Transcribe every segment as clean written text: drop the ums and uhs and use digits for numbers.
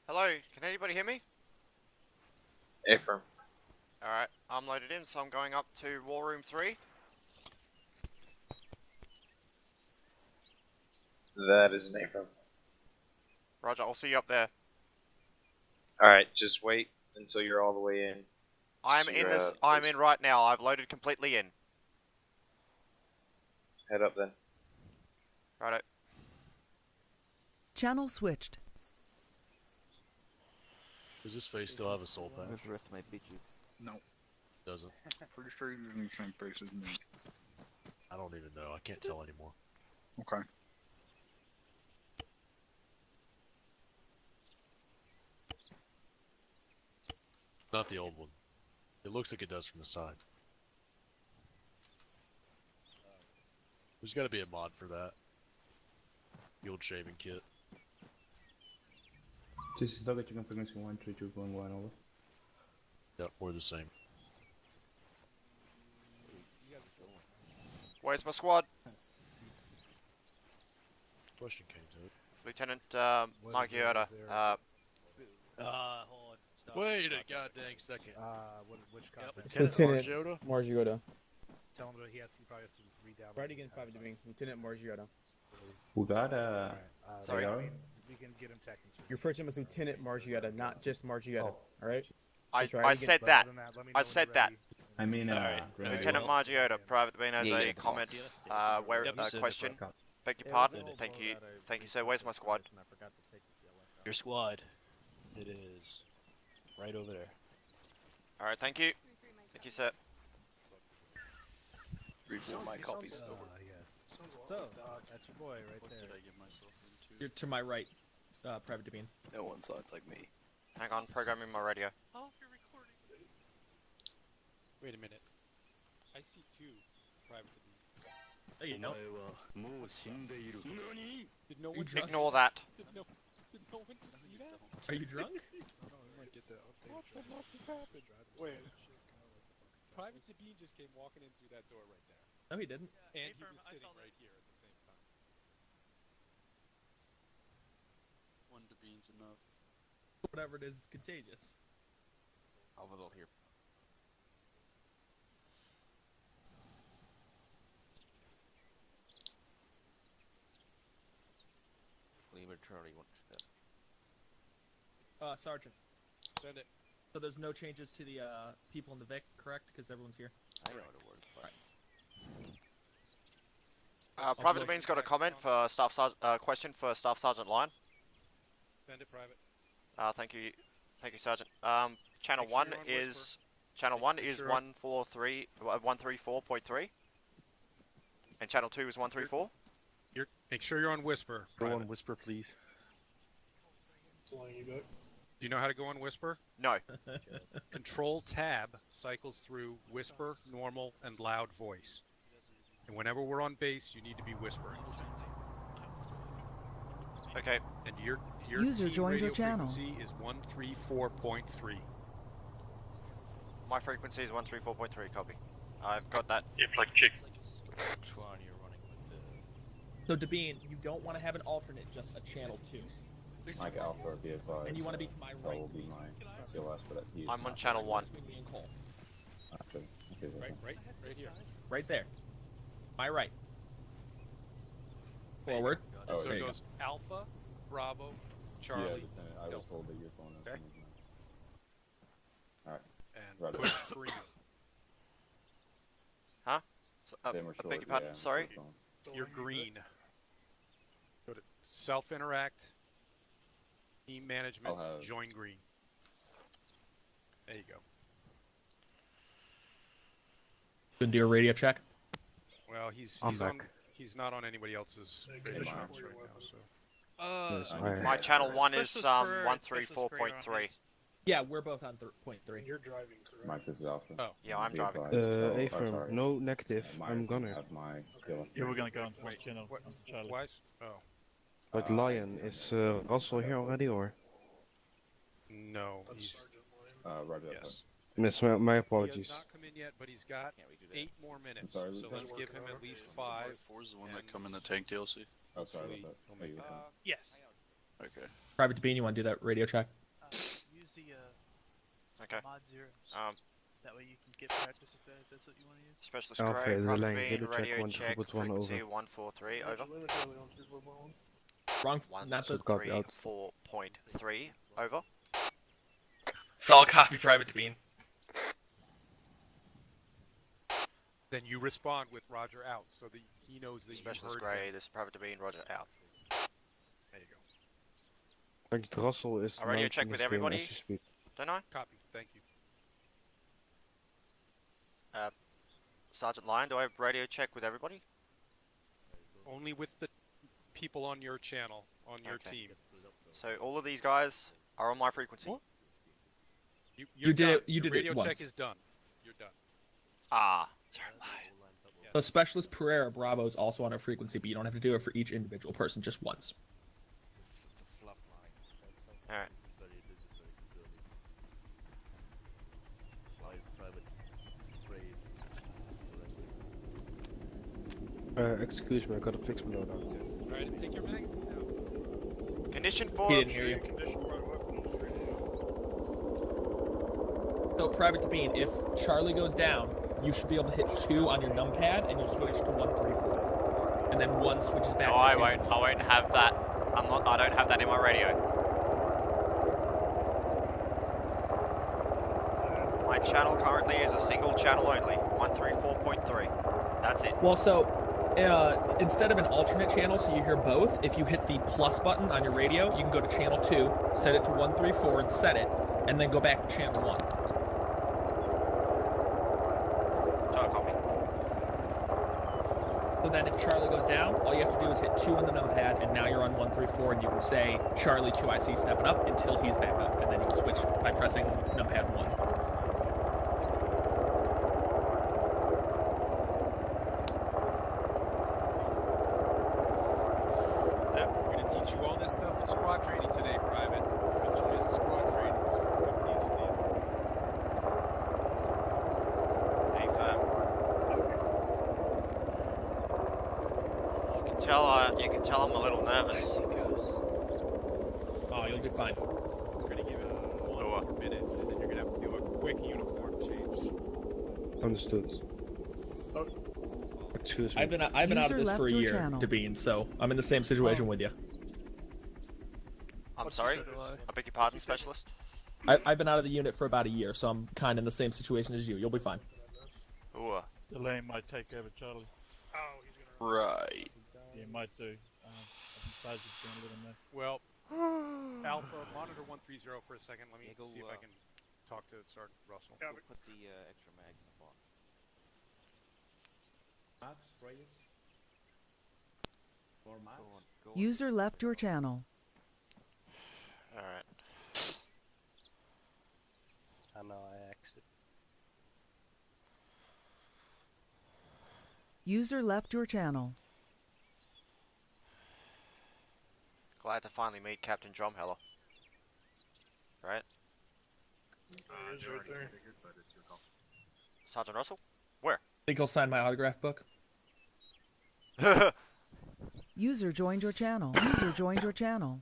Hello, can anybody hear me? Affirm. Alright, I'm loaded in, so I'm going up to War Room 3. That is an affirm. Roger, I'll see you up there. Alright, just wait until you're all the way in. I'm in right now. I've loaded completely in. Head up then. Righto. Channel switched. Does this face still have a soul patch? Where's the rest of my bitches? No. Doesn't. Pretty sure he's using the same face as me. I don't even know. I can't tell anymore. Okay. Not the old one. It looks like it does from the side. There's got to be a mod for that. The old shaving kit. This is Doug, you can frequency 132.1 over. Yep, we're the same. Where's my squad? Question came to it. Lieutenant Mike Yoda. Hold on. Stop. Wait a goddamn second. Which contact? Lieutenant Margiota? Margiota. Tell him that he probably has to just read down. Right against 5 Dominguez. Lieutenant Margiota. Who got Sorry. We can get him tech and Your first name is Lieutenant Margiota, not just Margiota. Alright? I said that. I said that. I mean, Lieutenant Margiota, Private Bean has a comment, question. Beg your pardon? Thank you. Thank you, sir. Where's my squad? Your squad. It is right over there. Alright, thank you. Thank you, sir. Refill my copies. Yes. So, that's your boy right there. Did I give myself into? You're to my right, Private Domin. No one thought it's like me. Hang on, programming my radio. Oh, you're recording. Wait a minute. I see two private beings. Oh, you know. Did no one just Ignore that. Did no one just see that? Are you drunk? What just happened? Wait. Private Bean just came walking in through that door right there. No, he didn't. And he was sitting right here at the same time. One to beans enough. Whatever it is contagious. I'll little here. Cleaver Charlie wants that. Sergeant. Send it. So there's no changes to the people in the Vic, correct? Because everyone's here. I know the word. Private Bean's got a comment for Staff question for Staff Sergeant Lyon. Send it private. Thank you, Sergeant. Channel Make sure 1 you're on is Whisper. Channel 1 is sure 134.3, and Channel 2 is 134. Make sure you're on Whisper. Go on Whisper, please. Do you know how to go on Whisper? No. Control Tab cycles through Whisper, Normal, and Loud Voice. And whenever we're on base, you need to be whispering. Okay. And your User team joined your radio channel. frequency is 134.3. My frequency is 134.3. Copy. I've got that. It's like chick. Which one you're running with So, Domin, you don't want to have an alternate, just a channel 2. Mike Alpha, be advised. And you want to be to my right. That will be my TLS for that. I'm on Channel 1. Between me and Cole. Okay, Right here. Right there. My right. Forward. Oh, So there it you goes Alpha, Bravo, Charlie, Yeah, Lieutenant, I was Delta. told that your phone is Okay. Alright. and Roger. push green. I beg your pardon. Sorry. You're green. Go to self-interact, team management, I'll have- join green. There you go. Gonna do a radio check. Well, he's I'm back. he's not on anybody else's radio channels right now, so. Yes, I- My Channel 1 is 134.3. Yeah, we're both on point 3. You're driving, correct? Mike, this is Alpha. Oh. Yeah, I'm Be driving. advised. Oh, Affirm, sorry. no negative. I'm gonna. Have my TLS. Yeah, we're gonna go on point channel. Why? Oh, But Lion is also here already, or? no. He's, Roger that. yes. Miss, my He apologies. has not come in yet, but he's got Can't we do that? 8 more minutes. sorry, So let's Lieutenant? give him at least 5. Four's the one and that come in the tank DLC. Oh, sorry we- about that. Hey, Lieutenant. Yes. Okay. Private Bean, you want to do that radio check? Use the Okay. mod zeros. That way you can get practice if that's what you want to use. Specialist Alpha, Gray, the Private line, Bean, radio check, radio 1 check, triple 1 frequency over. 143, over. Wrong. Not the. Copy out. 134.3, over. Solid copy, Private Bean. Then you respond with Roger out, so that he knows that Specialist you heard Gray, him. this is Private Bean, Roger, out. There you go. Sergeant Russell is I radio mounting check with his game everybody. as you speak. Don't I? Copy. Thank you. Sergeant Lyon, do I have radio check with everybody? Only with the people on your channel, on your Okay. team. So all of these guys are on my frequency. What? You did done. it- you Your did it radio check once. is done. You're done. Ah. So Specialist Pereira Bravo is also on a frequency, but you don't have to do it for each individual person, just once. The fluff line. Alright. Excuse me, I gotta fix my loadout. Try to take your mag. Condition 4. He didn't hear you. So Private Bean, if Charlie goes down, you should be able to hit 2 on your numpad, and you'll switch to 134, and then 1 switches back. No, to I 2. won't. I won't have that. I don't have that in my radio. My channel currently is a single channel only. 134.3. That's it. Well, so instead of an alternate channel, so you hear both, if you hit the plus button on your radio, you can go to channel 2, set it to 134, and set it, and then go back to channel 1. So copy. So then if Charlie goes down, all you have to do is hit 2 on the numpad, and now you're on 134, and you can say Charlie 2IC stepping up until he's back up, and then you can switch by pressing numpad 1. We're going to teach you all this stuff in squad training today, Private. Mention this in squad training. That's what we need to do. Hey, fam. You can tell I'm a little nervous. Oh, you'll be fine. We're going to give it 1 more minute, and then you're going to have to do a quick uniform change. Understood. Excuse me. I've been out of this for a year, Devine, so I'm in the same situation with you. I'm sorry? I beg your pardon, Specialist? I've been out of the unit for about a year, so I'm kind of in the same situation as you. You'll be fine. Ooh. Elaine might take over Charlie. Right. He might do. I think Sergeant's doing a little mess. Well, Alpha, monitor 130 for a second. Let me Yeah, go, see if I can talk to Sergeant Russell. We'll put the extra mag in the box. Go on. User left your channel. Alright. I know I exit. User left your channel. Glad to finally meet Captain Drumheller. Right? Sergeant Russell? Where? Think he'll sign my autograph book? User joined your channel. User joined your channel.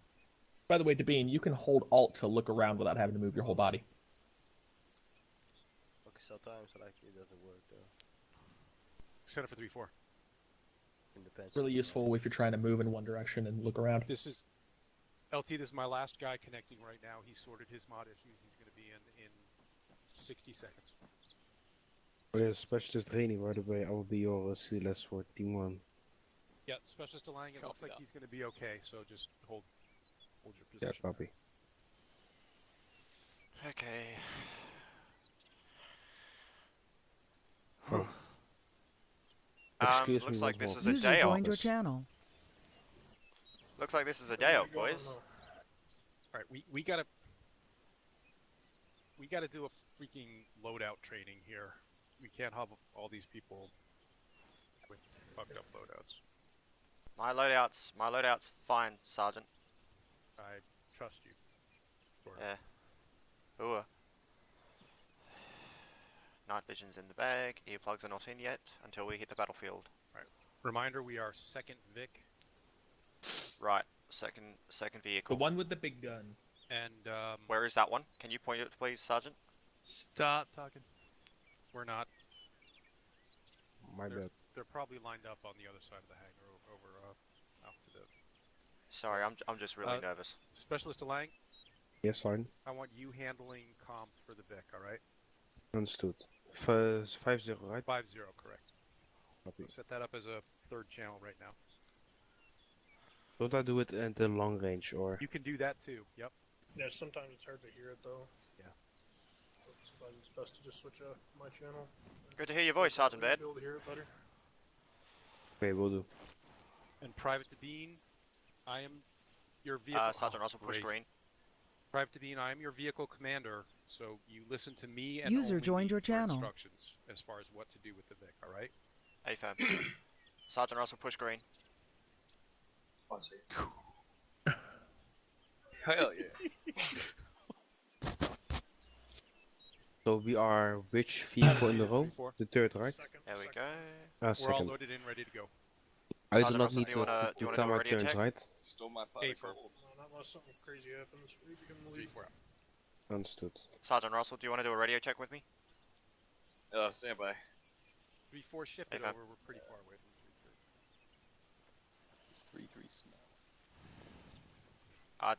By the way, Devine, you can hold Alt to look around without having to move your whole body. Okay, sometimes like it doesn't work though. Set up for 3-4. Depends. Really useful if you're trying to move in one direction and look around. This is LT. This is my last guy connecting right now. He sorted his mod issues. He's going to be in 60 seconds. Oh, yeah, Specialist Rainy, by the way, I will be your CLS for Team 1. Yeah, Specialist Alang, it looks like he's going to be okay, so just hold your Yeah, position. copy. Okay. Excuse me looks like once this more. is a User day joined off. your channel. Looks like this is a day off, boys. All right, we gotta do a freaking loadout training here. We can't have all these people with fucked up loadouts. My loadout's fine, Sergeant. I trust you. Sort of. Yeah. Ooh. Night vision's in the bag. Earplugs are not in yet until we hit the battlefield. Reminder: we are second Vic. Right. Second The vehicle. one with the big gun. And Where is that one? Can you point it, please, Sergeant? Stop talking. we're not. My bad. They're probably lined up on the other side of the hangar over out to the. Sorry, I'm just really nervous. Specialist Delang, Yes, fine. I want you handling comms for the Vic. All right. Understood. 5-0, right? 5-0, correct. Copy. So set that up as a third channel right now. Don't I do it at the long range or? You can do that too. Yep. Yeah, sometimes it's hard to hear it though. Yeah. Sometimes it's best to just switch my channel. Good to hear your voice, Sergeant Baird. Be able to hear it better. Okay, will do. And Private Bean, I am your vehicle. Sergeant Russell, push great. green. Private Bean, I am your vehicle commander, so you listen to me and User only joined me your for channel. instructions as far as what to do with the Vic. All right. Affirm. Sergeant Russell, push green. One second. Hell yeah. So we are which vehicle in the row? 3-4. The third, right? There we go. We're all Second. loaded in, ready to go. I do Sergeant not Russell, need do you wanna to do come a our radio turns, check? right? Stole my A for No, not unless something crazy happens. We can leave. 3-4 out. Understood. Sergeant Russell, do you want to do a radio check with me? Stand by. 3-4 shifted Affirm. over. We're pretty far away from 3-3. It's 3-3 small.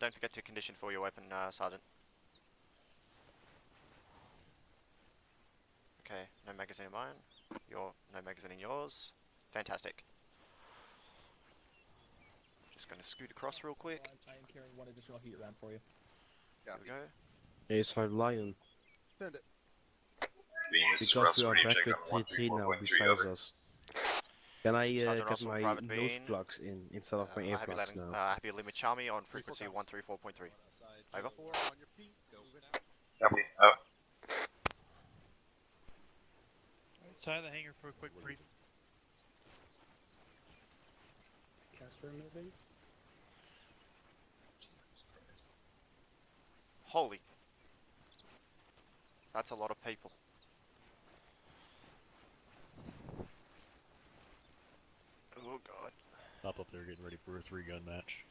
Don't forget to condition for your weapon, Sergeant. Okay, no magazine in mine. No magazine in yours. Fantastic. Just gonna scoot across real quick. I am carrying one additional heat round for you. There we go. A5 Lion. Send it. Because we are back with 3-3 now besides us. Can I Sergeant get Russell, my Private nose Bean. plugs in instead of my I ear have you plugs letting, now? have you limit Charmy on frequency 134.3. Over. 4 on your feet. Moving out. Copy. Oh. Side of the hangar for a quick briefing. Casper moving. Holy. That's a lot of people. Oh god. Up there getting ready for a 3-gun match.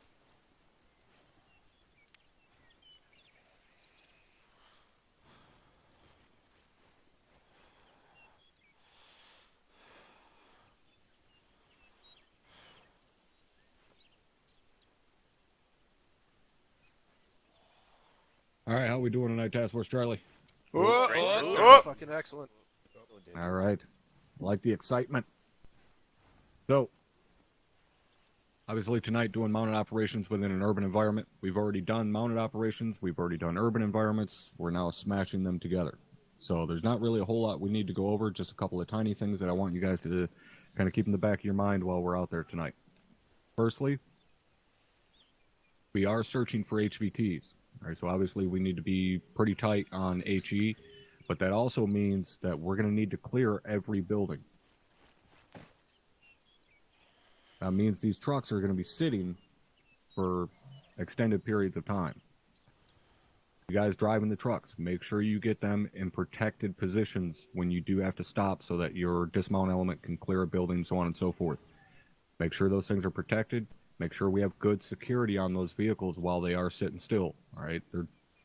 Alright, how we doing tonight, Task Force Charlie? Fucking excellent. Alright. Like the excitement. So, obviously tonight doing mounted operations within an urban environment. We've already done mounted operations, we've already done urban environments, we're now smashing them together. So there's not really a whole lot we need to go over, just a couple of tiny things that I want you guys to kind of keep in the back of your mind while we're out there tonight. Firstly, we are searching for HVTs. All right, so obviously we need to be pretty tight on HE, but that also means that we're going to need to clear every building. That means these trucks are going to be sitting for extended periods of time. You guys driving the trucks, make sure you get them in protected positions when you do have to stop so that your dismount element can clear a building, so on and so forth. Make sure those things are protected. Make sure we have good security on those vehicles while they are sitting still. All right, they're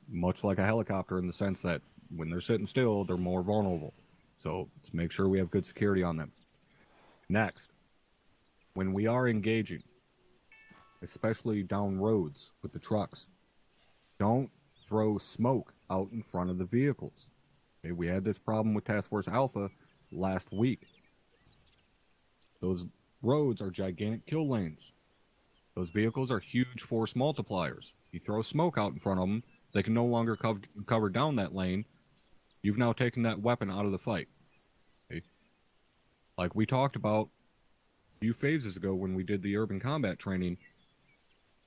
much like a helicopter in the sense that when they're sitting still, they're more vulnerable. So let's make sure we have good security on them. Next, when we are engaging, especially down roads with the trucks, don't throw smoke out in front of the vehicles. Okay, we had this problem with Task Force Alpha last week. Those roads are gigantic kill lanes. Those vehicles are huge force multipliers. You throw smoke out in front of them, they can no longer cover down that lane. You've now taken that weapon out of the fight. Okay? Like we talked about a few phases ago when we did the urban combat training,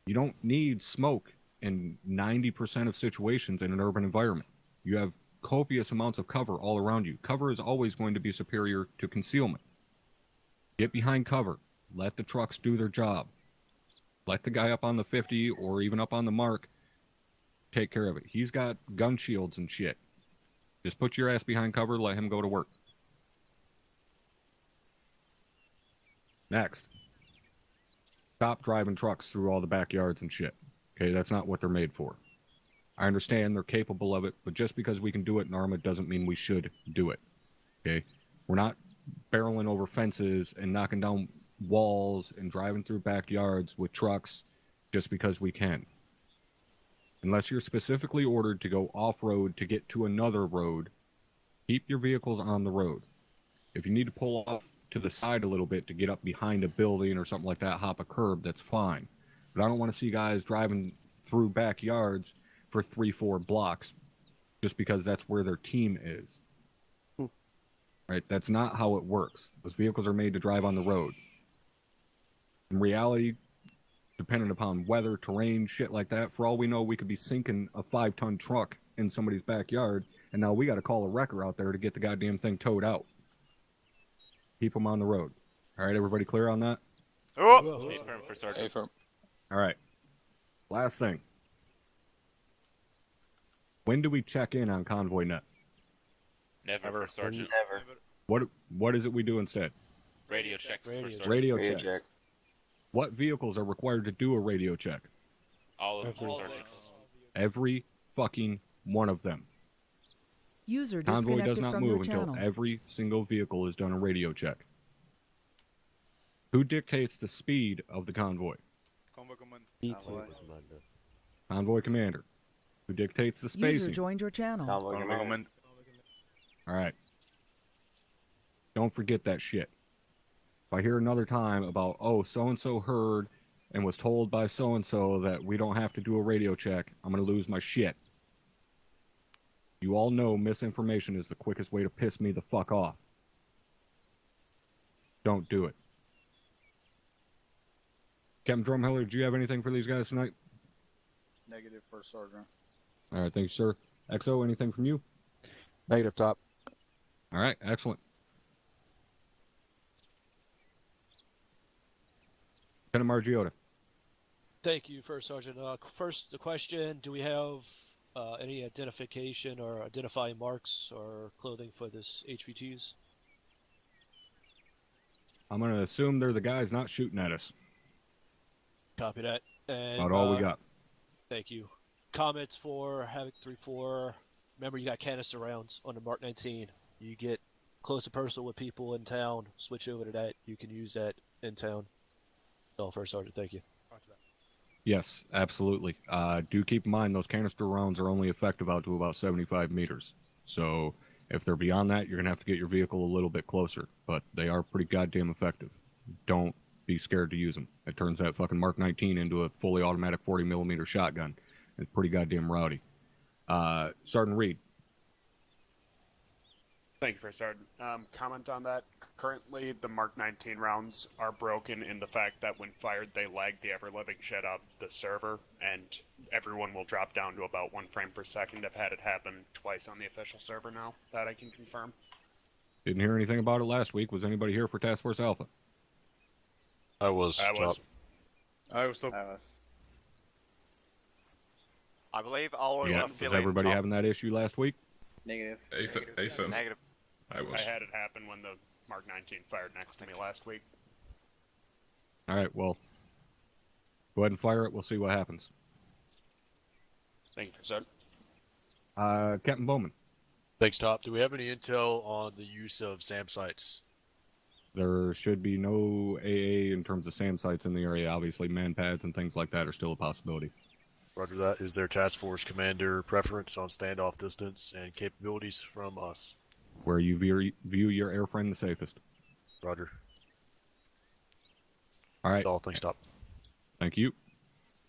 you don't need smoke in 90% of situations in an urban environment. You have copious amounts of cover all around you. Cover is always going to be superior to concealment. Get behind cover. Let the trucks do their job. Let the guy up on the 50 or even up on the mark take care of it. He's got gun shields and shit. Just put your ass behind cover, let him go to work. Next. stop driving trucks through all the backyards and shit. Okay, that's not what they're made for. I understand they're capable of it, but just because we can do it in Arma doesn't mean we should do it. Okay? We're not barreling over fences and knocking down walls and driving through backyards with trucks just because we can. Unless you're specifically ordered to go off-road to get to another road, keep your vehicles on the road. If you need to pull off to the side a little bit to get up behind a building or something like that, hop a curb, that's fine. But I don't want to see guys driving through backyards for 3-4 blocks just because that's where their team is. Right? That's not how it works. Those vehicles are made to drive on the road. In reality, depending upon weather, terrain, shit like that, for all we know, we could be sinking a 5-ton truck in somebody's backyard, and now we got to call a wrecker out there to get the goddamn thing towed out. Keep them on the road. All right, everybody clear on that? Oh! A-firm for Sergeant. A-firm. All right. Last thing. When do we check in on Convoy Net? Never for Sergeant. Never. What is it we do instead? Radio checks for Sergeant. Radio check. What vehicles are required to do a radio check? All of them, Sergeants. Every fucking one of them. User Convoy disconnected does not from your move channel. until every single vehicle is done a radio check. Who dictates the speed of the convoy? Convoy commander. Who dictates the spacing? User joined your channel. All right. Don't forget that shit. If I hear another time about, oh, so-and-so heard and was told by so-and-so that we don't have to do a radio check, I'm going to lose my shit. You all know misinformation is the quickest way to piss me the fuck off. Don't do it. Captain Drumheller, do you have anything for these guys tonight? Negative, First Sergeant. All right, thank you, sir. XO, anything from you? Negative, Top. All right, excellent. Lieutenant Margiota. Thank you, First Sergeant. First, the question, do we have any identification or identifying marks or clothing for this HVTs? I'm going to assume they're the guys not shooting at us. Copy that. And, About all we got. Thank you. Comments for Havoc 3-4. Remember, you got canister rounds on the Mark 19. You get close and personal with people in town, switch over to that. You can use that in town. Oh, First Sergeant, thank you. Yes, absolutely. Do keep in mind those canister rounds are only effective out to about 75 meters. So if they're beyond that, you're going to have to get your vehicle a little bit closer. But they are pretty goddamn effective. Don't be scared to use them. It turns that fucking Mark 19 into a fully automatic 40mm shotgun. It's pretty goddamn rowdy. Sergeant Reed. Thank you, First Sergeant. Comment on that. Currently, the Mark 19 rounds are broken in the fact that when fired, they lag the ever-living shit out of the server, and everyone will drop down to about 1 frame per second. I've had it happen twice on the official server now, that I can confirm. Didn't hear anything about it last week. Was anybody here for Task Force Alpha? I was. I believe I was Was affiliated. everybody having that issue last week? Negative. Negative. I had it happen when the Mark 19 fired next to me last week. All right, well, go ahead and fire it. We'll see what happens. Thank you, First Sergeant. Captain Bowman. Thanks, Top. Do we have any intel on the use of SAM sites? There should be no AA in terms of SAM sites in the area. Obviously, man pads and things like that are still a possibility. Roger that. Is there task force commander preference on standoff distance and capabilities from us? Where you view your airframe the safest. Roger. All right. All. Thanks, Top. Thank you.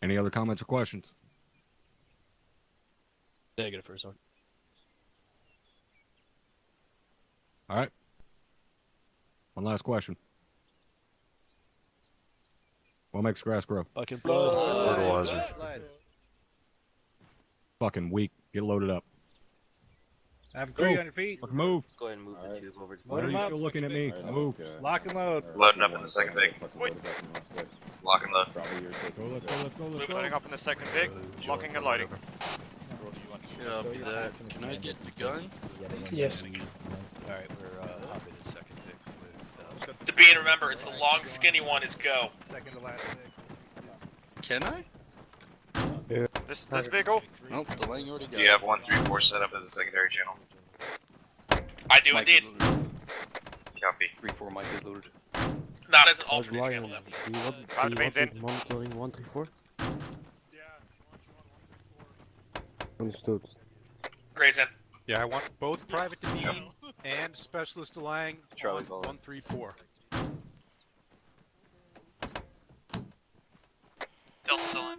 Any other comments or questions? Negative, First Sergeant. All right. One last question. What makes grass grow? Fucking blood. Fertilizer. Fucking weak. Get loaded up. I have 3 on your feet. Fucking move. Go ahead and move the tube over to Why are you still looking at me? Move. Lock and load. Loading up in the second big. Lock and load. Let's go. Loading up in the second big, locking and loading. Copy that. Can I get the gun? Yes. Alright, we're hopping in second pick with To be and remember, it's the long skinny one is go. second to last pick. Can I? This vehicle? Nope, the lane already got Do you have 134 set up as a secondary channel? I do indeed. Copy. 3-4 mic is loaded. Not as an alternate channel. Do you want in. monitoring 134? Understood. Gray's in. Yeah, I want both private to beam and specialist Lang Charlie's on all in. 134. Delta's still in.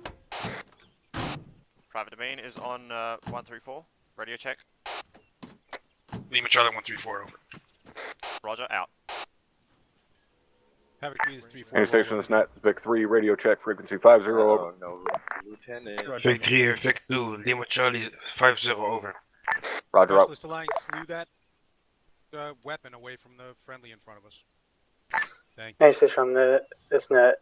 Private domain is on 134. Radio check. Lima Charlie 134 over. Roger, out. Havoc 3 is 3-4. Any station is net, Vic 3, radio check, frequency 50, over. No, Lieutenant. Vic 3, Vic 2, Lima Charlie 50 over. Roger up. Specialist Lang slew that weapon away from the friendly in front of us. Thank you. Any station on this net.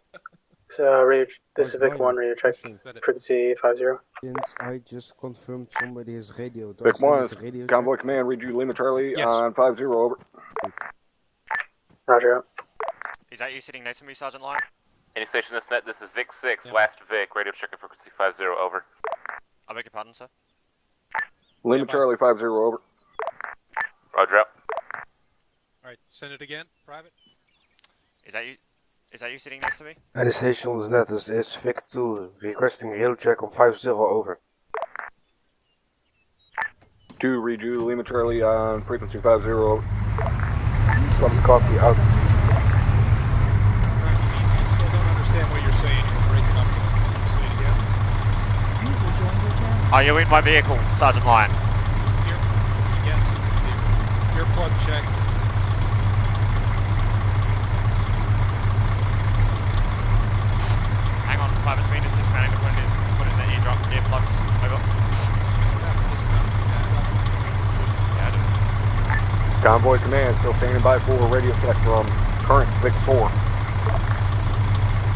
So, this is Vic 1, radio check, frequency 50. Since I just confirmed somebody is radio. Vic 1 is Convoy Command, read you Lima Charlie on 50, over. Roger up. Is that you sitting next to me, Sergeant Lyon? Any station this net, this is Vic 6, last Vic, radio checking frequency 50, over. I beg your pardon, sir? Lima Charlie 50, over. Roger up. Alright, send it again, private. Is that you sitting next to me? Any station on this net, this is Vic 2, requesting radio check on 50, over. 2, read you Lima Charlie on frequency 50, over. Some copy out. What you're saying, you're breaking up. Say it again. User joined your channel. Are you in my vehicle, Sergeant Lyon? Yes. Earplug check. Hang on, private beam is dismounting to put in the earplugs. Over. Convoy Command, still standing by for radio check from current Vic 4.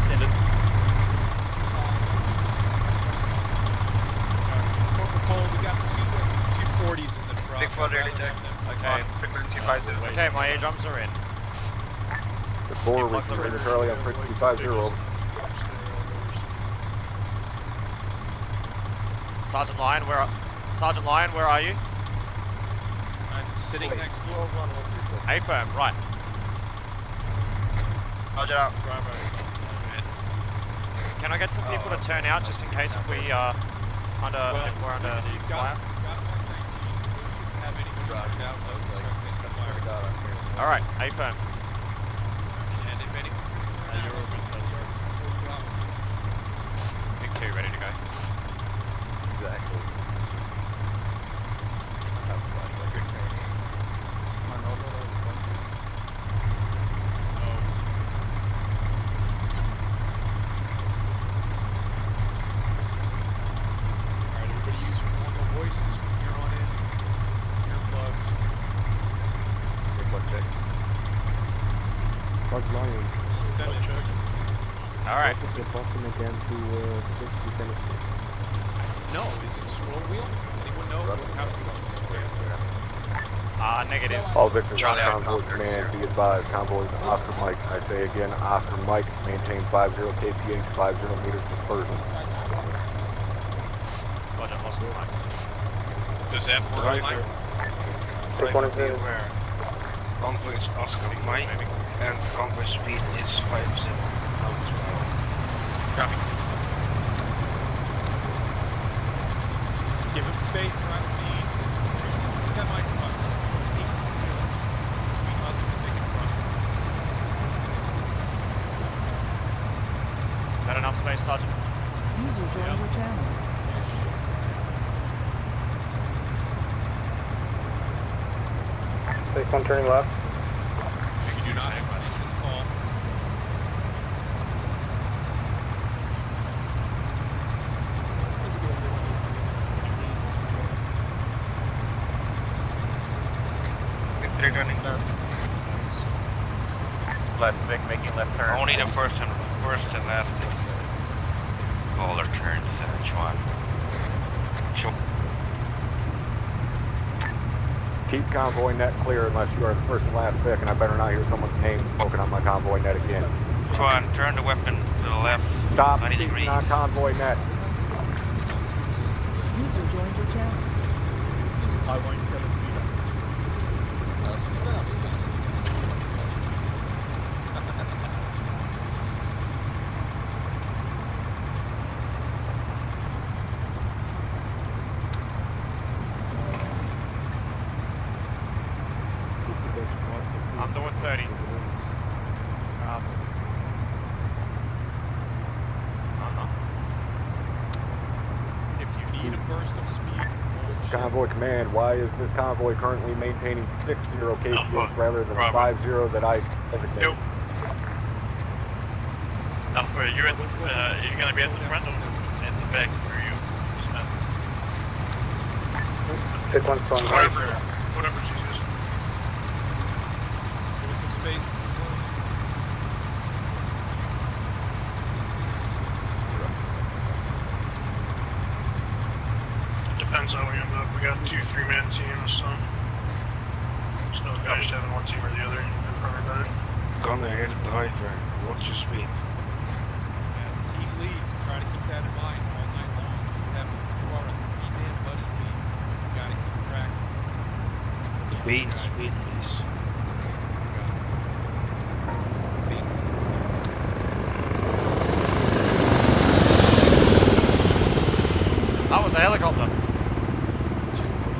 Send it. We got two 40s in the truck. Vic 4 radio check. Okay. Frequency 50. Okay, my eardrums are in. The 4, read you Lima Charlie on frequency 50, over. Sergeant Lyon, where are you? I'm sitting next to you. A firm, right. Roger out. Can I get some people to turn out just in case if we're under fire? Alright, A firm. And if any, Big 2 ready to go. Exactly. Alright, everybody use your normal voices from here on in. Earplugs. Earplug check. Bug Lion. Lieutenant check. Alright. What is the button again to switch to canister? No, is it scroll wheel? Anyone know how to Negative. All victims Charlie, on Convoy Command, be advised, Convoy Oscar Mike. I say again, Oscar Mike, maintain 50 kph, 50 meters dispersion. Roger, Oscar Mike. Does that work? Vic 1 is in. Convoy is Oscar Mike, and convoy speed is 5 Copy. Give him space, private beam. Two semi-trucks, 18 wheelers, between us and the big in front. Is that enough space, Sergeant? User joined your channel. Vic 1 turning left. We do not have this call. Returning left. Left Vic, making left turn. Only the first and last things. All our turns, Chuan. Show. Keep convoy net clear unless you are the first and last Vic, and I better not hear someone's name spoken on my convoy net again. Chuan, turn the weapon to the left Stop speaking on convoy net. User joined your channel. I won't tell him to do that. I'm doing 30. If you need a burst of speed, Convoy command, why is this convoy currently maintaining 60 KPH rather than 50 that I designated? Alpha, you're at you're gonna be at the front or at the back for you? Pick one song. Whatever chooses. give us some space. Depends how we end up. We got 2 3-man teams, so still guys having one team or the other. Probably better. Come ahead, driver. What's your speed? Yeah, team leads. Try to keep that in mind all night long. You are a 3-man buddy team. You gotta keep track. Speed, please. That was a helicopter.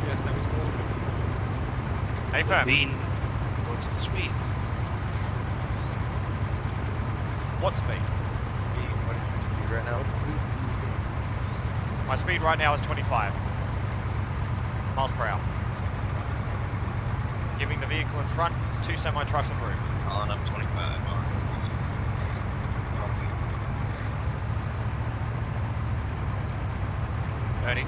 Yes, that was cool. Hey, fam. Speed. What's the speed? What speed? What is the speed right now? My speed right now is 25 miles per hour. Giving the vehicle in front 2 semi-trucks of room. On up 25 miles. 30.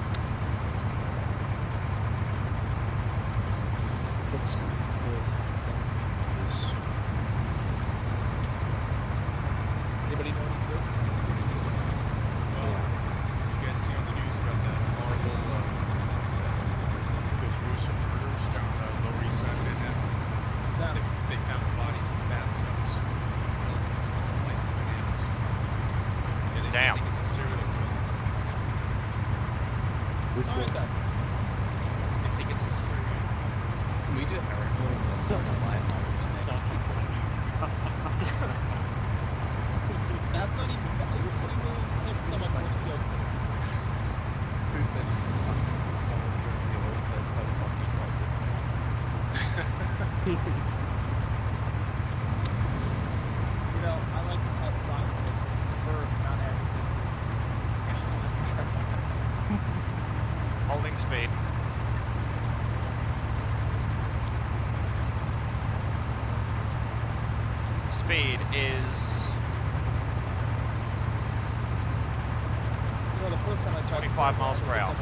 Anybody know any tricks? Did you guys see on the news about that horrible, those gruesome murders down Lower East Side of Manhattan? They found bodies in bathtubs. Sliced bananas. And Damn. I think it's a serial killer. Which one? I think it's a serial killer. Can we do a That's not even. You're putting me in so much more jokes than You know, I like to help find when it's verb, not adjective. Holding speed. Speed is You know, the first time I tried 25 miles per hour.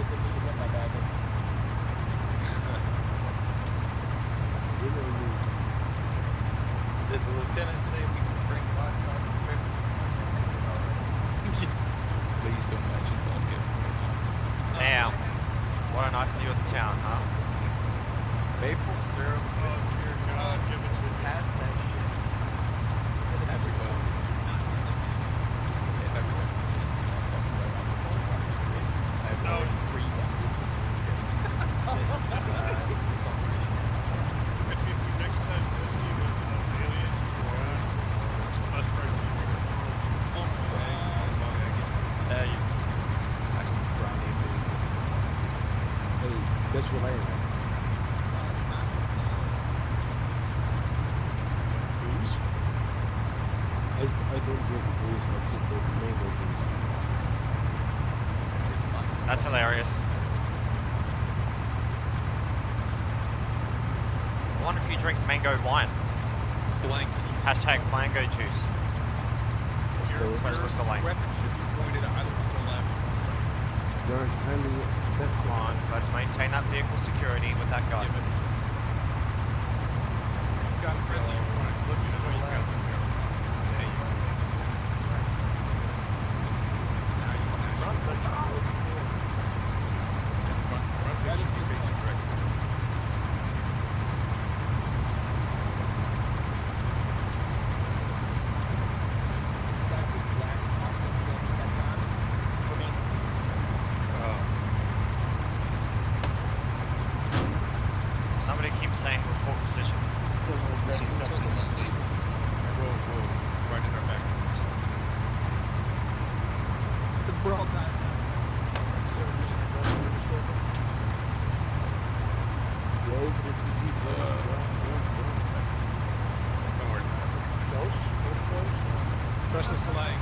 Did the lieutenant say we can bring laptop equipment? Please don't mention that. Damn. What a nice view of the town, huh? Maple syrup, dear God, give it to me. Pass that shit. Everyone. Next time, just leave it aliens to us. Less prices. Hey, guess what I am? Booze? I don't drink booze, I just drink mango juice. That's hilarious. I wonder if you drink mango wine. Blank. Hashtag mango juice. Your Specialist Elaine. weapon should be pointed either to the left or the right. There's friendly. Come on, let's maintain that vehicle security with that gun. You've got a friendly in front. Look to the left. Okay, you are. Now you can actually front should be facing correct. That's the black coffee. We're all dying now. Press this to lag.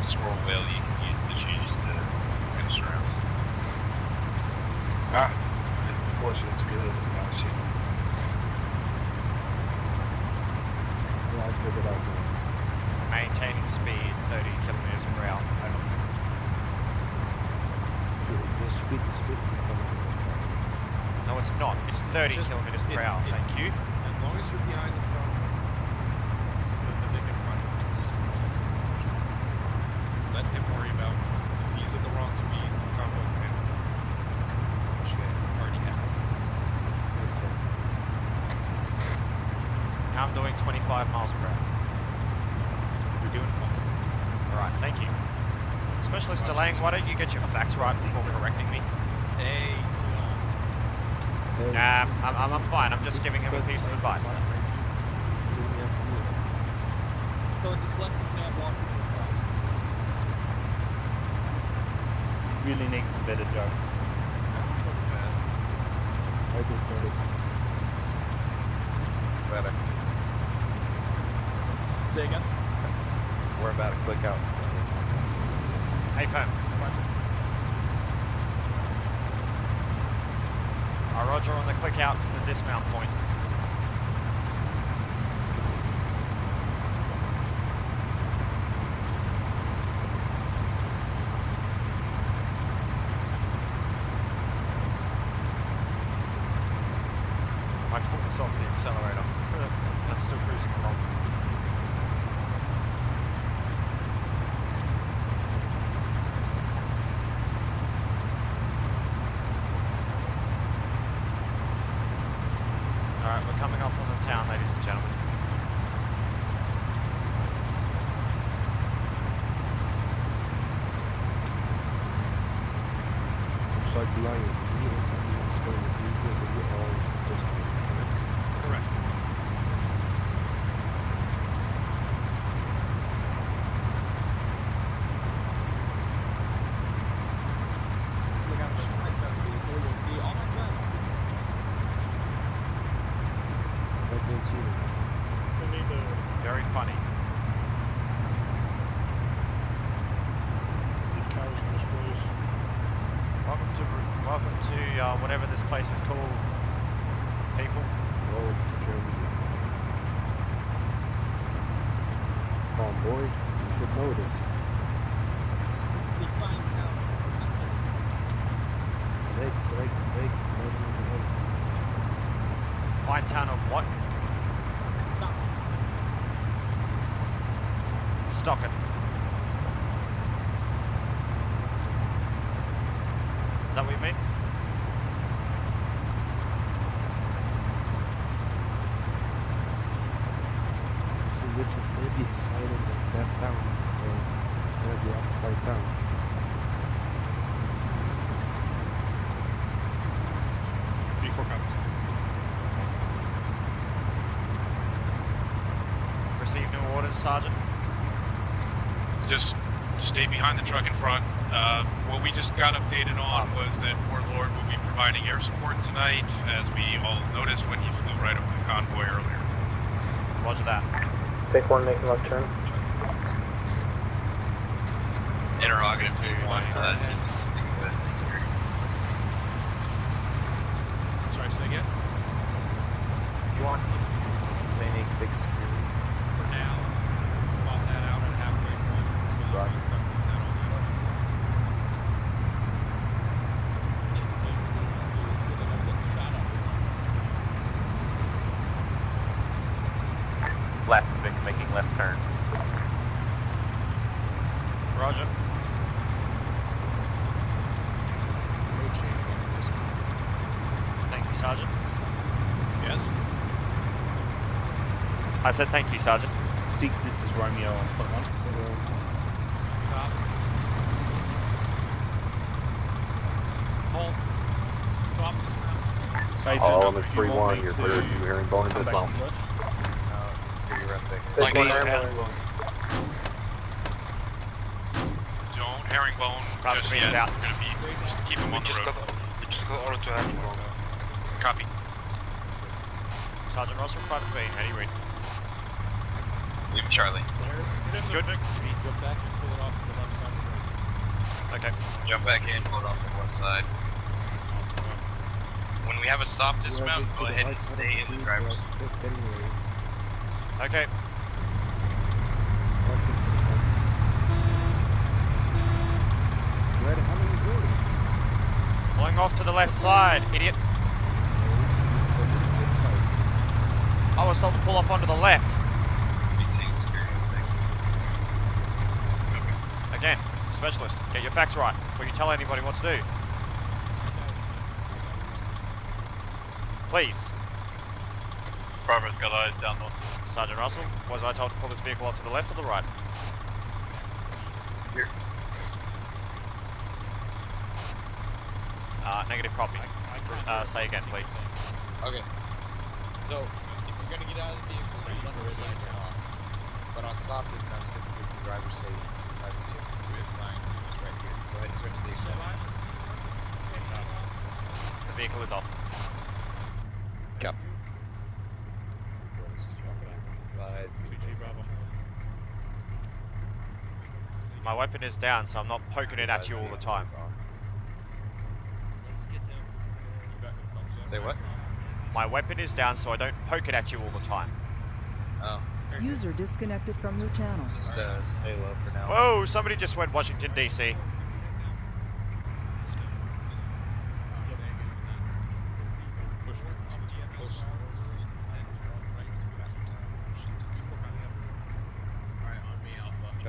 Scroll wheel you can use to change the canister rounds. Of course it's good. I see. Yeah, I figured out that. Maintaining speed 30 kilometers per hour. The speed. No, it's not. It's 30 kilometers per hour. Thank you. As long as you're behind the front, the Vic in front, let him worry about if he's at the wrong speed. Combo him. Which they already have. Now I'm doing 25 miles per hour. You're doing fine. Alright, thank you. Specialist Delang, why don't you get your facts right before correcting me? Hey, Nah, I'm fine. I'm just giving him a piece of advice. So dyslexic man walks into the car. Really need some better jokes. That wasn't bad. I just got it. Better. Say again? We're about to click out. Hey, fam. Roger on the click out from the dismount point. My foot was off the accelerator. I'm still cruising along. Alright, we're coming up on the town, ladies and gentlemen. It's like lying. You don't have to explain it. You all just correct. Look out the right side of the vehicle, you'll see all my friends. I didn't see it. Very funny. Welcome to whatever this place is called. People. Oh, Germany. Come on, boy. You should know this. This is the fine town of Stockton. Break. Fine town of what? Stockton. Is that what you mean? So this is maybe silent and that town. Maybe upside down. G4 comes. Receive new orders, Sergeant. Just stay behind the truck in front. What we just got updated on was that Warlord will be providing air support tonight, as we all noticed when he flew right over the convoy earlier. Roger that. Take one, making left turn. Interrogative 2-1 to that. Sorry, say again? You want to clinic big screw? For now, spot that out at halfway point. So Right. we'll be stuck with that all night. Last Vic making left turn. Roger. Thank you, Sergeant. Yes? I said thank you, Sergeant. 6, this is Romeo on foot 1. Stop. Hold. Stop. All elements 3-1, you're clear to herringbone and dismount. Don't herringbone just yet. Out. We're gonna be keep him on the road. Just go auto to herringbone. Copy. Sergeant Russell, Private B, how do you read? Leave Charlie. Good. Jump back and pull it off to the left side of the road. Okay. Jump back in, pull it off to the left side. When we have a soft dismount, go ahead and stay in the driver's seat. Okay. Pulling off to the left side, idiot. I was told to pull off onto the left. Again, specialist, get your facts right before you tell anybody what to do. Please. Bravo's got eyes down low. Sergeant Russell, was I told to pull this vehicle off to the left or the right? Here. Negative copy. Say again, please. Okay. So, if you're gonna get out of the vehicle, you don't really turn off. But on soft dismount, it's good to keep the driver safe inside the vehicle. Fine. It's right here. Go ahead and turn the vehicle on. The vehicle is off. Cap. My weapon is down, so I'm not poking it at you all the time. Say what? My weapon is down, so I don't poke it at you all the time. Oh. User disconnected from your channel. Just stay low for now. Whoa, somebody just went Washington, D.C.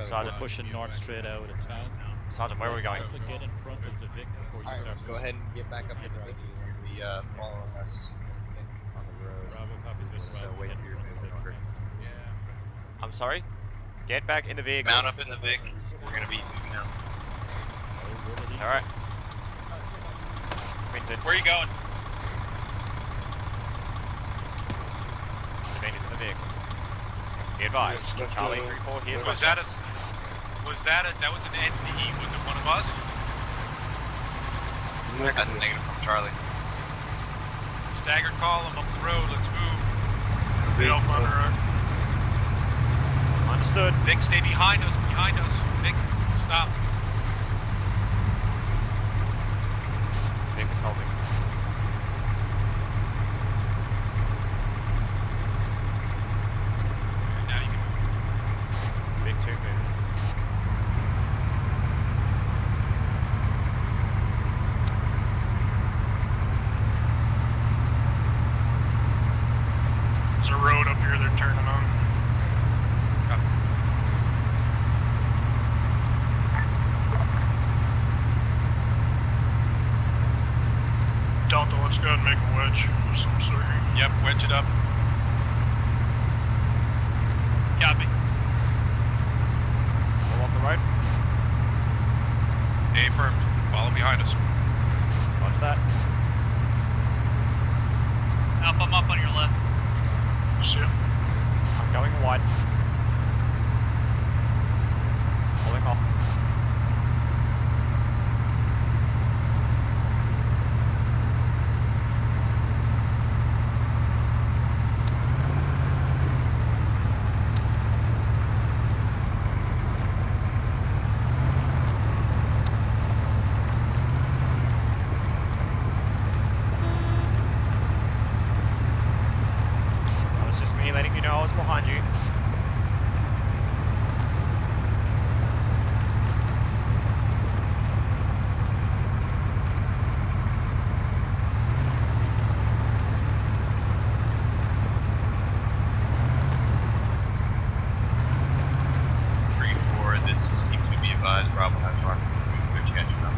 Sergeant, pushing north straight out of town. Sergeant, where are we going? Get in front of the Vic before you start. Go ahead and get back up in the Vic. You'll be following us on the road. Bravo, copy. Just wait for your maneuver. I'm sorry? Get back in the vehicle. Mount up in the Vic. We're gonna be moving out. Alright. Where are you going? The man is in the vehicle. Be advised, Charlie 3-4, here's Was that was an ND, was it one of us? That's a negative from Charlie. Staggered column up the road, let's move. Be off on the road. Understood. Vic, stay behind us, Vic, stop. Vic is holding. Now you can Vic 2 moving. There's a road up here they're turning on. Delta, let's go ahead and make a wedge of some sort. Yep, wedge it up. Copy. Pull off the road. Affirmed. Follow behind us. Watch that. Alpha, I'm up on your left. See ya. I'm going wide. Pulling off. That was just me letting you know I was behind you. This seems to be advised. Bravo has rocks and boost their catching up.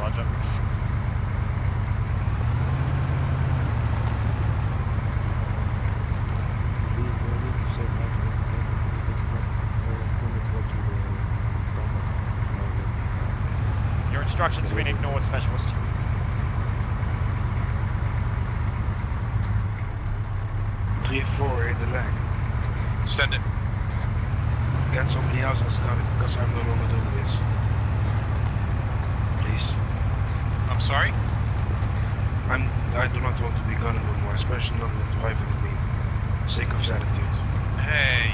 Roger. Your instructions have been ignored, Specialist. 3-4 in the leg. Send it. Get somebody else and start it because I'm no longer doing this. Please. I'm sorry? I do not want to be gunner no more, especially not with driving with me. Sick of his attitude. Hey.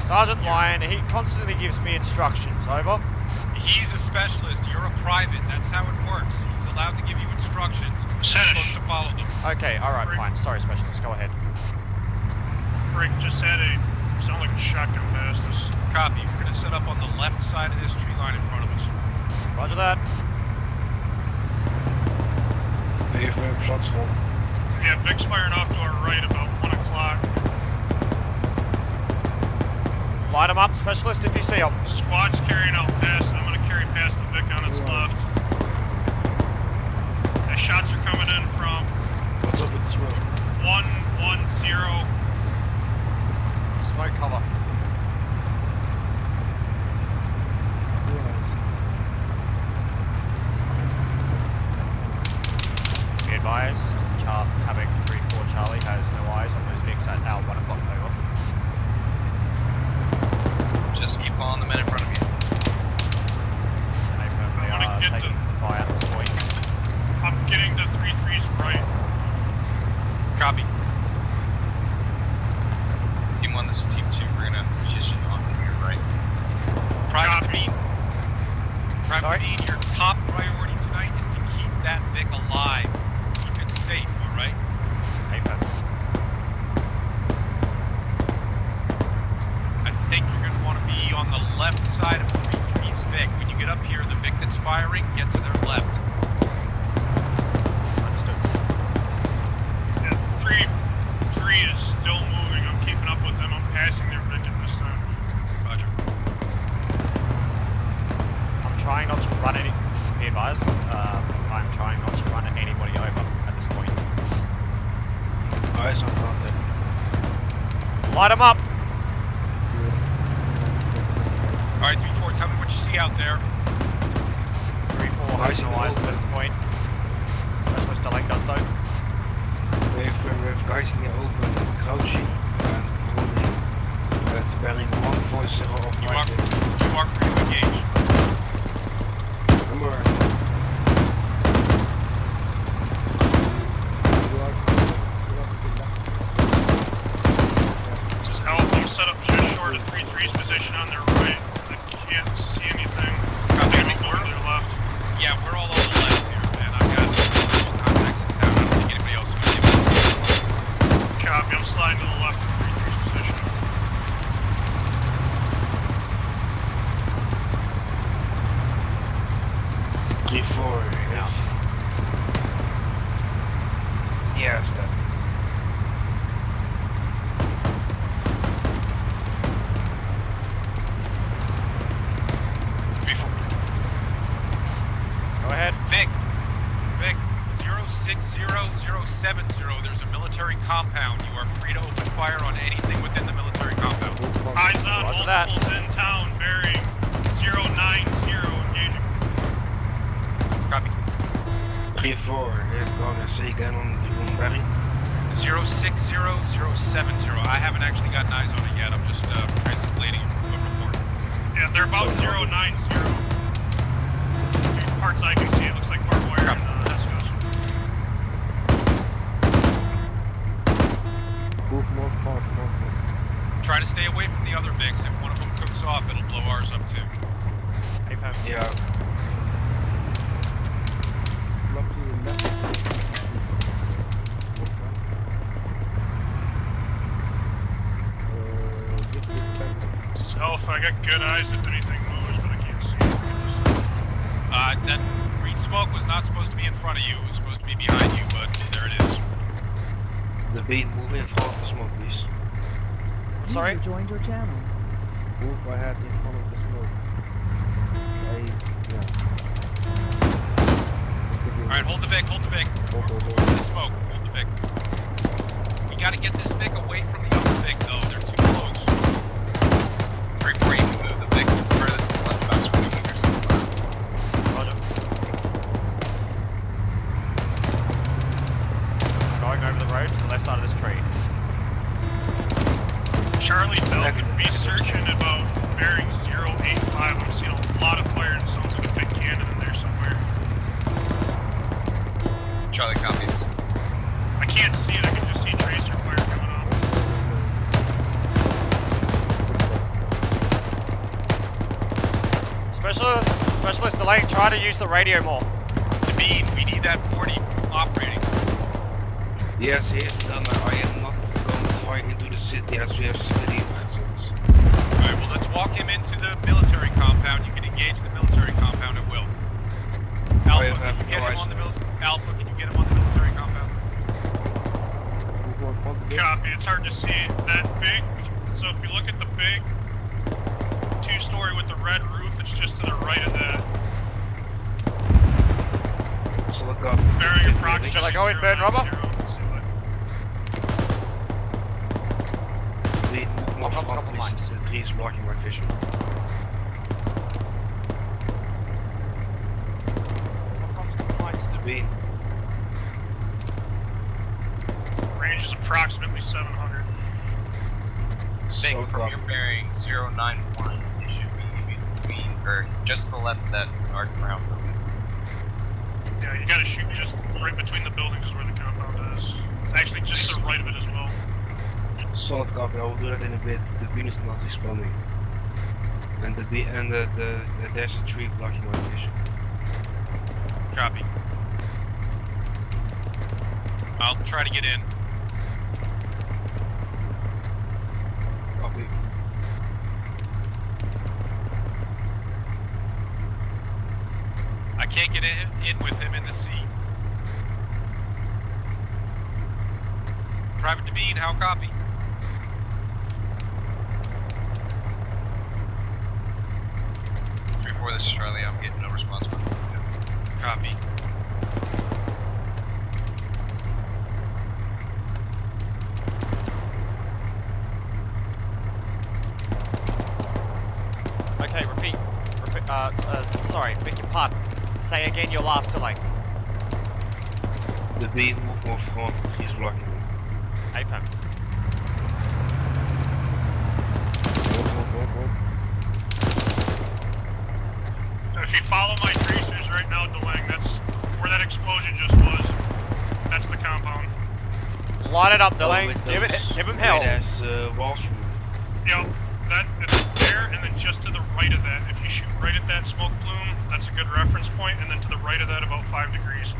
Sergeant Lyon, he constantly gives me instructions. Over. He's a specialist. You're a private. That's how it works. He's allowed to give you instructions. You're supposed to follow them. Okay, alright, fine. Sorry, specialist. Go ahead. Rick just had a sound like a shotgun past us. Copy. We're going to set up on the left side of this tree line in front of us. Roger that. Yeah, Vic's firing off to our right about 1 o'clock. Light them up, specialist, if you see them. Squad's carrying out past. I'm going to carry past the Vic on its left. The shots are coming in from... What's up with the smoke? 110. Smoke cover. Be advised, Havoc 3-4 Charlie has no eyes on those Vics at our 1 o'clock, over. Just keep following the men in front of you. And they firmly are taking fire at this point. I'm getting the 3-3's right. Copy. Team 1, this is Team 2. We're gonna position on your right. Private Bean. Private Bean, your top priority tonight is to keep that Vic alive. Keep it safe, alright? Hey, fam. I think you're going to want to be on the left side of 3-3's Vic. When you get up here, the Vic that's firing, get to their left. Understood. Yeah, 3-3 is still moving. I'm keeping up with them. I'm passing their Vic at this time. Roger. I'm trying not to run any... Be advised, I'm trying not to run anybody over at this point. Eyes on contact. Light them up! Alright, 3-4, tell me what you see out there. 3-4 has no eyes at this point. Specialist Elect does though. We have guys in the open, crouching and holding. Bearing 140 off You right. are free to engage. Come on. This is Alpha. I'm set up just short of 3-3's position on their right. I can't see anything. Copy. We're to their left. Yeah, we're all on the left here, man. I've got multiple contacts in town. I don't think anybody else is going to give me. Copy. I'm sliding to the left of 3-3's position. Yes, that. Go ahead. Vic, 060070, there's a military compound. You are free to open fire on anything within the military compound. Eyes on multiples in town, bearing 090, engaging. Copy. 3-4, they're gonna say again on Barry. 060070. I haven't actually gotten eyes on it yet. I'm just translating a report. Yeah, they're about 090. Parts I can see, it looks like barbed wire and Escos. Move more fast, Try to stay away from the other Vics. If one of them cooks off, it'll blow ours up too. Hey, fam. Yeah. This is Alpha. I got good eyes if anything moves, but I can't see anything. That green smoke was not supposed to be in front of you. It was supposed to be behind you, but there it is. The beat, move in front of the smoke, please. Sorry? User joined your channel. Move ahead in front of the smoke. Alright, hold the Vic, hold the Vic. Hold the smoke, hold the Vic. We gotta get this Vic away from the other Vic though, they're too close. 3-4, you can move the Vic further to the left about 20 meters. Roger. Going over the road. road to the left side of this tree. Charlie Delta, researching about bearing 085. I'm seeing a lot of fire and sounds like a big cannon in there somewhere. Charlie copies. I can't see it, I can just see tracer fire coming off. Specialist delaying, try to use the radio more. Devine, we need that 40 operating. Yes, I am not going to fly into the city as we have city presence. Alright, well let's walk him into the military compound. You can engage the military compound at will. Alpha, can you get him on the Alpha, can you get him on the military compound? Copy, it's hard to see that big. So if you look at the big 2-story with the red roof, it's just to the right of that. So look up. Bearing approximately. Shall I go in, burn rubber? I'll come up the trees blocking my vision. Devine. Range is approximately 700. Vic, from your bearing 091, it should be between, or just to the left of that arc round building. Yeah, you gotta shoot just right between the buildings is where the compound is. Actually, just to the right of it as well. Solid copy, I will do that in a bit. The beam is not responding. And there's a tree blocking my vision. Copy. I'll try to get in. Copy. I can't get in with him in the sea. Private Devine, how copy? This is Charlie, I'm getting no response from you. Copy. Okay, repeat. Sorry, beg your pardon. Say again your last delay. The beam move more front, he's blocking me. AFAM. If you follow my tracers right now, delaying, that's where that explosion just was. That's the compound. Light it up, delaying. Give him hell. Yep, it's there, and then just to the right of that, if you shoot right at that smoke plume, that's a good reference point, and then to the right of that, about 5 degrees.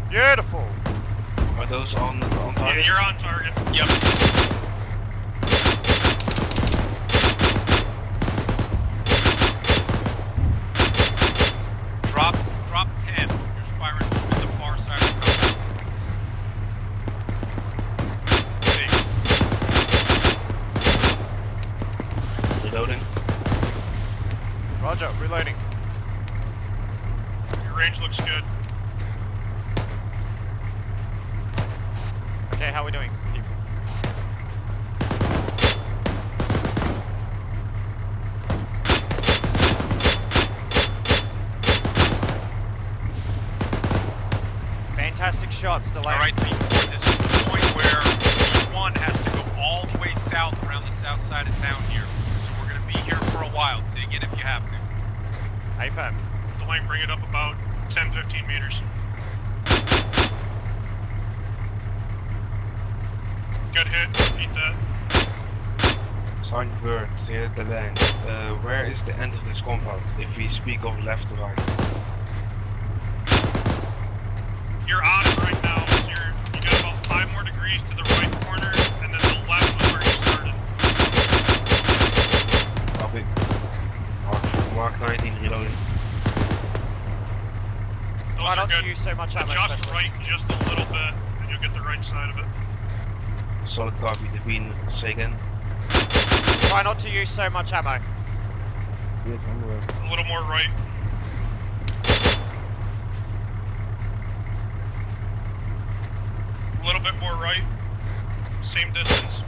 Beautiful. Are those on target? Yeah, you're on target. Yep. Drop 10. You're firing to the far side of the coast. Reloading. Roger, reloading. Your range looks good. Okay, how are we doing, people? Fantastic shots, delay. Alright, this is the point where one has to go all the way south around the south side of town here. So we're going to be here for a while. Dig in if you have to. AFAM. Delane, bring it up about 10-15 meters. Good hit, eat that. Sergeant Bird, here at the land. Where is the end of this compound, if we speak of left to right? You're on it right now. So you got about 5 more degrees to the right corner, and then the left was where you started. Copy. Mark 19 reloading. Try not to use so much ammo. Adjust right just a little bit, and you'll get the right side of it. Solid copy, Devine, say again. Try not to use so much ammo. Yes, I'm aware. A little more right. A little bit more right. Same distance.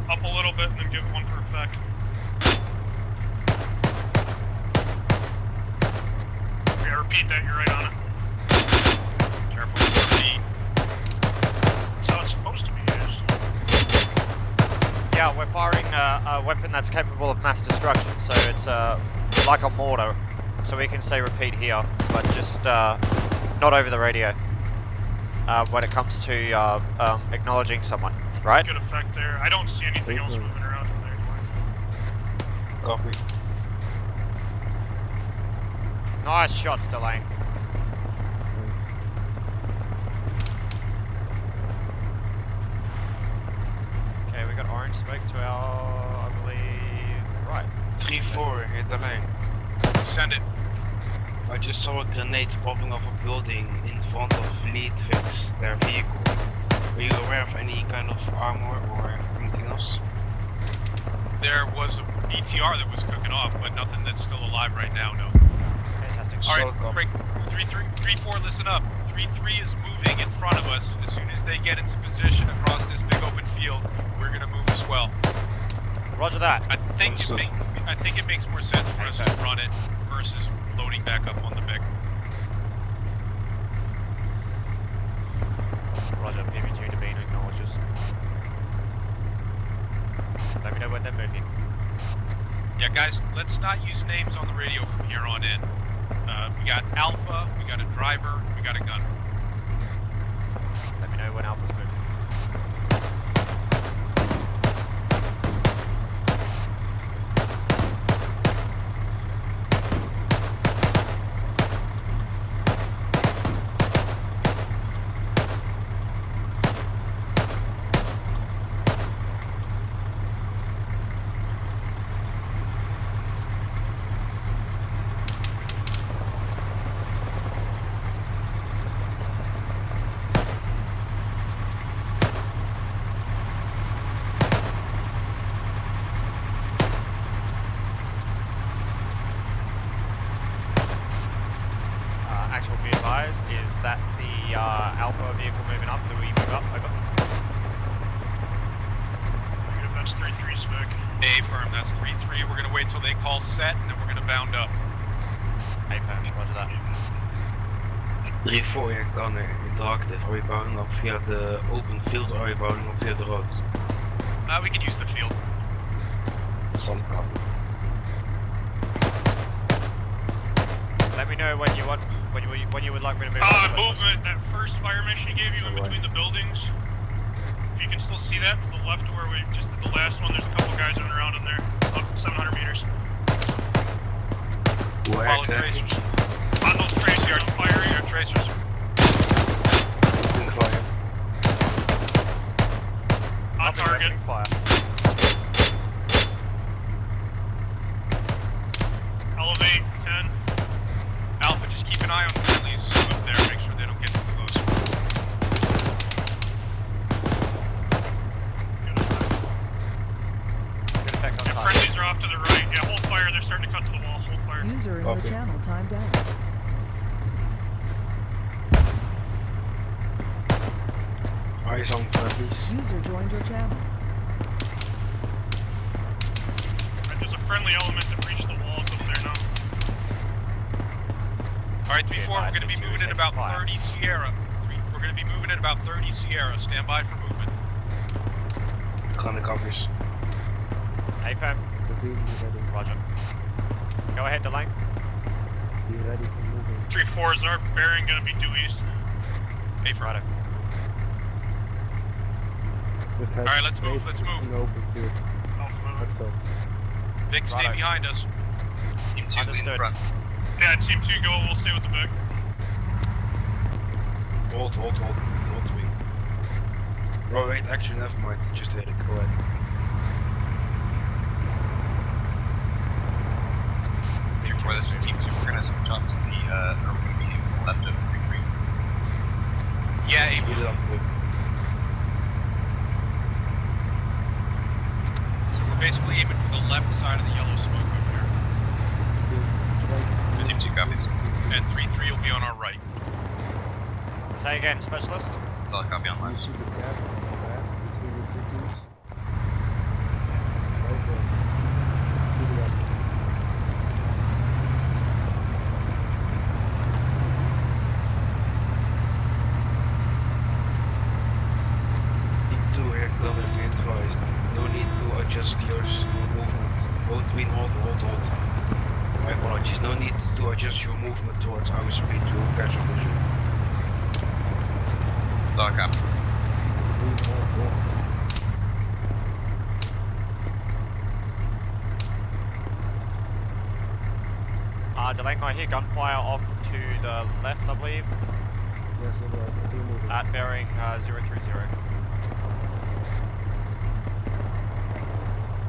Up a little bit and then give one for effect. Okay, repeat that, you're right on it. Careful with your feet. That's how it's supposed to be used. Yeah, we're firing a weapon that's capable of mass destruction, so it's like a mortar. So we can say repeat here, but just not over the radio when it comes to acknowledging someone, right? Good effect there. I don't see anything else moving around in there. Copy. Nice shots, Delane. Okay, we got orange smoke to our, I believe, right. 3-4, hit the line. Send it. I just saw a grenade popping off a building in front of Lead Fix, their vehicle. Are you aware of any kind of armor or anything else? There was a BTR that was cooking off, but nothing that's still alive right now, no. Fantastic. Alright, break. 3-4, listen up. 3-3 is moving in front of us. As soon as they get into position across this big open field, we're gonna move as well. Roger that. I think it makes more sense for us to run it versus loading back up on the Vic. Roger, PV2 to Bean acknowledges. Let me know when they're moving. Yeah, guys, let's not use names on the radio from here on in. We got Alpha, we got a driver, we got a gunner. Let me know when Alpha's moving. Actual be advised, is that the Alpha vehicle moving up? Do we move up? Over. Negative, that's 3-3 spec. A-firm, that's 3-3. We're gonna wait till they call set, and then we're gonna bound up. A-firm, roger that. 3-4, ja, kan interactive. Are you bounding up via the open field or are you bounding up via the road? We can use the field. Some copy. Let me know when you want, when you would like me to move. Movement. That first fire mission he gave you in between the buildings. If you can still see that to the left of where we just did the last one, there's a couple guys running around in there, about 700 meters. Where Follow exactly? tracers. On those tracers, on firing. Our tracers. In fire. On target. Fire. Elevate, 10. Alpha, just keep an eye on the friendlies up there. Make sure they don't get too close. Good effect on Yeah, target. friendlies are off to the right. Yeah, hold fire. They're starting to cut to the wall. Hold fire. User in your channel timed out. Eyes on friendlies. User joined your channel. Right, there's a friendly element that breached the walls up there now. Alright, 3-4, we're gonna be moving at about 30 Sierra. We're gonna be moving at about 30 Sierra. Stand by for movement. Clan copies. A-firm. Roger. Go ahead, Delane. 3-4 is our bearing gonna be due east. A-firm. Righto. Alright, let's move, let's move. Let's go. Vic, stay behind us. Team 2 in Understood. front. Yeah, team 2 go, we'll stay with the Vic. Hold me. Oh wait, actually never mind. Just hit it. Go ahead. Before this is Team 2, we're gonna switch on to the, we're gonna be left of 3-3. Yeah, Speed it up. So we're basically aiming for the left side of the yellow smoke over here. Team 2 copies. And 3-3 will be on our right. Say again, specialist. Solid copy online. hold. My apologies, no need to adjust your movement towards our speed to catch up with you. Solid copy. Delaying, I hear gunfire off to the left, I believe. Yes, continue moving. At bearing 030.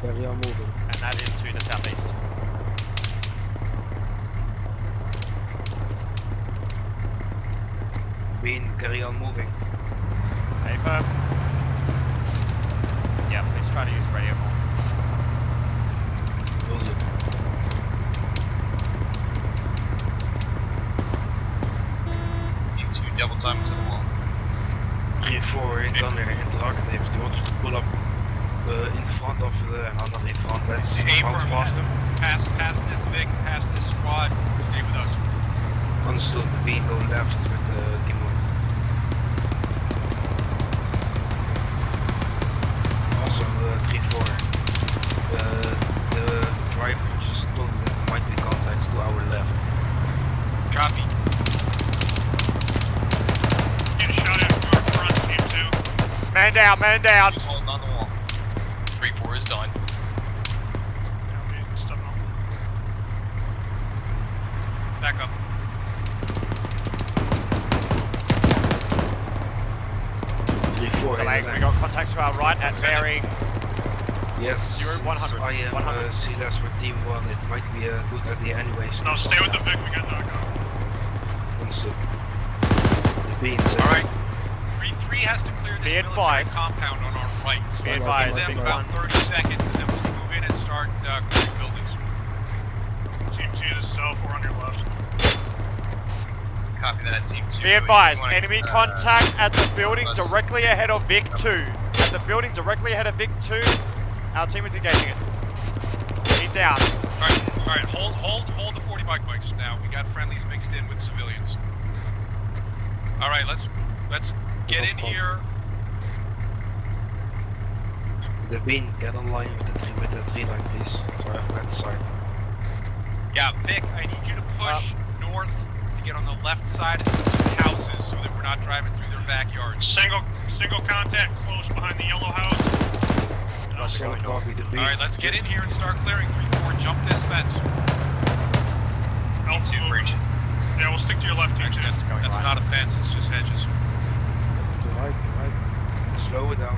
Carry on moving. And that is to the southeast. Bean, carry on moving. Hey, firm. Yeah, please try to use the radio more. Will do. Double time to the wall. 3-4 incoming interactive. Do you want to pull up in front of the, not in front, let's Aim for front faster. Pass this Vic, pass this squad, stay with us. Understood, Bean, go left with team 1. Also 3-4. The driver just told me there might be contacts to our left. Copy. Man down, man down. He's holding on the wall. 3-4 is done. Back up. Delaying, we got contacts to our right at bearing. Yes, 100. I am 100. C-less with team 1, it might be a good idea anyways. No, stay with the Vic, we got knocked out. Understood. The beans. Alright. 3-3 has to clear this military advised. compound on our right. So Be let's advised, give them big about one. 30 seconds and then we'll move in and start clearing buildings. Team 2, this is Alpha, we're on your left. Copy that, team 2. Be advised, If you wanna, enemy contact at the building directly ahead of Vic 2. At the building directly ahead of Vic 2, our team is engaging it. He's down. Alright, hold the 40 bike bikes now. We got friendlies mixed in with civilians. Alright, let's get in here. The bean, get online with the 3 line please. Sorry, that side. Yeah, Vic, I need you to push north to get on the left side of these houses so that we're not driving through their backyards. Single contact close behind the yellow house. Alright, let's get in here and start clearing. 3-4, jump this fence. L2 breach. Yeah, we'll stick to your left. Actually, that's not a fence, it's just hedges. To right. Slow it down.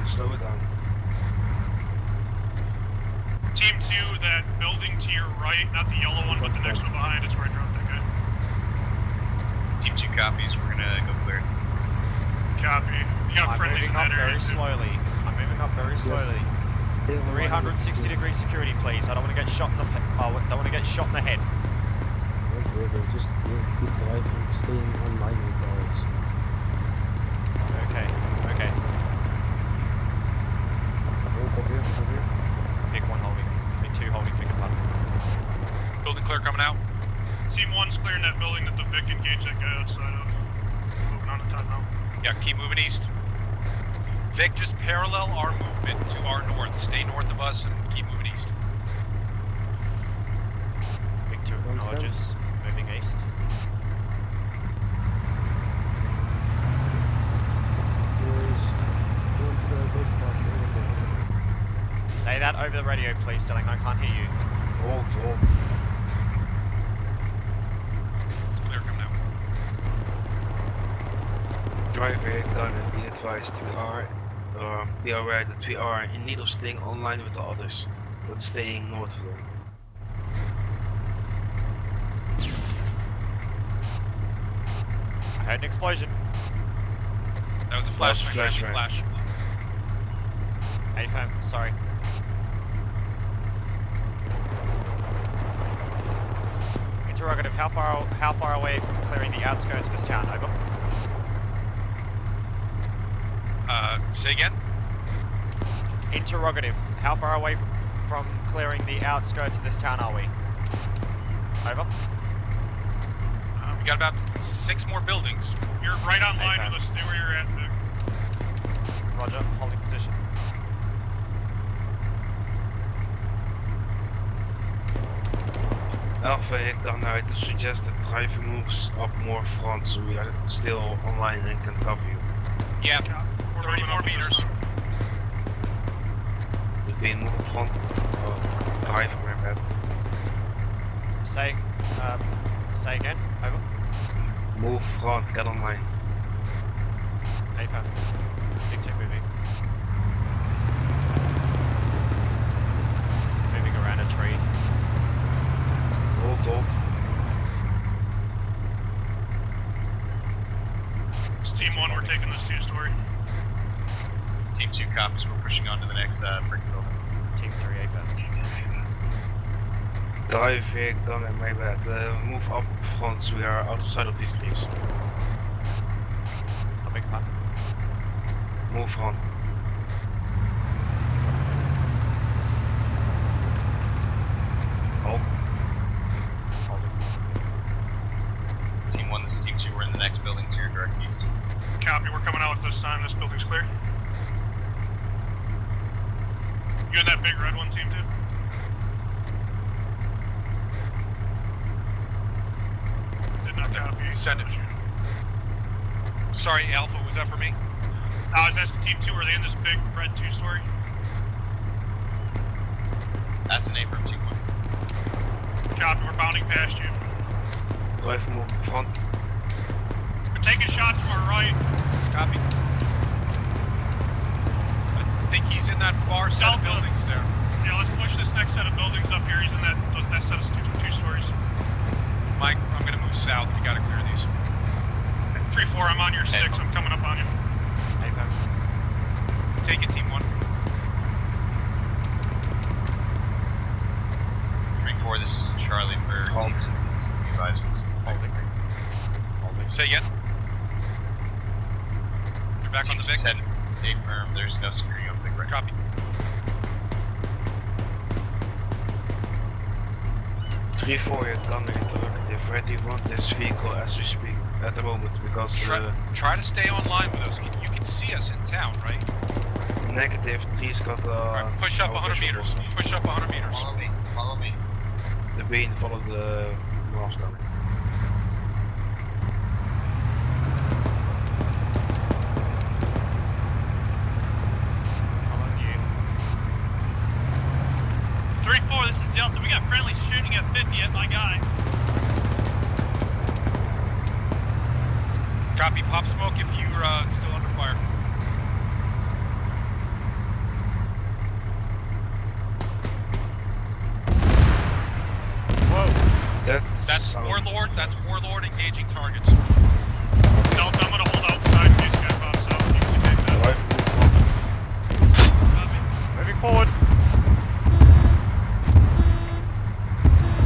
Team 2, that building to your right, not the yellow one, but the next one behind, it's where I dropped that guy. Team 2 copies, we're gonna go clear. Copy. You got I'm friendlies in moving up that area very too. slowly. I'm moving up very slowly. 360-degree security, please. I don't want to get shot in the head. Just keep driving, staying online with ours. Okay. Over here. Big 1 holding. Big 2 holding. Big 1. Building clear coming out. Team 1's clearing that building that the Vic engaged that guy outside of. Moving on to top now. Yeah, keep moving east. Vic, just parallel our movement to our north. Stay north of us and keep moving east. Big 2 acknowledges. Moving east. Say that over the radio, please, Stelling. I can't hear you. Hold. It's clear coming out. Driver done and be advised be aware that we are in need of staying online with the others, but staying north of them. I heard an explosion. That was a flashbang. Flash. Hey, fam. Sorry. Interrogative. How far away from clearing the outskirts of this town? Over. Say again? Interrogative. How far away from clearing the outskirts of this town are we? Over. We got about 6 more buildings. You're right on line with us. Stay where you're at, Vic. Roger. Holding position. Alpha hit down. I do suggest that driver moves up more front so we are still online and can cover you. Yeah, 30 more meters. Being move front. Driver, my bad. Say again. Over. Move front, get online. AFAB. Big tip moving. Moving around a tree. Hold. It's Team 1, we're taking this 2-story. Team 2 copies, we're pushing on to the next brick building. Team 3 AFAB. Drive coming, my bad. Move up front so we are outside of these trees. I'll make a pop. Move front. Hold. Team 1, this is Team 2, we're in the next building to your direct east. Copy, we're coming out at this time. This building's clear. You in that big red one, Team 2? Did not copy. Send it. Sorry, Alpha, was that for me? I was asking Team 2, are they in this big red 2-story? That's an A from Team 1. Copy, we're bounding past you. Drive move front. We're taking shots from our right. Copy. I think he's in that far set of buildings there. Yeah, let's push this next set of buildings up here. He's in that set of 2 stories. Mike, I'm gonna move south. You gotta clear these. 3-4, I'm on your 6. I'm coming up on you. Take it, Team 1. 3-4, this is Charlie for Team 2. Advisors. Holding. Say again. You're back on the Vic? Stay firm, there's no screwing up Vic right. Copy. Three, 4, you're coming interrogative. Ready, want this vehicle as we speak at the moment because try to stay online with us. You can see us in town, right? Negative, please got right, push up 100 meters. Push up 100 meters. Follow me. The bean follow the MAAWS coming. I'm on you. 3-4, this is Delta. We got friendly shooting at 50 at my guy. Copy, pop smoke if you're still under fire. Whoa. That's Warlord. That's Warlord engaging targets. Delta, I'm gonna hold outside in case guy pops out. You can take that. Moving forward.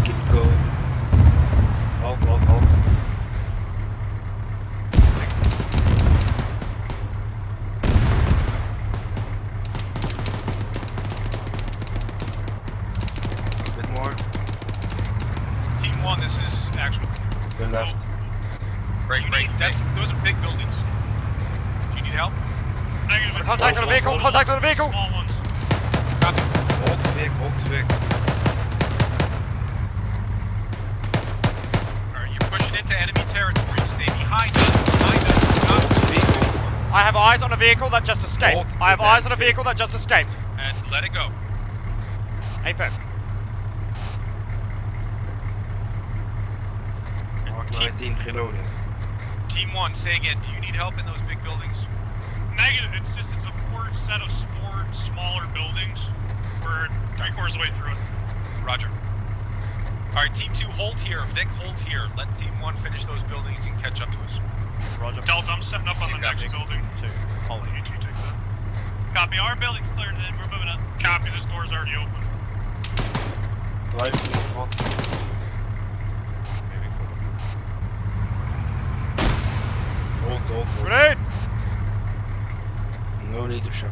Keep going. Hold. A bit more. Team 1, this is actual. The left. Break. Those are big buildings. Do you need help? Negative. Contact on the vehicle. Contact on the vehicle. Small ones. Copy. Hold the Vic. Alright, you're pushing into enemy territory. Stay behind us. Not the vehicle. I have eyes on a vehicle that just escaped. I have eyes on a vehicle that just escaped. And let it go. AFAB. Mark 19 reloading. Team 1, say again, do you need help in those big buildings? Negative. It's a 4 set of 4 smaller buildings. We're 3/4 of the way through it. Roger. Alright, Team 2, hold here. Vic, hold here. Let Team 1 finish those buildings and catch up to us. Roger. Delta, I'm setting up on the next building. 2. Hold You 2 take that. Copy. Our building's cleared and we're moving up. Copy. This door's already open. Drive front. Moving forward. Hold. Grenade! No need to shout.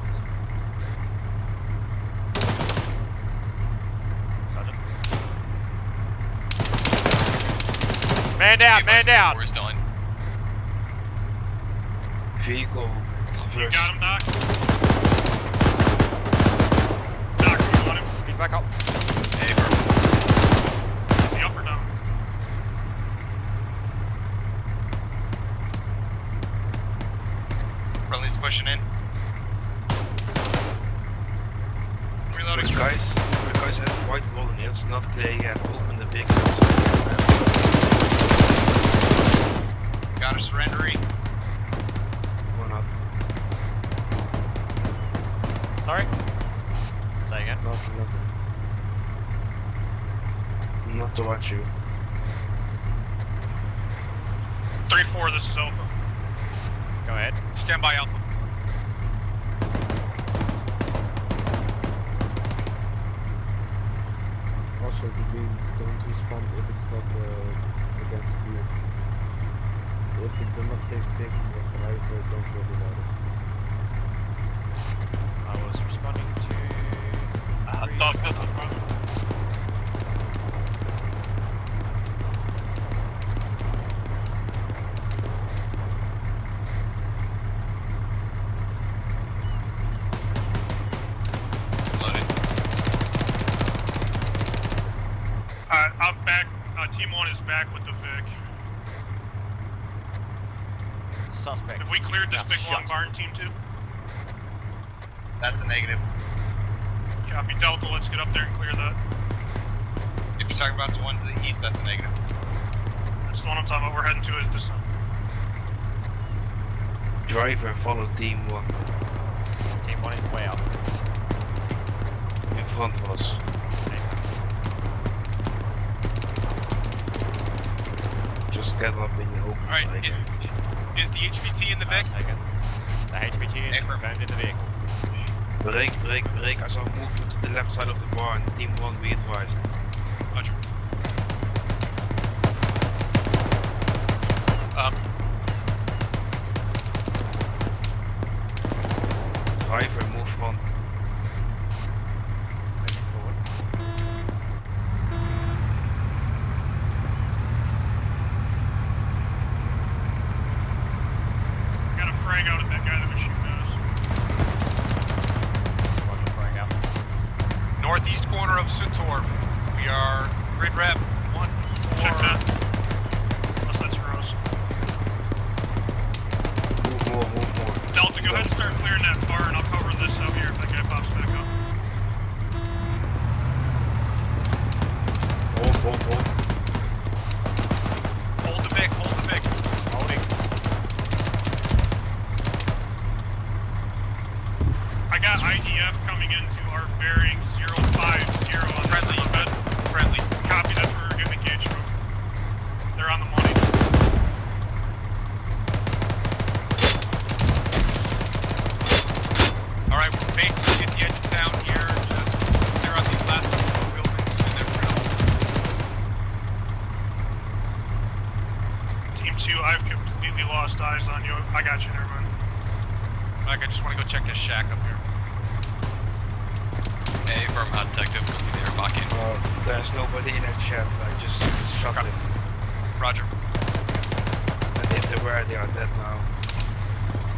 Sergeant. Man down, man down. We're still in. Vehicle. You Traverse. got him, Doc? Doc, we got him. He's back up. Is he up or down? they have opened the big. Got a surrendering. One up. Sorry? Say again. Nothing. Not to watch you. 3-4, this is Alpha. Go ahead. Stand by Alpha. Also, don't respond if it's not against you. If they do not say safe, right, don't worry about it. I was responding to... Dog, that's the front. I'm back. Team 1 is back with the Vic. Suspect. Have we cleared this Got big shot. long barn, Team 2? That's a negative. Copy Delta, let's get up there and clear that. If you're talking about the one to the east, that's a negative. That's the one I'm talking about. We're heading to it this time. Drive and follow Team 1. Team 1 is way up. In front of us. Just get up in the open. Alright, is the HVT in the Vic? The HVT is confirmed in the vehicle. Break. As I move to the left side of the barn. Team 1, be advised. Roger. Drive and move front. Got a frag out at that guy that was shooting at us. Roger, frag out. Northeast corner of Centaur. We are grid rep 1. Check that. Unless that's Rose. Move more. Delta, go ahead and start clearing that barn. I'll cover this out here if that guy pops back up. Hold. Hold the Vic. Holding. I got IDF coming into our bearing 050 on Friendly. the bed. Friendly. Copy, that's where we're getting engaged from. They're on the money. Alright, we're basically at the edge of town here. Just clear out these last couple of buildings and then we're gonna... Team 2, I've completely lost eyes on you. I got you, never mind. Mike, I just want to go check this shack up here. Hey, firm detective. They're back in. There's nobody in that shack. I just shot it. Roger. And if they were, they are dead now.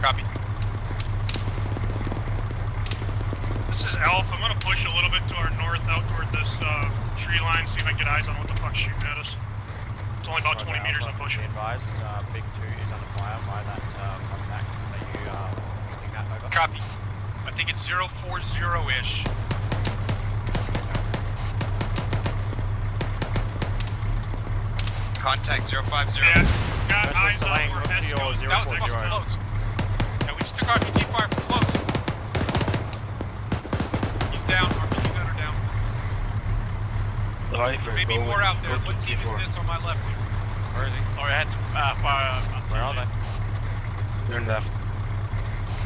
Copy. This is Alpha. I'm gonna push a little bit to our north out toward this tree line, see if I can get eyes on what the fuck's shooting at us. It's only about 20 meters I'm pushing. Be advised, Big 2 is under fire by that contact that you looking at over. Copy. I think it's 040-ish. Contact 050. Yeah, got eyes on delaying, where look to Hess your goes. 040. That was close. Yeah, we just took RPG fire from close. He's down. RPG gunner down. Drive There may be more out there. What team is this on my left here? Where is he? Oh, I had to fire. Where are they? Turn left.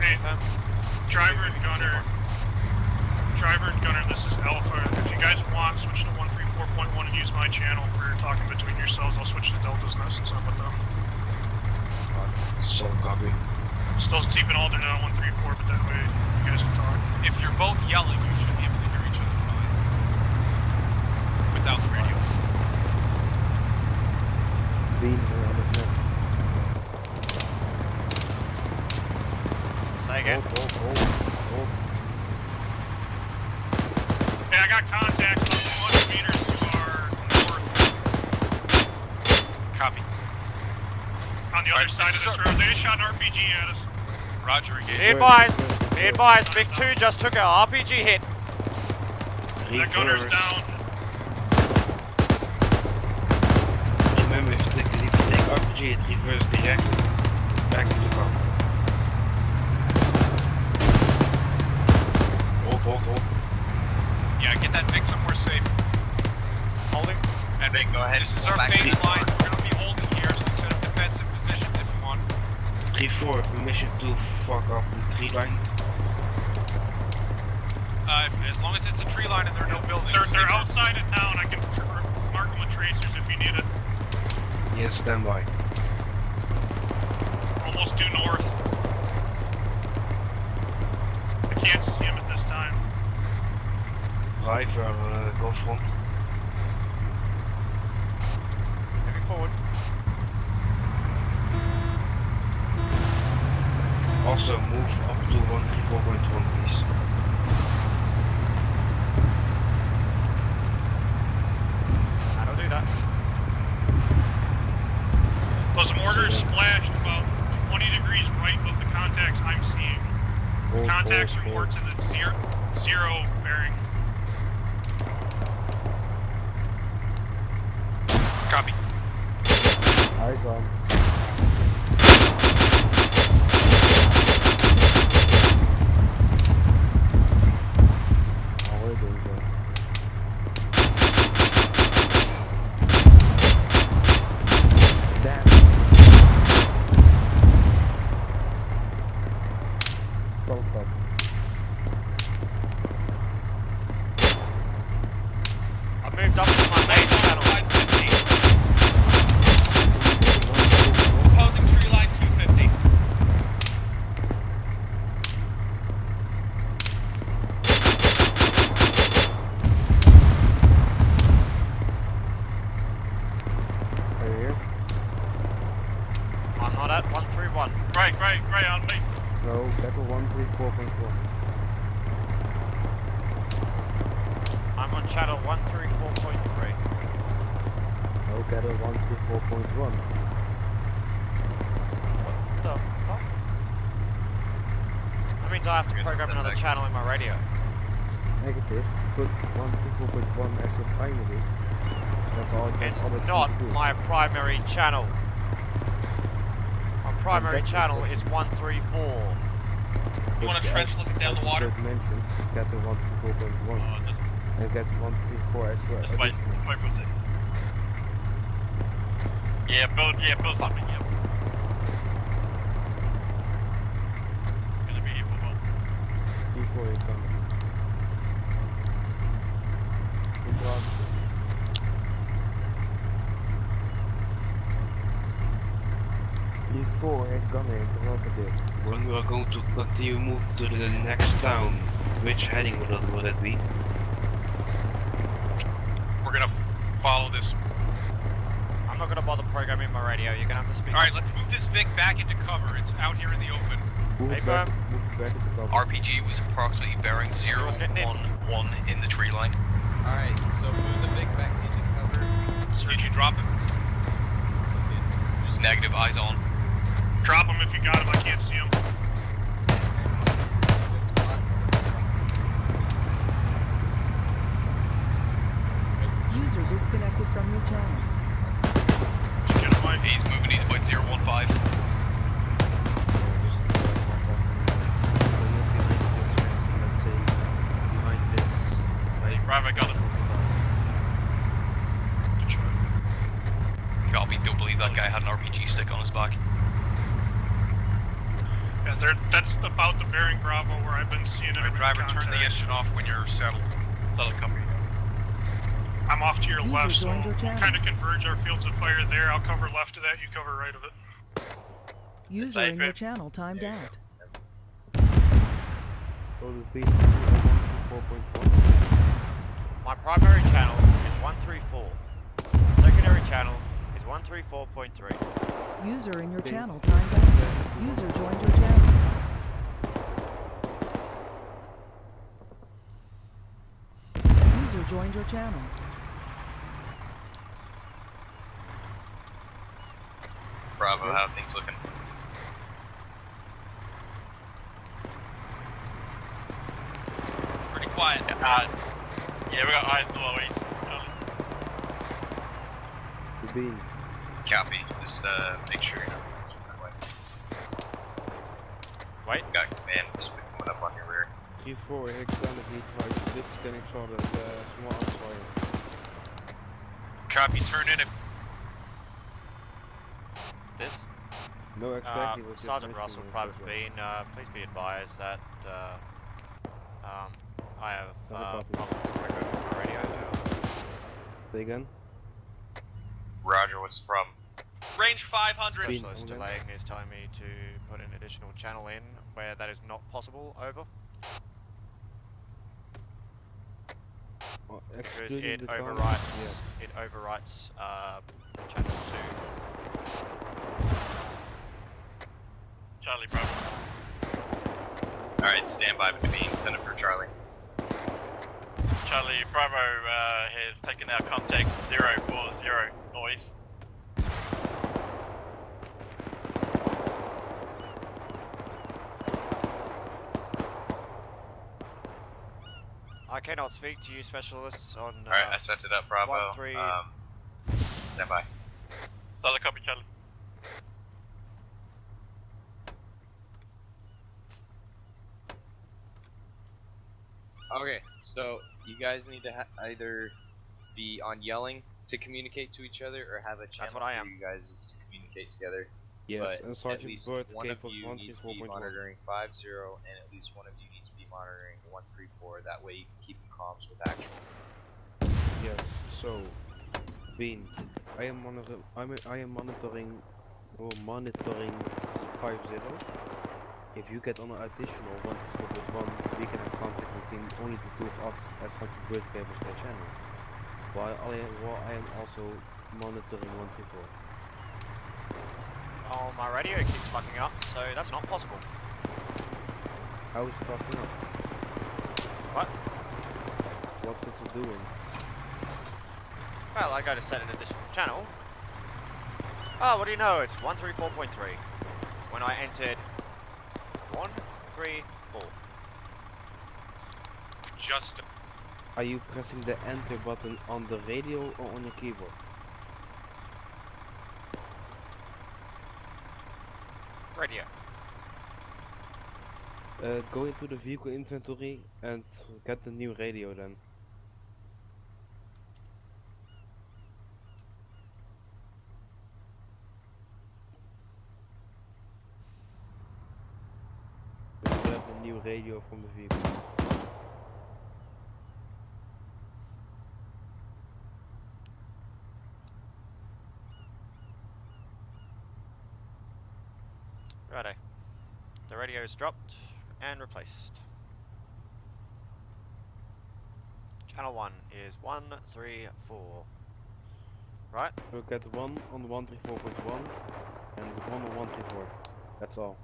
Hey, driver and gunner, this is Alpha. If you guys want, switch to 134.1 and use my channel for talking between yourselves. I'll switch to Delta's now since I'm with them. So copy. Still keeping alternate on 134, but that way you guys can talk. If you're both yelling, you should be able to hear each other fine. Without the radio. Bean around the net. Say again. Hold. Hey, I got contacts about 200 meters to our north. Copy. On the other side of this road. They just shot an RPG at us. Roger, Be engage. advised, Big 2 just took a RPG hit. That gunner's down. immediate reverse direction. Back to the car. Hold. Yeah, get that Vic somewhere safe. Holding. And Vic, go ahead. This is our baseline. We're gonna be holding here, so set up defensive positions if you want. 3-4, permission to fuck up the tree line. As long as it's a tree line and there are no buildings. They're outside of town. I can mark them with tracers if you need it. Yes, stand by. Almost due north. I can't see him at this time. Driver, go front. Moving forward. Also move up to 134.1 please. I don't do that. Those mortars splashed about 20 degrees right of the contacts I'm seeing. The contacts are more to the zero bearing. Copy. Eyes on. Oh, where do we go? Damn. Salt up. I've moved up to my main channel. Opposing tree line 250. Are you here? I'm not at 131. Right on me. No, battle 134.1. I'm on channel 134.3. No, battle 134.1. What the fuck? That means I have to program another channel in my radio. Negative, put 134.1 as your primary. That's all. It's all that's not you do. my primary channel. My primary channel is 134. You want a trench looking down the water? Mentioned, get the 134.1. And get 134 as well. Build something, yeah. Gonna be T4 incoming. Interrupt. T4 incoming, interrogative. When we are going to continue move to the next town, which heading will that be? We're gonna follow this. I'm not gonna bother programming my radio. You're gonna have to speak. Alright, let's move this Vic back into cover. It's out here in the open. Move Hey, it back, firm. move it back into cover. RPG was approximately bearing 011 in the tree line. Alright, so move the Vic back into cover. Did you drop him? Negative, eyes on. Drop him if you got him. I can't see him. Good spot. User disconnected from your channel. He's moving, he's about 015. Let's say behind this. Bravo, got him. Copy, don't believe that guy had an RPG stick on his back. Yeah, that's about the bearing Bravo where I've been seeing it. Driver, turn the engine off when you're settled. That'll copy. I'm off to your User left, so joined your we'll channel. kind of converge our fields of fire there. I'll cover left of that, you cover right of it. User in your channel timed out. Go to B 134.1. My primary channel is 134. Secondary channel is 134.3. User in your channel timed out. User joined your channel. User joined your channel. Bravo, how are things looking? Pretty quiet. Yeah, we got eyes below east. To B. Copy. Just make sure you're not that way. Wait. Got command just coming up on your rear. 3-4, ik kan het niet, maar dit kan ik zo dat small answer. Copy, turn in it. This? No, exactly. what you're Sergeant Russell, mentioning Private as well. Bean, please be advised that I have problems with my radio now. Say again? Roger, what's the problem? Range 500. Specialist delaying is telling me to put an additional channel in where that is not possible, over. Because it overwrites channel 2. Charlie, Bravo. Alright, stand by with the beam, send it for Charlie. Charlie, Bravo has taken our contact 040 noise. I cannot speak to you specialists on Alright, I set it up, Bravo. 1-3. Stand by. Solid copy, Charlie. Okay, so you guys need to either be on yelling to communicate to each other, or have a channel what I am. for you guys to communicate together. Yes, but and at Sergeant least Bird one gave of us you needs to be 134.1. monitoring 50, and at least one of you needs to be monitoring 134. That way you can keep in comms with actual. Yes, so Bean, I am monitoring 50. If you get on an additional 134.1, we can have contact between only the two of us as Sergeant Bird gave us their channel. While I am also monitoring 134. Oh, my radio keeps fucking up, so that's not possible. How is it fucking up? What? What is it doing? Well, I go to set an additional channel. Oh, what do you know? It's 134.3. When I entered 134. Just. Are you pressing the enter button on the radio or on your keyboard? Radio. Go into the vehicle inventory and get the new radio then. Grab the new radio from the vehicle. Righto. The radio is dropped and replaced. Channel 1 is 134. Right? So get one on 134.1 and one on 134. That's all.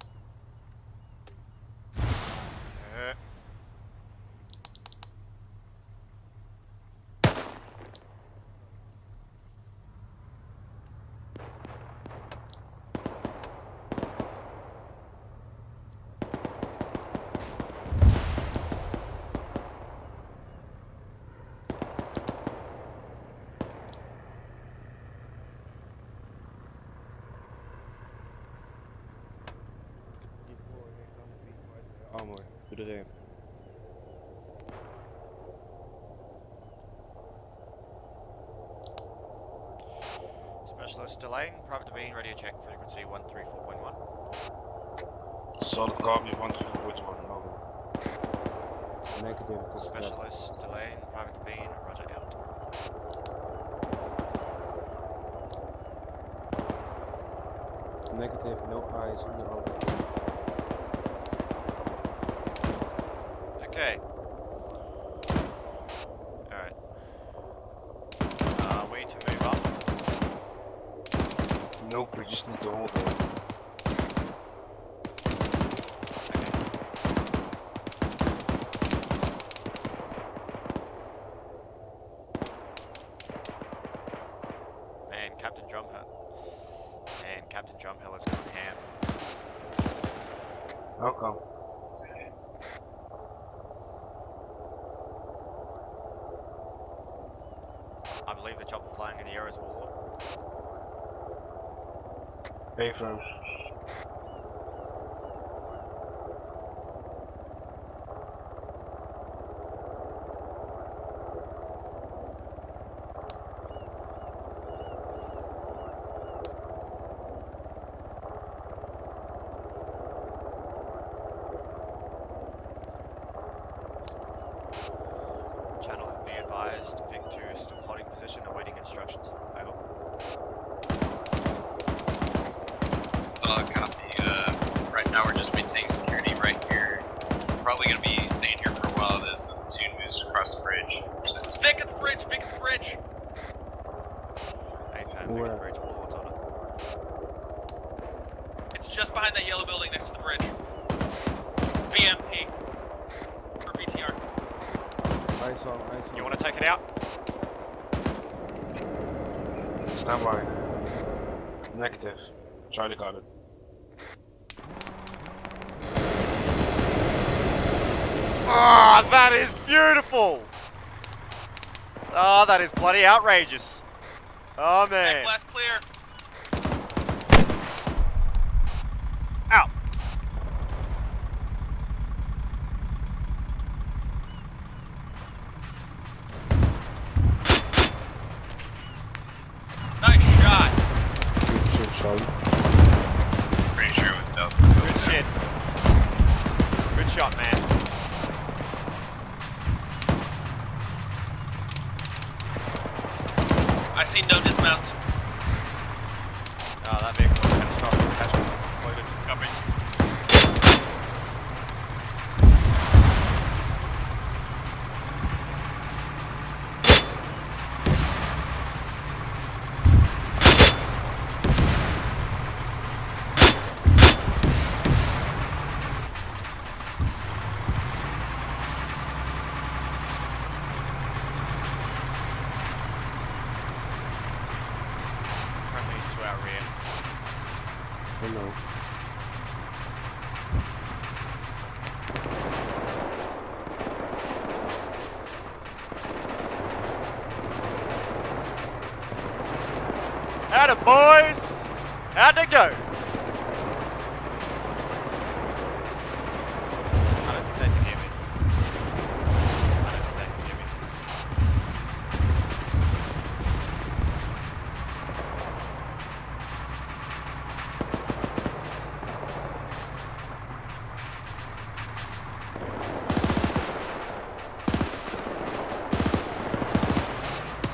Armor to the rear. Specialist delaying. Private Bean, radio check frequency 134.1. Solid copy, 134.1, over. Negative. Specialist delaying. Private Bean, roger out. Negative, no eyes on the road. Okay. Alright. We need to move up. Nope, we just need to hold it. And Captain Drumhill. And Captain Drumhill has gone ham. How come? I believe the chopper flying in the air is Warlord. Affirm. Channel, be advised, Vic 2 is still holding position, awaiting instructions. Over. Copy. Right now we're just maintaining security right here. Probably gonna be staying here for a while as the platoon moves across the bridge. So it's Vic at the bridge! Vic at the bridge! Vic at the bridge, warlords on it. It's just behind that yellow building next to the bridge. BMP. For BTR. Eyes on. You want to take it out? Stand by. Negative. Charlie got it. Ah, that is beautiful! Oh, that is bloody outrageous. Oh, man. Blast clear. Out. Nice shot. Good shit, Charlie. pretty sure it was Delta. Good shit. Good shot, man. I see no dismounts. Oh, that vehicle is catastrophic. Casualties included. Copy. Friendlies to our rear. Hello. Atta boys! How'd they go? I don't think they can hear me. I don't think they can hear me.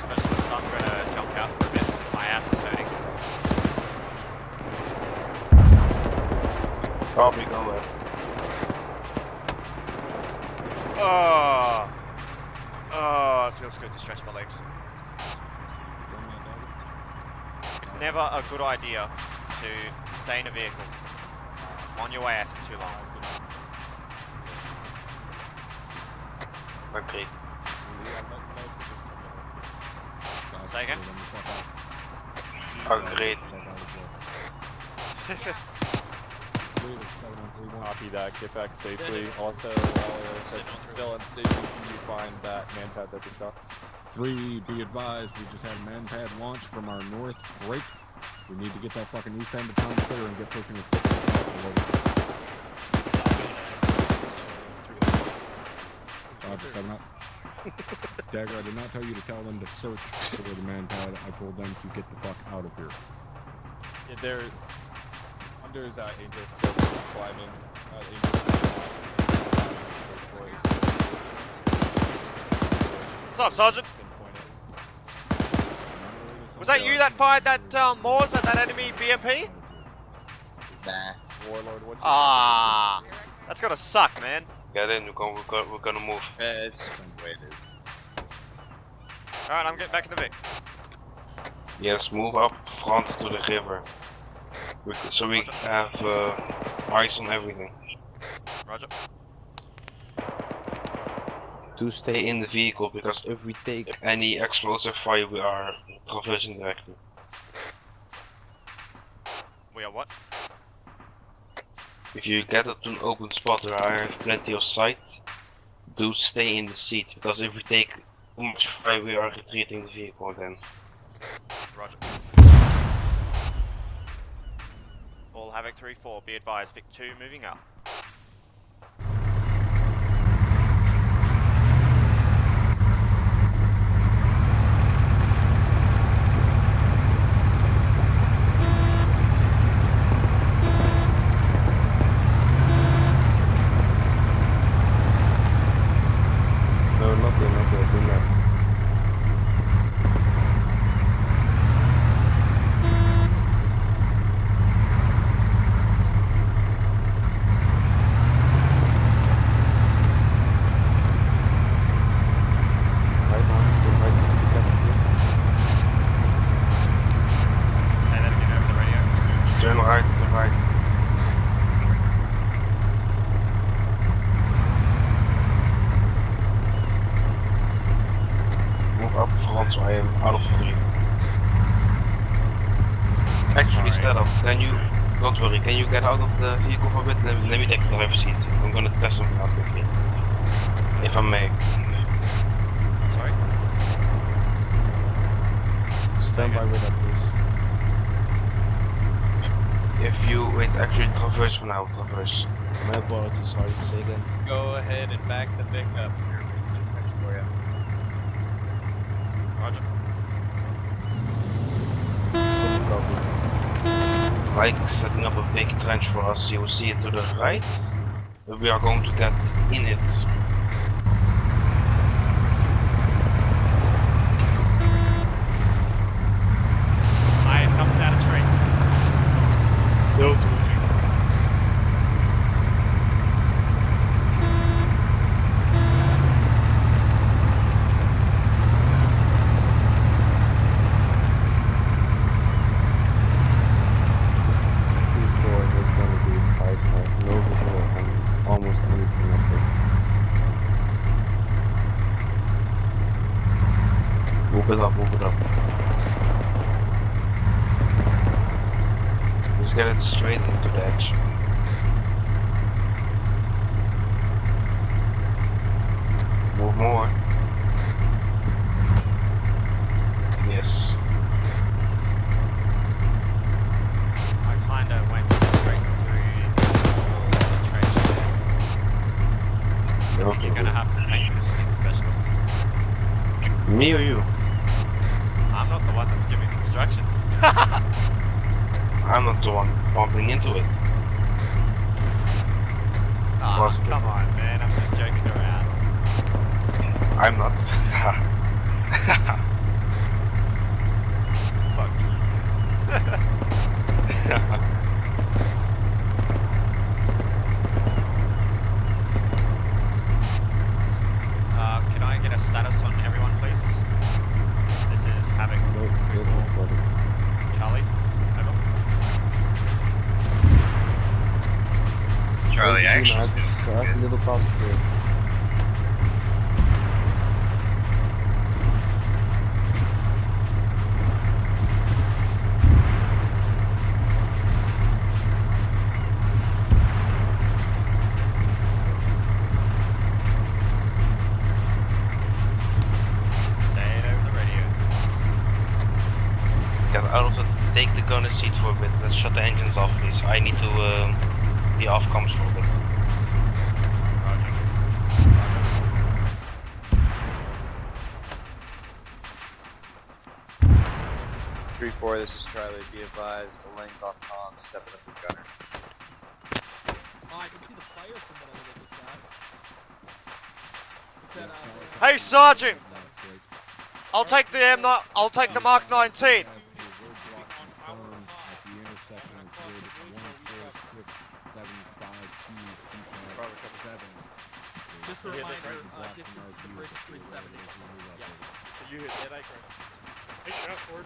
Specialist, I'm gonna jump out for a bit. My ass is hurting. Copy, go left. Oh, it feels good to stretch my legs. It's never a good idea to stay in a vehicle on your ass for too long. Okay. Say again? Agreed. Copy that. Get back safely. Also, while still on station, can you find that manpad that we saw? 3, be advised, we just had a manpad launch from our north break. We need to get that fucking east end of town clear and get pushing as quick as possible. Roger, 7 up. Dagger, I did not tell you to tell them to search for the manpad. I told them to get the fuck out of here. Yeah, they're under his Angel still climbing. What's up, Sergeant? Was that you that fired that MAAWS at that enemy BMP? Nah. Warlord, what's Ah, that's gotta suck, man. Get in, we're gonna move. Yeah, it's the way it is. Alright, I'm getting back in the Vic. Yes, move up front to the river. So we have eyes on everything. Roger. To stay in the vehicle, because if we take any explosive fire, we are traversing directly. We are what? If you get to an open spot where I have plenty of sight, do stay in the seat, because if we take too much fire, we are retreating the vehicle then. Roger. All Havoc 3-4, be advised, Vic 2 moving up. No, not there, do not. Say that again over the radio. Turn right, turn right. Move up front so I am out of the view. Actually, stand up. Can you, don't worry, can you get out of the vehicle for a bit? Let me take the driver's seat. I'm gonna test something out quickly. If I may. Sorry? Stand by with that, please. If you, wait, actually traverse for now, traverse. My apologies, sorry, say again. Go ahead and back the Vic up. Here, we can fetch for you. Roger. Like setting up a big trench for us, you will see it to the right. But we are going to get in it. I am knocked out a tree. Don't no visual on almost anything up there. Move it up, move it up. Just get it straight into the edge. Move more. Yes. I kinda went straight through the trench there. Okay. You're gonna have to make this thing specialist. Me or you? I'm not the one that's giving instructions. I'm not the one bumping into it. Ah, come on, man. I'm just joking around. I'm not. Fuck you. Can I get a status on everyone, please? This is Havoc. Charlie, over. Charlie, actually. A little past here. Say it over the radio. Get out of the, take the gunner seat for a bit. Let's shut the engines off, please. I need to be off comms for a bit. Roger. 3-4, this is Charlie. Be advised, the lane's off comm. Stepping up the gunner. Oh, I can see the fire from what I look at that. Hey, Sergeant! I'll take the M9. I'll take the Mark 19. Just a reminder, distance to the bridge is 370. Yeah. So you hit that icon. Hey, shot, Ford.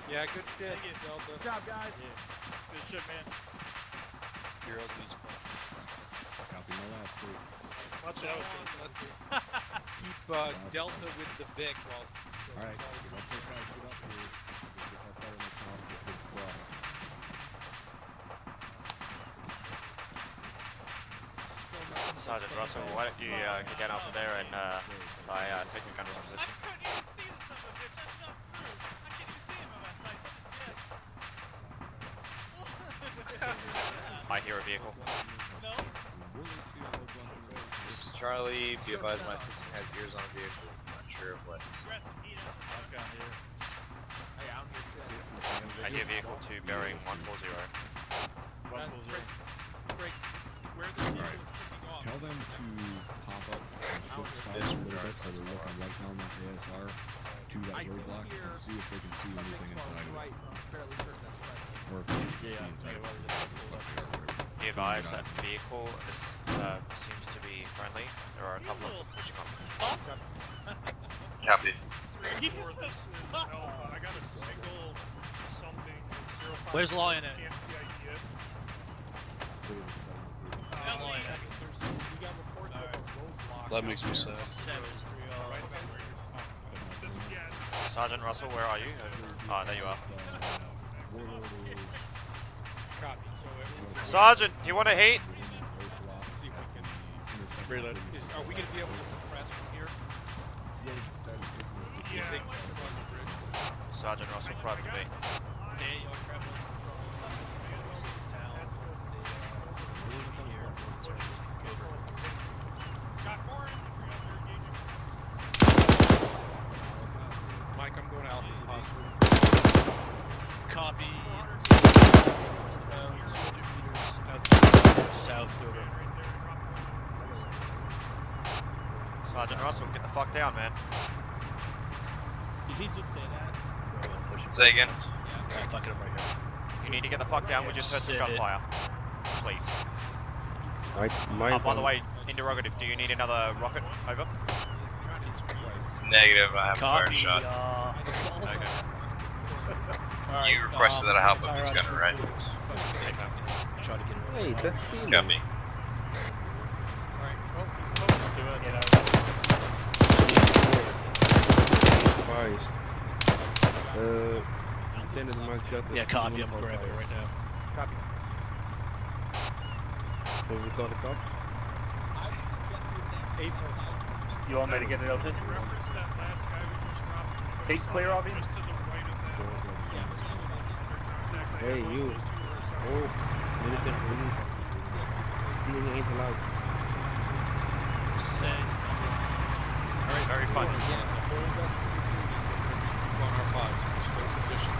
Yeah, good shit. Good job, guys. Yeah. Good shit, man. You're ugly's Copy my last three. Watch out. Let's keep Delta with the Vic while. Alright, once those guys get up here, we'll get that fire in the top, get this squad. Sergeant Russell, why don't you get down from there and take your gunner's position. I hear a vehicle. This is Charlie. Be advised, my assistant has ears on a vehicle. I'm not sure of what. I hear vehicle 2 bearing 140. Tell them to pop up and shift side a little bit so they're looking right down that ASR to that roadblock and see if they can see anything inside of it. Or if they can see inside of it. Be advised that vehicle is, seems to be friendly. There are a couple of pushing on. Copy. I got a single something. Where's Lion at? That makes me sad. Sergeant Russell, where are you? Oh, there you are. Sergeant, do you want to heat? Reload. Are we going to be able to suppress from here? Sergeant Russell, private B. Mike, I'm going out as possible. Copy. South over. Sergeant Russell, get the fuck down, man. Did he just say that? Say again. Yeah, fucking him right here. You need to get the fuck down. We just heard some gunfire. Please. By the way, interrogative, do you need another rocket? Over. Negative, I have a fire Copy, shot. Alright, You requested that I help with this gunner, right? Try to get it. Hey, that's Steve. Copy. Christ. Lieutenant Mike got Yeah, copy. I'm grabbing it right now. Copy. So we call the cops? You want me to get it open? Case clear, Robbie? Hey, you. Oh, military police. Stealing ain't allowed. Alright, very fun. Again, the whole rest of the team is on our pods. Just hold position.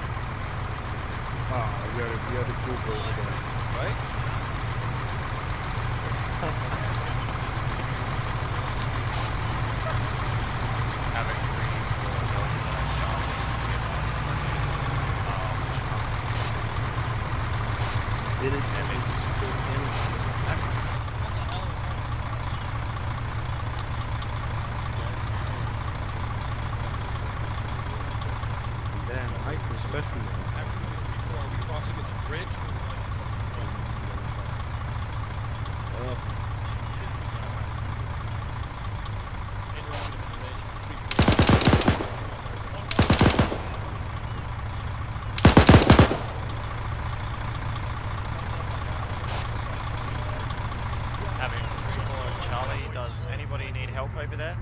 Ah, we are the group over there. Right? Havoc 3 Did it damage? Damn, hyper special. Are we crossing at the bridge? Having 3-4 Charlie, does anybody need help over there?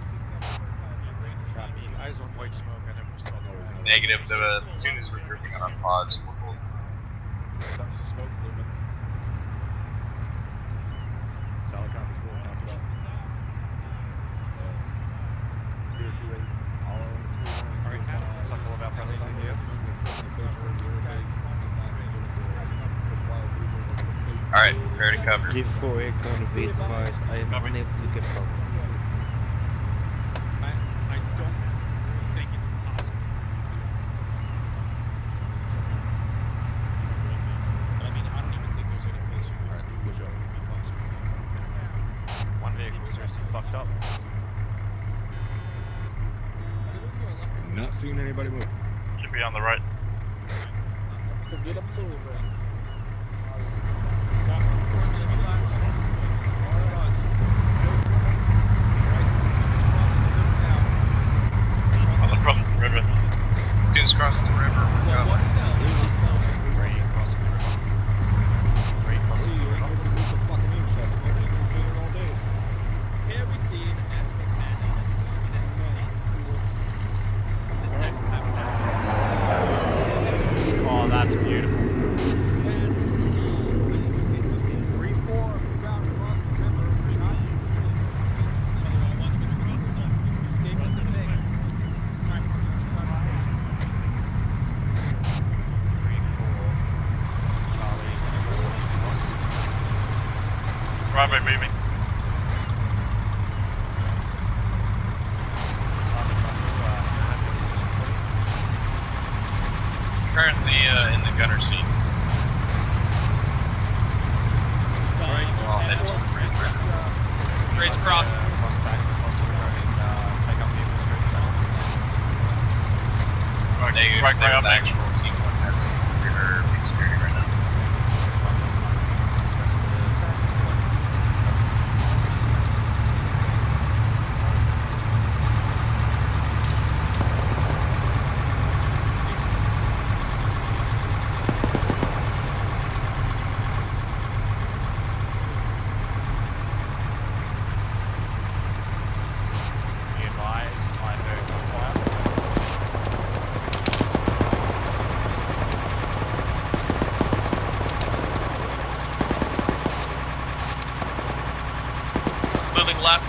Eyes on white smoke. I never saw that. Negative, the tune is regrouping on pause. We'll hold. Smoke movement. Solid copy, cool, copy that. Alright, looks like all of our friendlies are here. Alright, ready to cover. G4 aircon be advised, I am unable to get cover. I don't think it's possible. But I mean, I don't even think there's any place you can push over to be possible. One vehicle seriously fucked up. Not seeing anybody move. Should be on the right. So get up soon, bro. On the front of the river. Tunes crossing the river. We're going. Great, crossing the river. Great, crossing the river. Here we see the national mandate that's school. It's national habitat. Oh, that's beautiful. Bravo moving. Currently in the gunner seat. Race cross. Cross back. Also driving, take up vehicle scope. Right up next. Team 1 has rear vehicle security right now. Be advised, I heard gunfire. Moving left.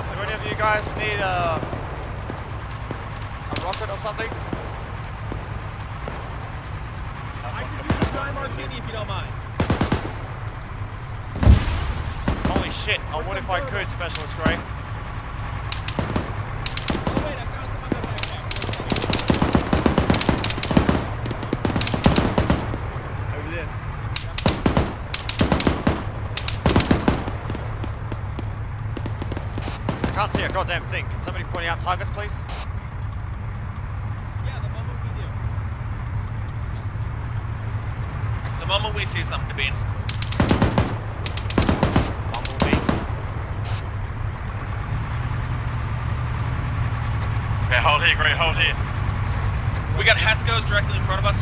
Do any of you guys need a rocket or something? I could use a dry martini if you don't mind. Holy shit, I would if I could, Specialist Gray. Oh wait, I found some other backpack. Over there. I can't see a goddamn thing. Can somebody point out targets, please? Yeah, the moment we do. The moment we see something to be in. Bumblebee. Okay, hold here, Gray, hold here. We got Hasco's directly in front of us.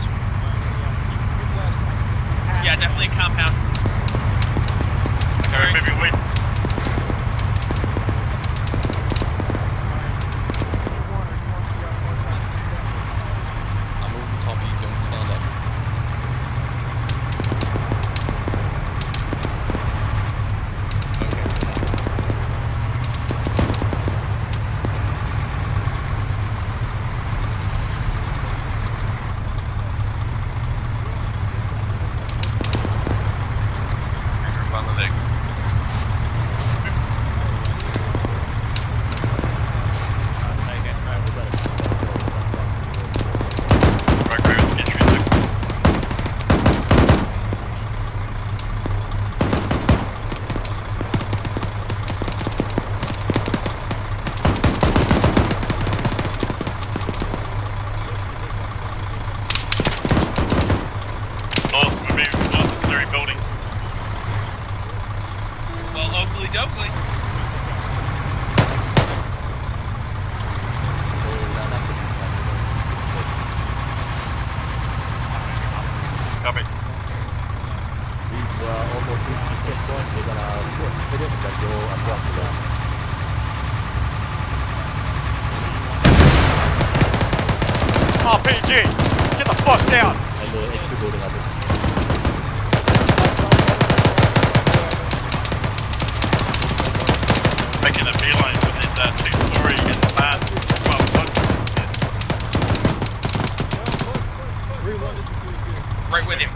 Yeah, definitely a compound. Okay, maybe wait. I'm over the top of you, don't stand up. On the leg. Copy. We've almost reached the checkpoint. We're gonna hit it and then go across the ground. RPG! Get the fuck down! And the XP building up. Making a beeline within that two-story in the van. Right with him.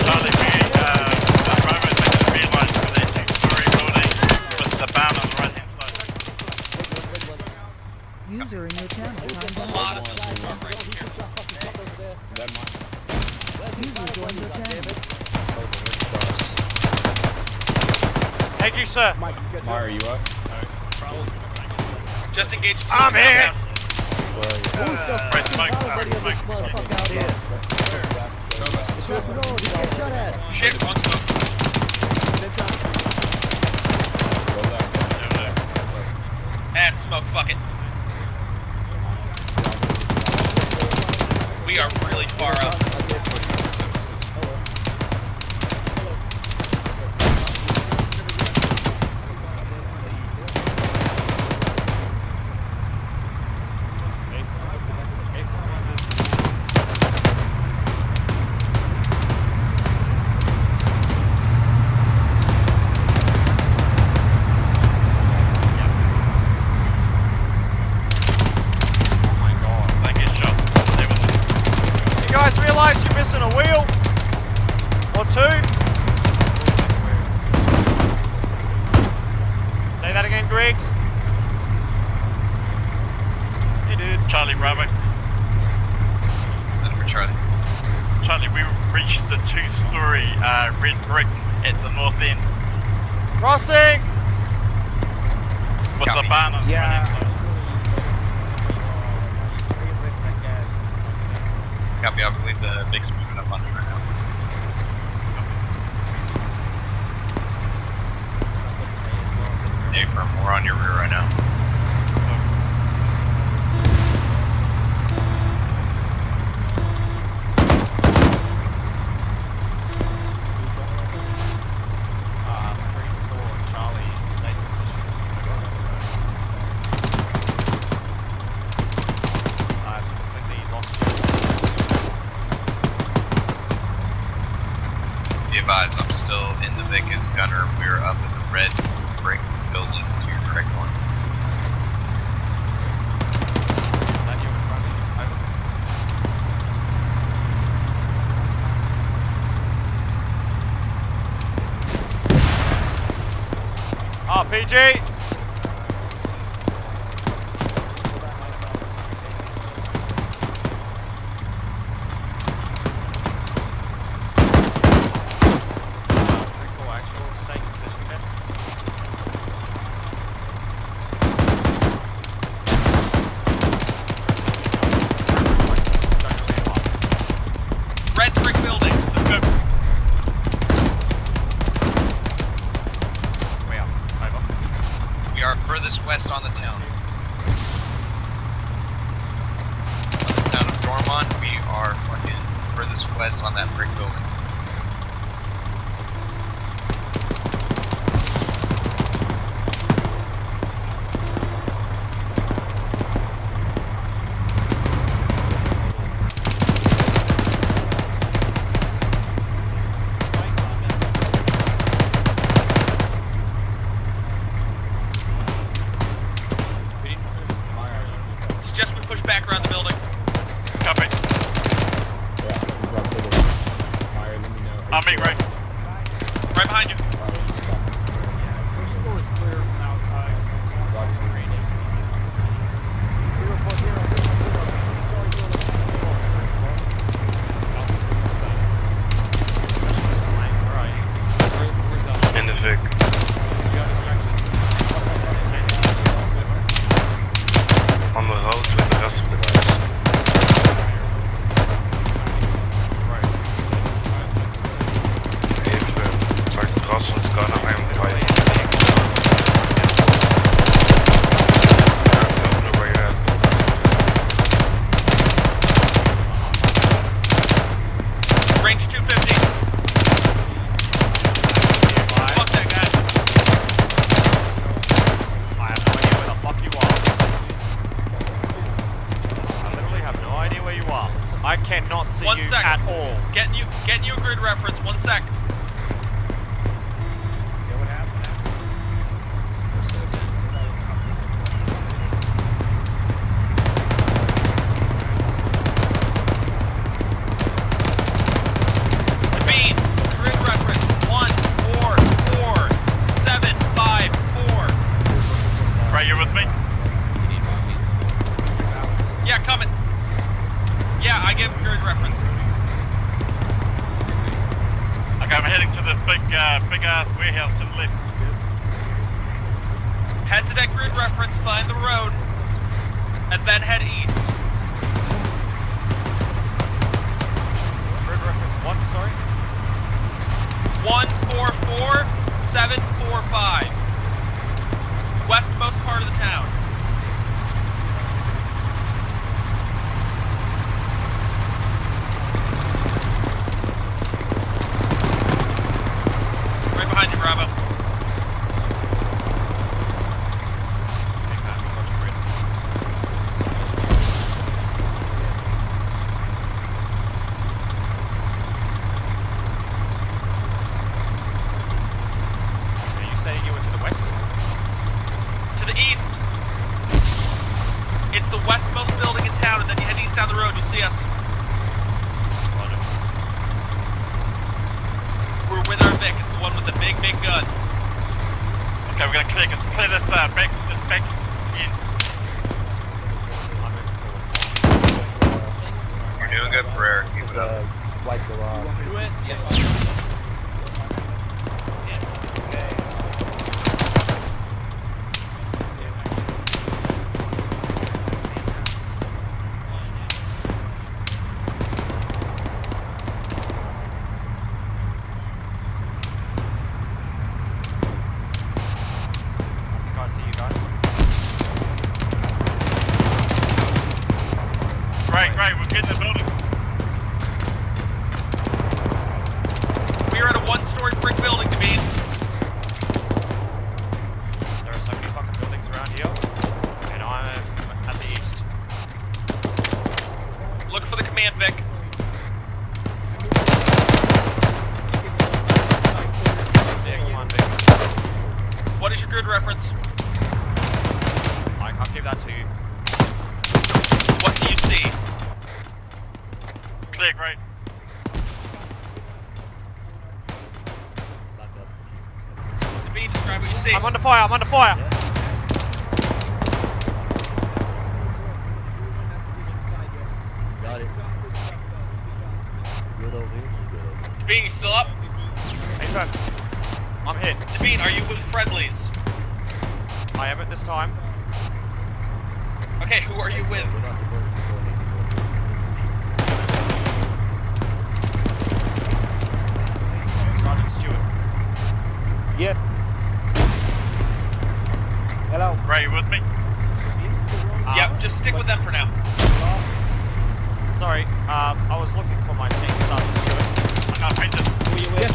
Charlie, the driver is making a beeline for the two-story building with the van on the right-hand side. User in your channel. User joined your channel. Thank you, sir. Mara, are you up? Just engage. I'm here. Right, Mike. Shit, wrong smoke. Add smoke, fuck it. far up. You're missing a wheel or two. Say that again, Griggs. Hey, dude. Charlie, Bravo. That's for Charlie. Charlie, we reached the two-story red brick at the north end. Crossing. With the barn on Copy, I believe the Vic's moving up on me right now. Hey, firm, we're on your rear right now. 3-4, Charlie, stay position. I've completely lost you. Be advised, I'm still in the Vic as gunner. We're up in the red brick building to your direct one. Is that you in front of you? Over. RPG! Red brick building. Let's go. Way up. Over. We are furthest west on the town. On the town of Dormont, we are fucking furthest west on that brick building. Suggest we push back around the building. Copy. On me, right. Right behind you. First floor is clear outside. In the Vic. On the road with the rest of the guys. Even, sagt draußen ist gar nach einem frei. Range 250. Fuck that guy. I have no idea where the fuck you are. I literally have no idea where you are. I cannot see you at all. Getting you a grid reference. 1 sec. Bean, grid reference 144754. Right, you with me? Yeah, coming. Yeah, I gave him grid reference. Okay, I'm heading to the big ass warehouse to the left. Head to that grid reference, find the road, and then head east. Grid reference what, sorry? 144745. Westmost part of the town. just down the road. You'll see us. We're with our Vic. It's the one with the big gun. Okay, we're gonna clear this back in. You're doing good, Pereira. Keep it up. White garage. Right, we're getting the building. We are at a one-story brick building, Devine. There are so many fucking buildings around here, and I'm at the east. Look for the command, Vic. What is your grid reference? I can't give that to you. What do you see? Clear, great. Devine, describe what you see. I'm under fire, I'm under fire! Got it. Good over here. Devine, you still up? Hey, Fem. I'm hit. Devine, are you with friendlies? I am at this time. Okay, who are you with? Sergeant Stewart. Yes. Hello. Ray, you with me? Yep, just stick with them for now. Sorry, I was looking for my team, Sergeant Stewart. I can't find it. Who are you with?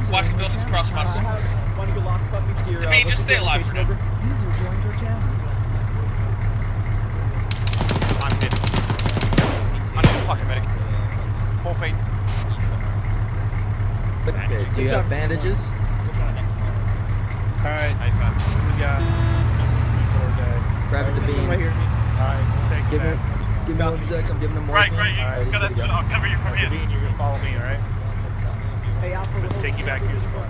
Watch the buildings across from us. Devine, just stay alive for now. User joined your channel. I'm hit. I need a fucking medic. Morphine. Do you have bandages? Alright. Hey, Fam. We got Grab the beam. Alright, we'll take Give you him, back. give me 1 sec. I'm giving him more. Right, you got it. I'll cover you from here. Devine, you're gonna follow me, alright? Hey, I'm gonna take you back to your spot.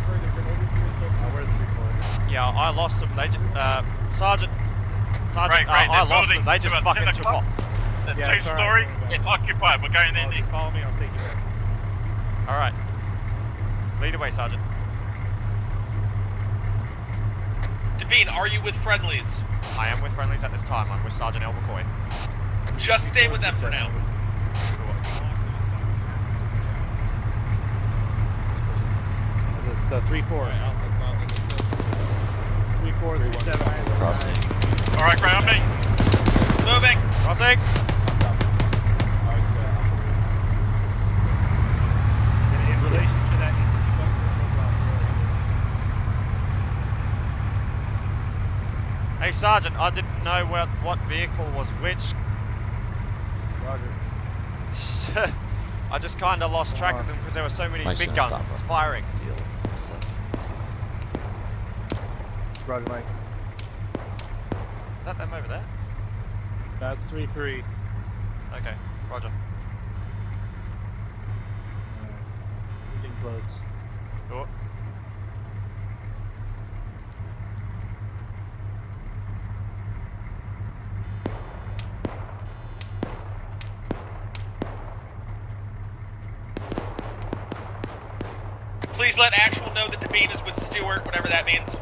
Where's 3-4? Yeah, I lost them. They just, Sergeant, Right, I lost building them. They just about fucking 10 took o'clock. off. The Yeah, it's two-story, alright. it's occupied. We're going there next. Follow me, I'll take you back. All right. Lead the way, Sergeant. Devine, are you with friendlies? I am with friendlies at this time. I'm with Sergeant El McCoy. Just stay with them for now. The 3-4. 3-4 is 3-7. Crossing. Alright, Gray, on me. Moving. Crossing. In relation to that, Hey, Sergeant, I didn't know what vehicle was which. Roger. I just kind of lost track of them because there were so many big guns firing. Roger, Mike. Is that them over there? That's 3-3. Okay, roger. We're getting close. Cool. Please let Actual know that Devine is with Stewart, whatever that means.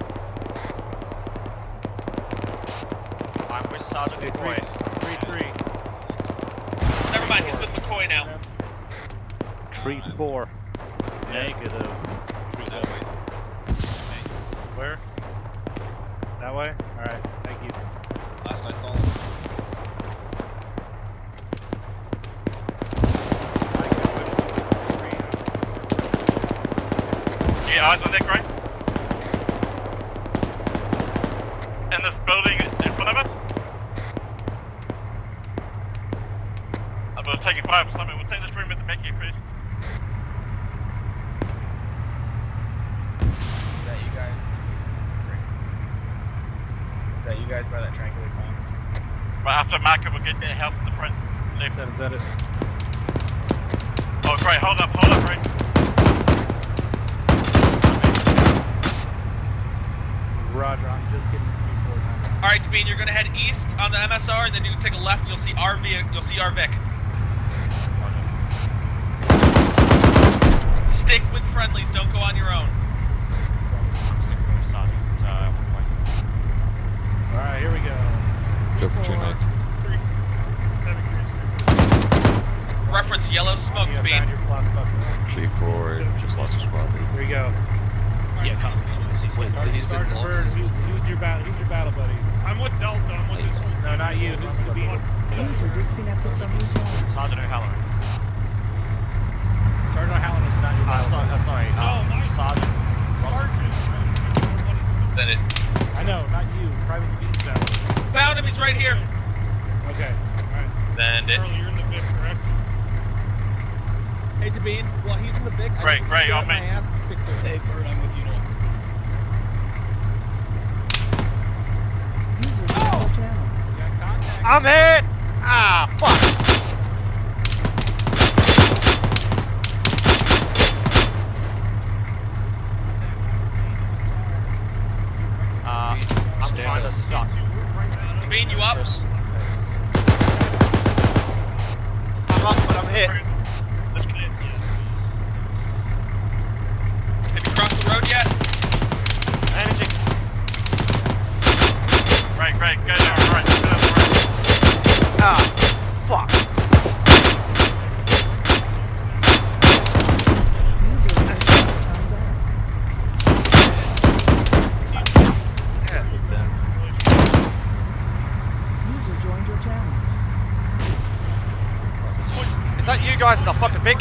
I'm with Sergeant McCoy. 3-3. Never mind, he's with McCoy now. 3-4. Negative. 3-7. Where? That way? Alright, thank you. Last I saw him. Yeah, eyes on that, Gray. In this building in front of us. I'm going to take it 5 or something. We'll take this room at the back here first. Is that you guys? Is that you guys by that triangular sign? Right after Maka, we'll get their help in the front left. Seven's at it. Oh, great, hold up, right. Roger, I'm just getting 3-4 now. Alright, Devine, you're gonna head east on the MSR, and then you can take a left and you'll see our Vic. Stick with friendlies, don't go on your own. I'm sticking with Sergeant. Alright, here we go. Go for 2 knots. Reference yellow smoke, Devine. G4 just lost a squad lead. Here we go. Yeah, come. Sergeant Bird, who's your battle buddy? I'm with Delta. I'm with this one. No, not you. Who's Sabine? User disconnected from your channel. Sergeant O'Halloran. Sergeant O'Halloran is not your battle buddy. Sorry. Sergeant. Lieutenant. I know, not you. Private Devine's battle. Found him, he's right here. Okay, alright. Then Charlie, you're in the Vic, correct? Hey, Devine, while he's in the Vic, I Great, just great, stay on on my me. ass and stick to it. Hey, Bird, I'm with you now. User joined your channel. You got contact. I'm hit! Ah, fuck! I'm kind of stuck. Devine, you up? I'm up, but I'm hit. That's clear. Have you crossed the road yet? Managing. Great, go down, right. Ah, fuck. User in your channel timed out. User joined your channel. Is that you guys in the fucking Vic?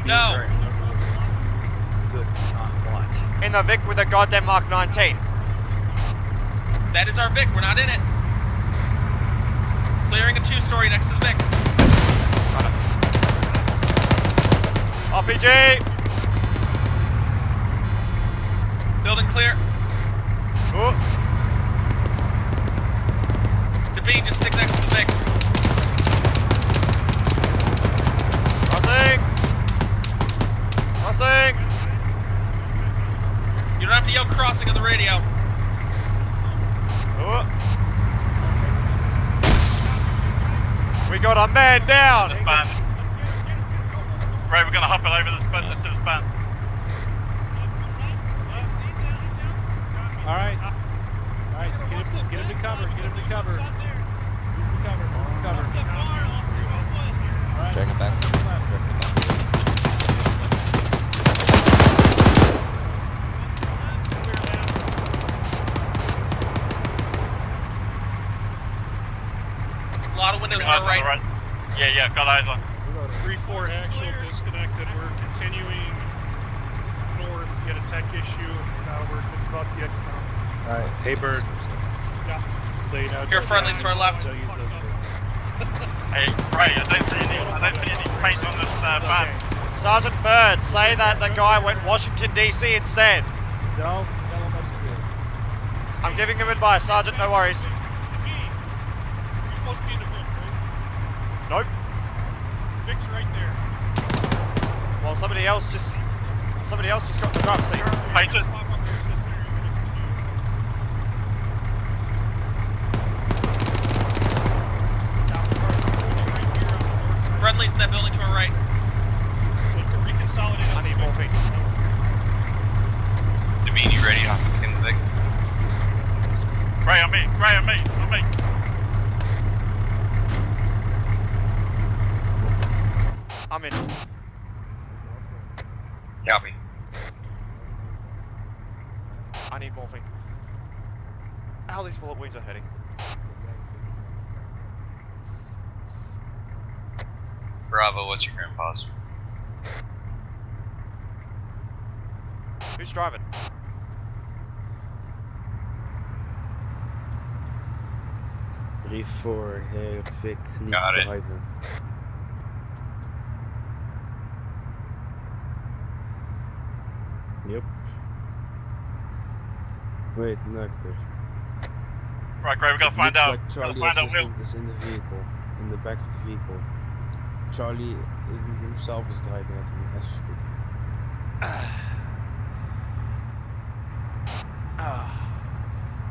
No. In the Vic with the goddamn Mark 19. That is our Vic, we're not in it. Clearing a 2-story next to the Vic. RPG! Building clear. Oh. Devine, just stick next to the Vic. Crossing! You don't have to yell crossing on the radio. Oh. We got a man down! This van. Right, we're gonna hop it over this van. Alright, get him to cover. Alright. Check it back. A lot of windows to the right. Yeah, got eyes on. 3-4 actual disconnected. We're continuing north. You had a tech issue. We're just about to the edge of town. Alright, hey Bird. Yeah. So you know. Here, friendlies to our left. Don't use those bits. Hey, Ray, I don't see any paint on this van. Sergeant Bird, say that the guy went Washington DC instead. No, tell him what's good. I'm giving him advice, Sergeant, no worries. You're supposed to be in the Vic, right? Nope. Vic's right there. Well, somebody else just got the drop seat. Painted. Friendlies in that building to our right. I need morphine. Devine, you ready? I'm in the Vic. Ray on me. I'm in. Copy. I need morphine. How these bullet wounds are heading. Bravo, what's your current posture? Who's driving? Ready for Vic. Got it. Driving. Yep. Wait, nectar. Right, great, we gotta find out. Charlie Gotta find out assistant is in the vehicle, in the back of the vehicle. Charlie himself is driving at me as we speak.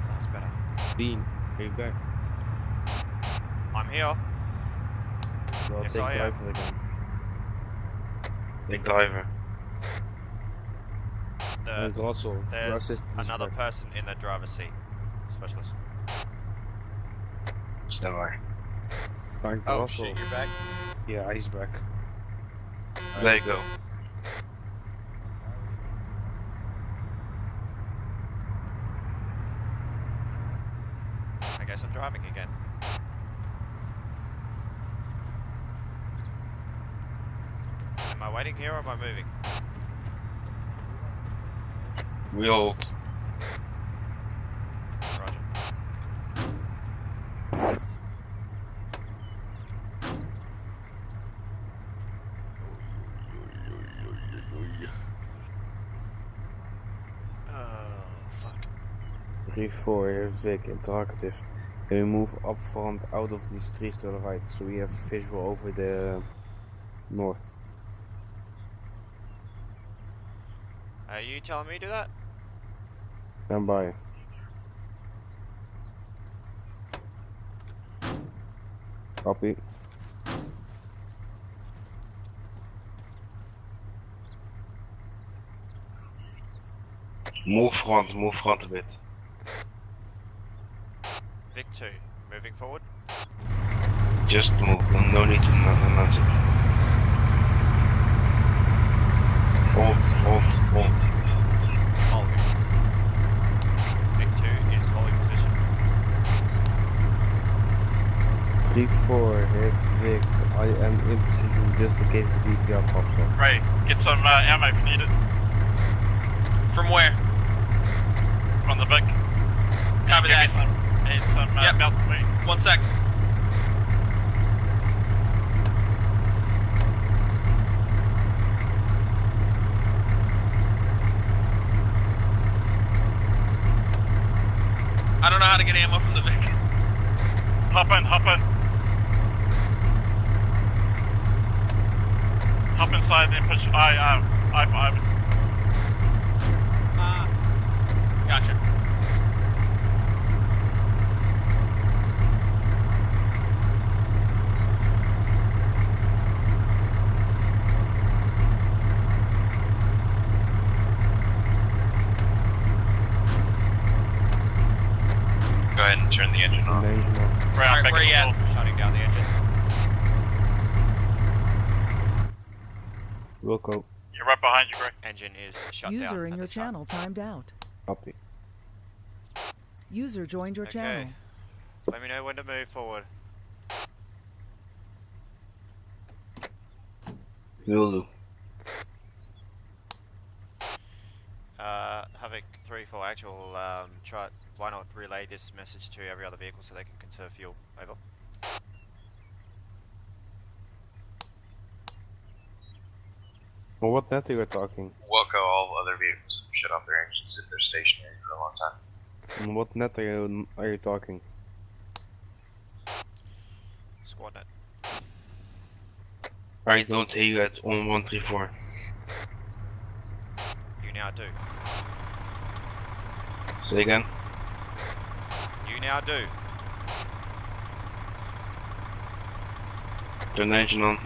That's better. Bean, are you back? I'm here. Well, Yes, take I am. driver again. Take driver. And also, your There's assistant is another back. person in the driver's seat. Specialist. Stand by. Frank Oh Russell. shit, you're back? Yeah, he's back. There you go. I guess I'm driving again. Am I waiting here or am I moving? We hold. Roger. Oh, fuck. 3-4, Vic, interrogative. Can we move up front out of these trees to the right, so we have visual over the north? Are you telling me to do that? Stand by. Copy. Move front a bit. Vic 2, moving forward. Just move, no need to announce it. Hold. Holding. Vic 2 is holding position. 3-4, hit Vic. I am in position just in case the BPR pops up. Right, get some ammo if you need it. From where? From the Vic. Copy that. Need some belts and weight. 1 sec. I don't know how to get ammo from the Vic. Hop in. Hop inside, then push I-5. Gotcha. Go ahead and turn the engine off. Right, where you at? Shutting down the engine. Wilco. You're right behind you, Greg. Engine is shut down. User in your channel timed out. Copy. User joined your channel. Let me know when to move forward. Will do. Havoc 3-4 actual, why not relay this message to every other vehicle so they can conserve fuel? Over. For what net are you talking? Wilco, all other vehicles have shut off their engines if they're stationary for a long time. On what net are you talking? Squad net. I don't hear you at on 134. You now do. Say again. You now do. Turn the engine on.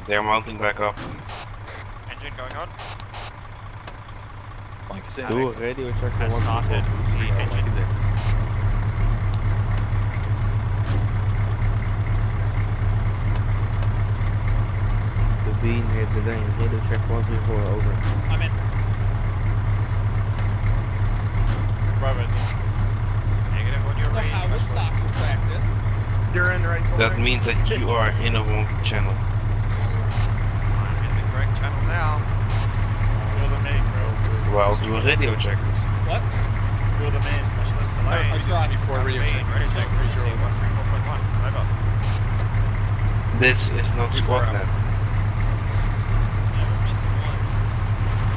They're mounting back up. Engine going on. Like I said, Do a radio check has for started the engine. The bean hit the thing. Radio check 134, over. I'm in. Negative on your range. How was soccer practice? You're in right for That means that you are in a wrong channel. I'm in the correct channel now. You're the main, bro. Well, do a radio check. What? You're the main. Specialist delay. I tried. Before radio check. Ready check. Frequency 134.1. Over. This is not squad net. Never missing one.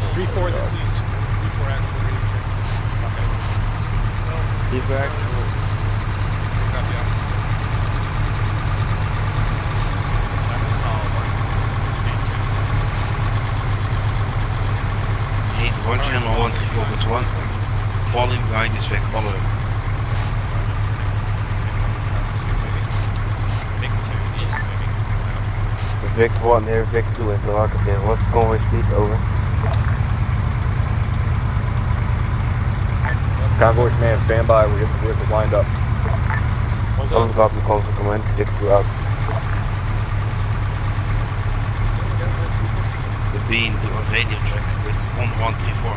3-4, this is 3-4 actual radio check. Okay. Evac. Copy out. Hey, one channel 134.1. Falling behind this Vic, follow him. Vic 2 is moving. Vic 1 near Vic 2 in the rocket there. What's convoy speed? Over. Convoy command, stand by. We have the vehicles lined up. Solid copy, console command. Vic 2 out. The beam on radio track with 1134,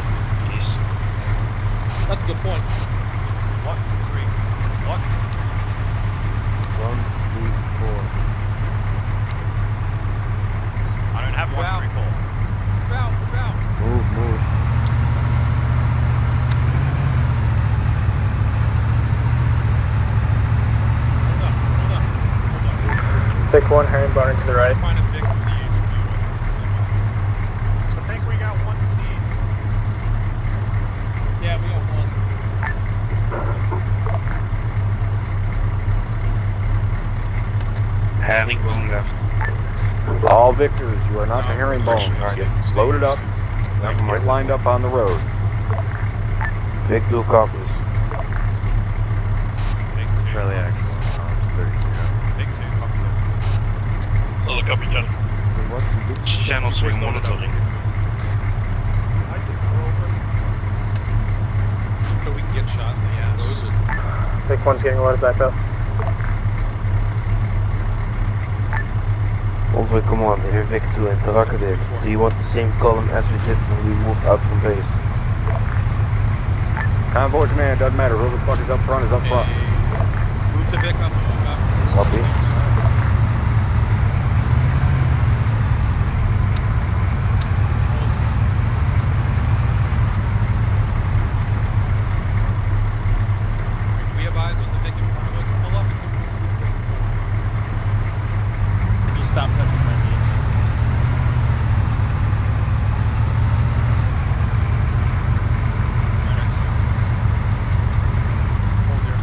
please. That's a good point. What? 3. What? 1, 3, 4. I don't have 1, 3, 4. Move. Pick one, herringbone to the right. Find a Vic for the HQ. I think we got one seat. Yeah, we got one. Herringbone left. All victors, you are not the herringbone. Get loaded up. Get lined up on the road. Vic 2 copies. Charlie X. It's 30. Big 2, copy 2. Solid copy, John. Channel 3 monitoring. So we can get shot in the ass. Close it. Pick one's getting loaded back up. Convoy command, here Vic 2 interrogative. Do you want the same column as we did when we moved out from base? Convoy command, doesn't matter. Whoever the fuck is up front is up front. Move the Vic up. Copy. We have eyes on the Vic in front of us. Pull up until we can see the Vic in front of us. Can you stop touching my knee? Alright, so. Hold here.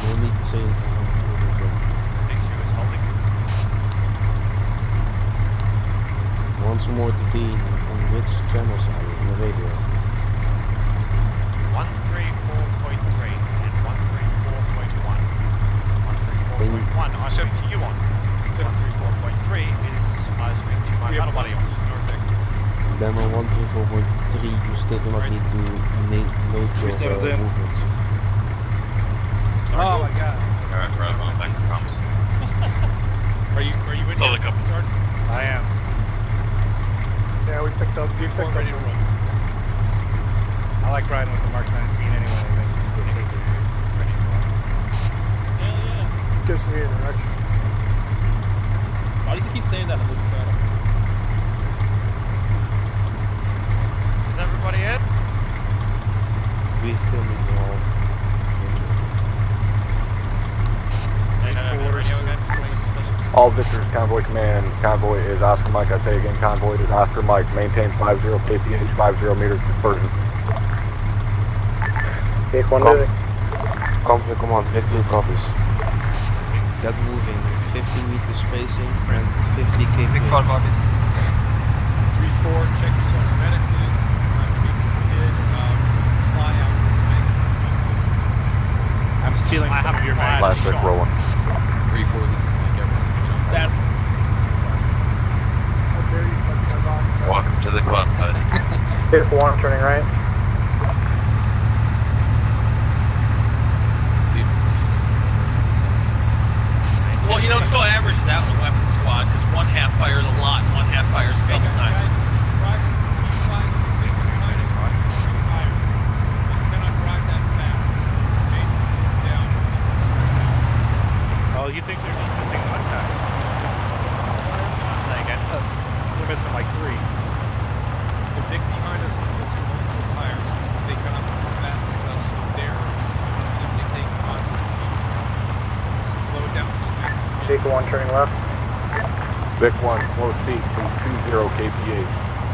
No need to say anything. Big 2 is holding. Once more to be on which channels are you on the radio? 134.3 and 134.1. 134.1 I speak to you on. 134.3 is I speak to my battle buddy on. Then on 134.3 you still do not need to note your movements. Oh my god. Alright, right on, back to comms. Are you in Solid here, copy. Sergeant? I am. Yeah, we picked up. Two four ready to run. I like riding with the Mark 19 anyway. I think it's safer. Gives me a direction. Why does he keep saying that on this channel? Is everybody in? We still need to hold. Say that over the radio again, please. All victors, convoy command. Convoy is Oscar Mike. I say again, convoy is Oscar Mike. Maintain 50 kph, 50 meters dispersion. Pick one moving. Convoy command, Vic 2 copies. That moving, 50 meter spacing and 50 kph. Big 5 copy. 3-4, check yourselves medically. Time to be treated. Supply out. I'm stealing some of your mag. Last Vic rolling. 3-4. That's... How dare you touch my body? Welcome to the club, buddy. Pick one, turning right. Well, you know, it still averages out in the weapons squad because one half fires a lot and one half fires a couple times. Oh, you think they're just missing one tire? Say again. They're missing like 3. The Vic behind us is missing multiple tires. They cannot move as fast as us, so they're going to dictate onward speed. Slow it down. Take one, turning left. Vic 1, slow speed, please 20 kph.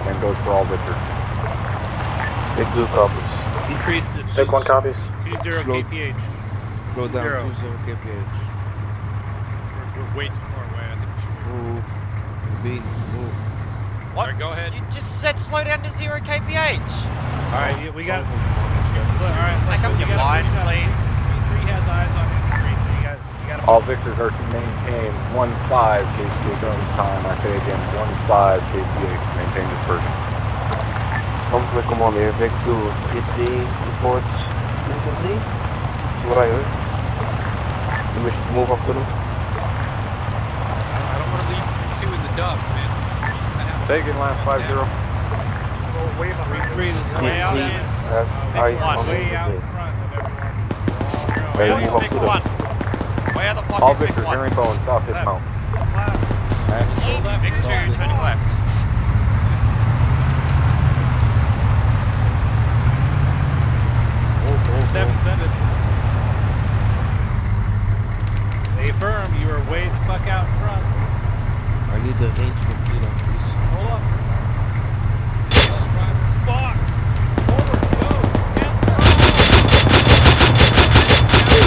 Same goes for all Victor. Big blue copies. Decrease it. Take 1 copies. 20 Slow- kph. Slow down, Zero. 20 kph. We're way too far away. I think we should wait. Move. Bean, move. What? Alright, go ahead. You just said slow down to 0 kph. Alright, we got. Alright, Back up your lines, please. 3 has eyes on infantry, so you got All Victors are to maintain 15 kph this time. I say again, 15 kph. Maintain dispersion. Conflict commander, Vic 2, City reports instantly. That's what I heard. You wish to move up to them? I don't want to leave 2 in the dust, man. Taking last 5-0. Wave on 3 is Way out is Has eyes one. on way out in the front of everyone. Way Ready out to is move up Vic to 1. them. Where the fuck All is Vic Victors, 1? herringbone, south dismount. Vic 2, turning left. Oh, 7-7. Stay firm, you are way the fuck out in front. I need the range complete on please. Hold up. Fuck! Forward, go! Yes,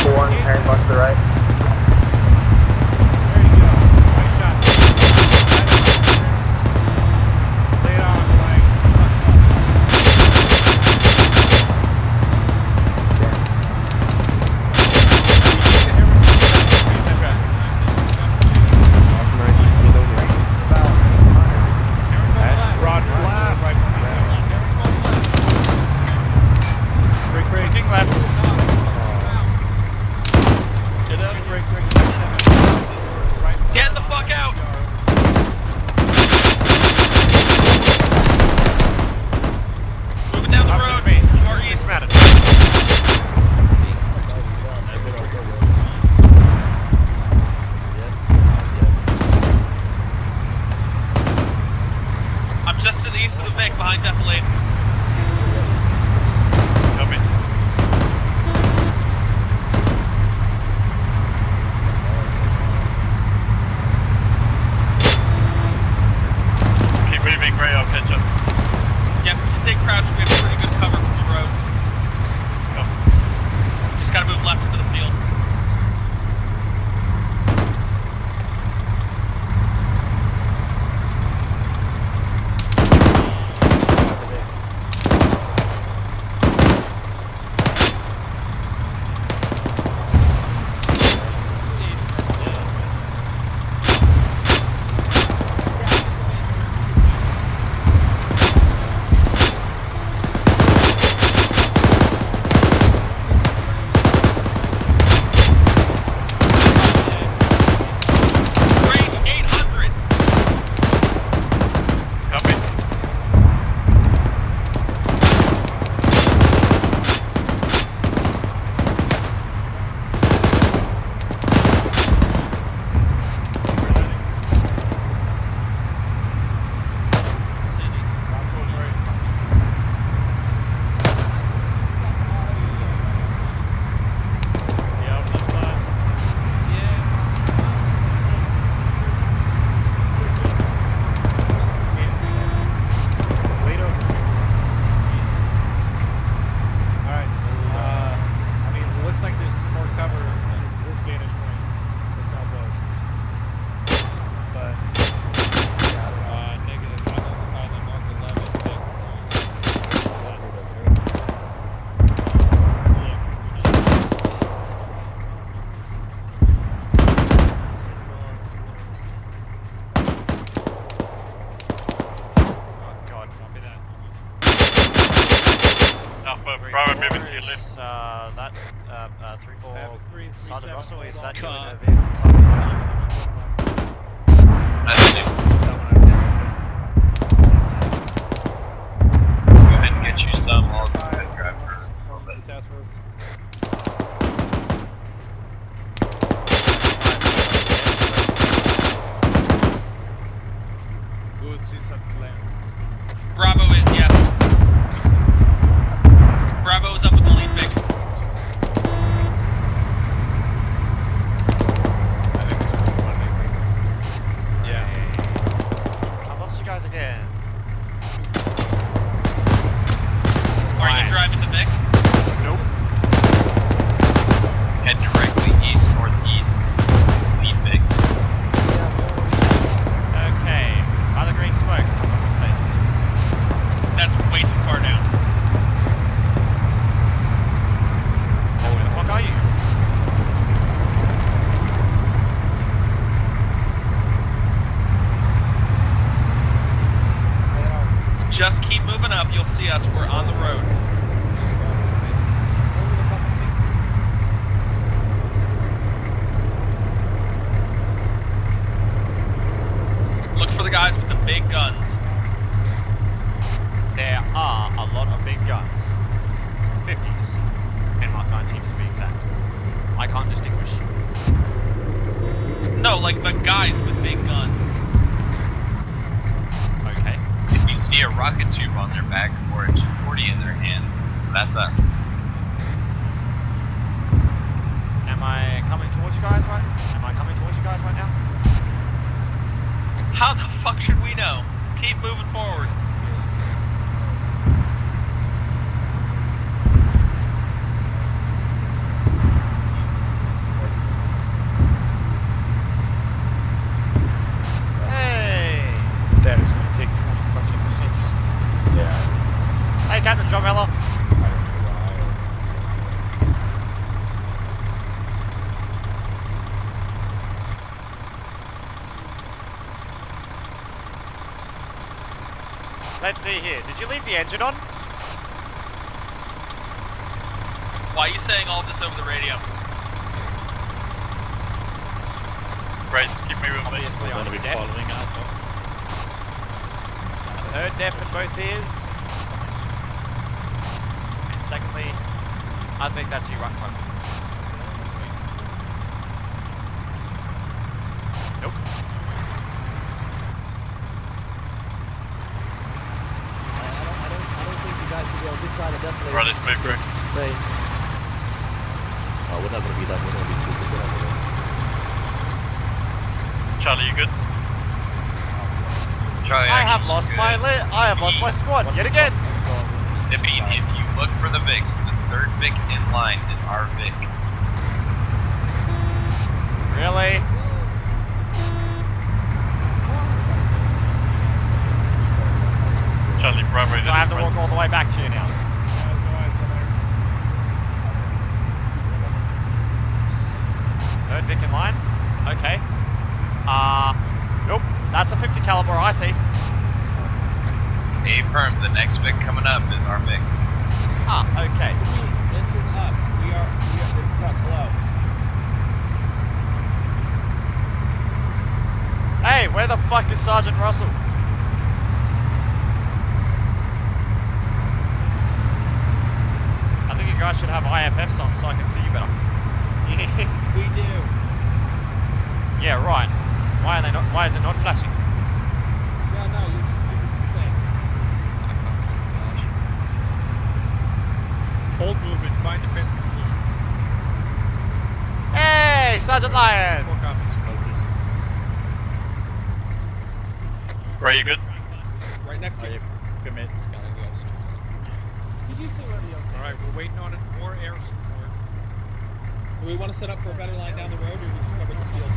go! 1, Aaron Buck to the right. There you go. Nice shot. Lay it on the leg. Roger. Right. Looking left. Get the fuck out! Moving down the road. Far east. Dismounted. I'm just to the east of the Vic, behind Defilade. Copy. Keep moving, Gray, I'll catch up. Yep, stay crouched, we have pretty good cover from the road. Go. Just gotta move left into the field. Just keep moving up, you'll see us. We're on the road. Look for the guys with the big guns. There are a lot of big guns. 50s. And Mark 19s to be exact. I can't distinguish. No, like the guys with big guns. Okay. If you see a rocket tube on their back or a 240 in their hand, that's us. Am I coming towards you guys right? Am I coming towards you guys right now? How the fuck should we know? Keep moving forward. That is going to take 20 fucking minutes. Yeah. Hey, Captain John Miller. Let's see here. Did you leave the engine on? Why are you saying all this over the radio? Right, just keep moving. Obviously, I'm be deaf. following up. Third, deaf in both ears. And secondly, I think that's you right in front of me. Nope. I don't think you guys should be on this side. I definitely. Right, let's move, Greg. Say. Oh, we're not gonna be that. We're gonna be stupid. Get over there. Charlie, you good? Charlie, I have lost my squad yet again. If you look for the Vics, the third Vic in line is our Vic. Really? Charlie, Bravo. So I have to walk all the way back to you now. Third Vic in line? Okay. Nope. That's a 50 caliber I see. Affirm, the next Vic coming up is our Vic. Ah, okay. This is us. This is us. Hello. Hey, where the fuck is Sergeant Russell? I think you guys should have IFFs on so I can see you better. We do. Yeah, right. Why are they not? Why is it not flashing? Yeah, no, you're just insane. Hold movement, find defensive positions. Hey, Sergeant Lyon. 4 copies. Ray, you good? Right next to you. Commit. Alright, we're waiting on more air support. Do we want to set up for a better line down the road, or do we just cover this field?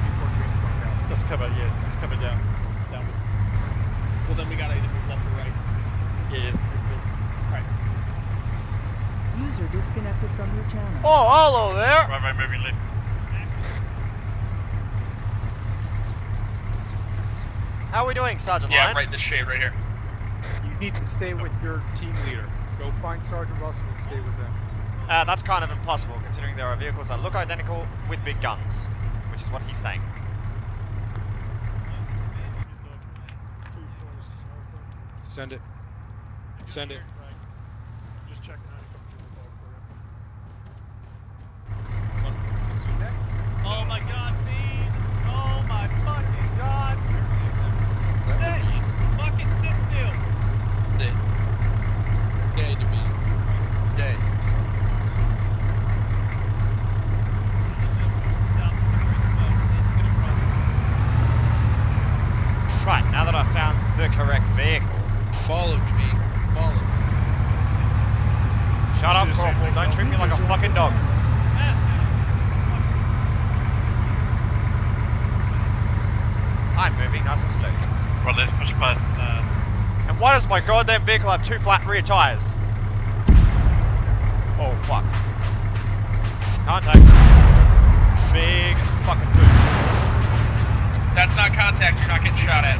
Before Green's knocked out. Let's cover, yeah. Let's cover down. Well, then we gotta either move left or right. Yeah. Right. User disconnected from your channel. Oh, hello there. Bravo, moving left. How are we doing, Sergeant Yeah, Lyon? right this shade right here. You need to stay with your team leader. Go find Sergeant Russell and stay with them. That's kind of impossible, considering there are vehicles that look identical with big guns, which is what he's saying. Send it. Send it. Just checking out something. Oh my god, Bean! Oh my fucking god! Sit! Fucking sit still! Stay. Stay to me. Stay. Right, now that I've found the correct vehicle. Follow me. Follow. Shut up, Corporal. Don't treat me like a fucking dog. I'm moving nice and slow. Right, let's push button. And why does my goddamn vehicle have 2 flat rear tires? Oh, fuck. Contact. Big fucking boot. That's not contact, you're not getting shot at.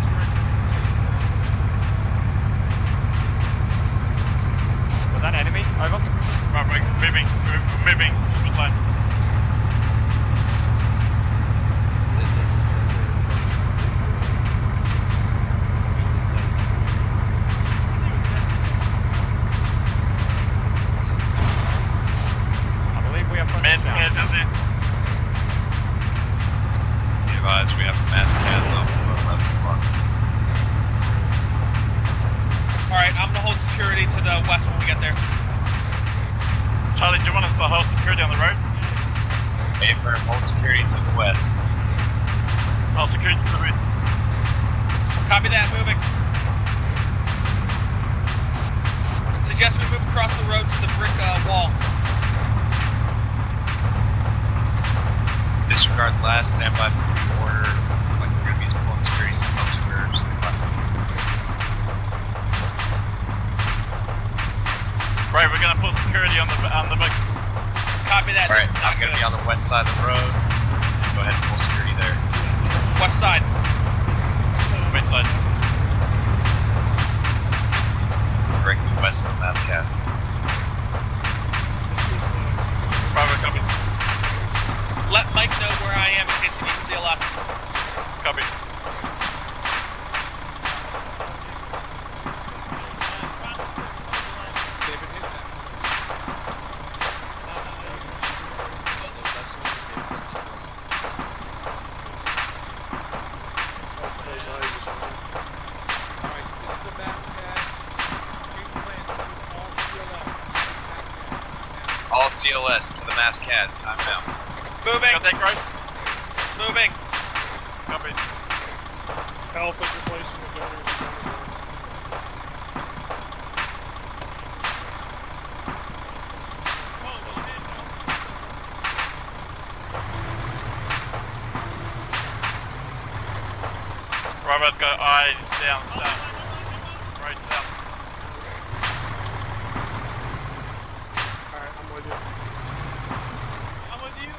Over. Right, moving. Good line. I believe we have Man, down. Be advised, we have a mass cans on 11 o'clock. Alright, I'm gonna hold security to the west when we get there. Charlie, do you want us to hold security on the road? Affirm, hold security to the west. Hold security to the road. Copy that, moving. Suggest we move across the road to the brick wall. Disregard last, stand by for order. Like we're gonna be pulling security signals for Right, we're gonna pull security on the big. Copy that. Alright, I'm gonna be on the west side of the road. Go ahead and pull security there. West side. Right side. Directly west of the mass cast. Private copy. Let Mike know where I am in case he needs CLS. Copy. All CLS to the mass cast. I'm out. Moving. Got that right? Moving. Copy. Alpha's replacing the donors. Robert, go eye down. Right down. Alright, I'm with you. I'm with you.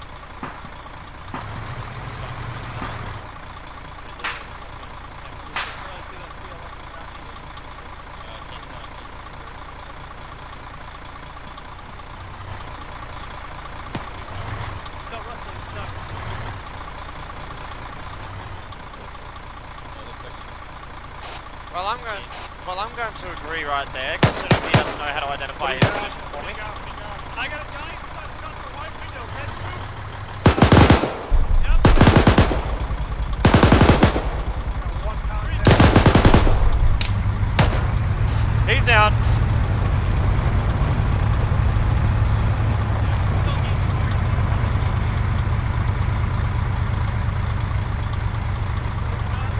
Well, I'm going to agree right there, considering he doesn't know how to identify his position for me. I got a guy inside the right window, red food. He's down.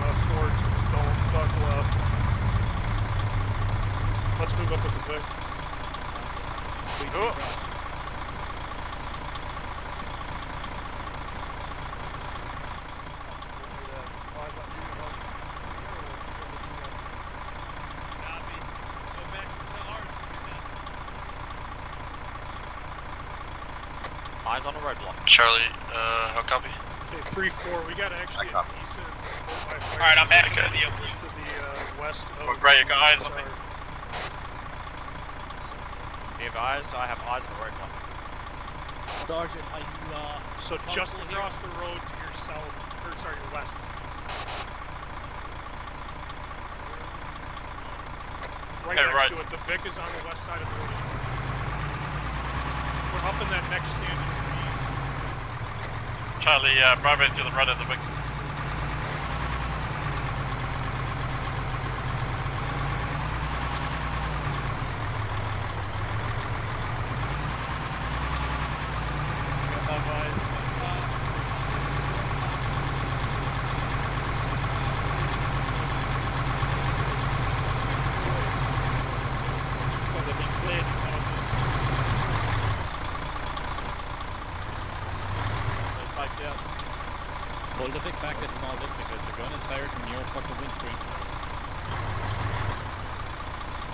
Left forward, so just don't duck left. Let's move up with the Vic. Oh. Eyes on a roadblock. Charlie, how copy? Okay, 3-4, we got actually a decent support by fire. Alright, I'm back Okay. with you. Just to the west of... Right, you got eyes on me. Be advised, I have eyes on a roadblock. Sergeant, are you, So just comfortable across the road to your south, or sorry, your west. Right Okay, next right. to it, the Vic is on the west side of the road. We're up in that next stand of trees. Charlie, Bravo to the right of the big. Pull the Vic back a small bit because the gun is higher than your fucking windscreen.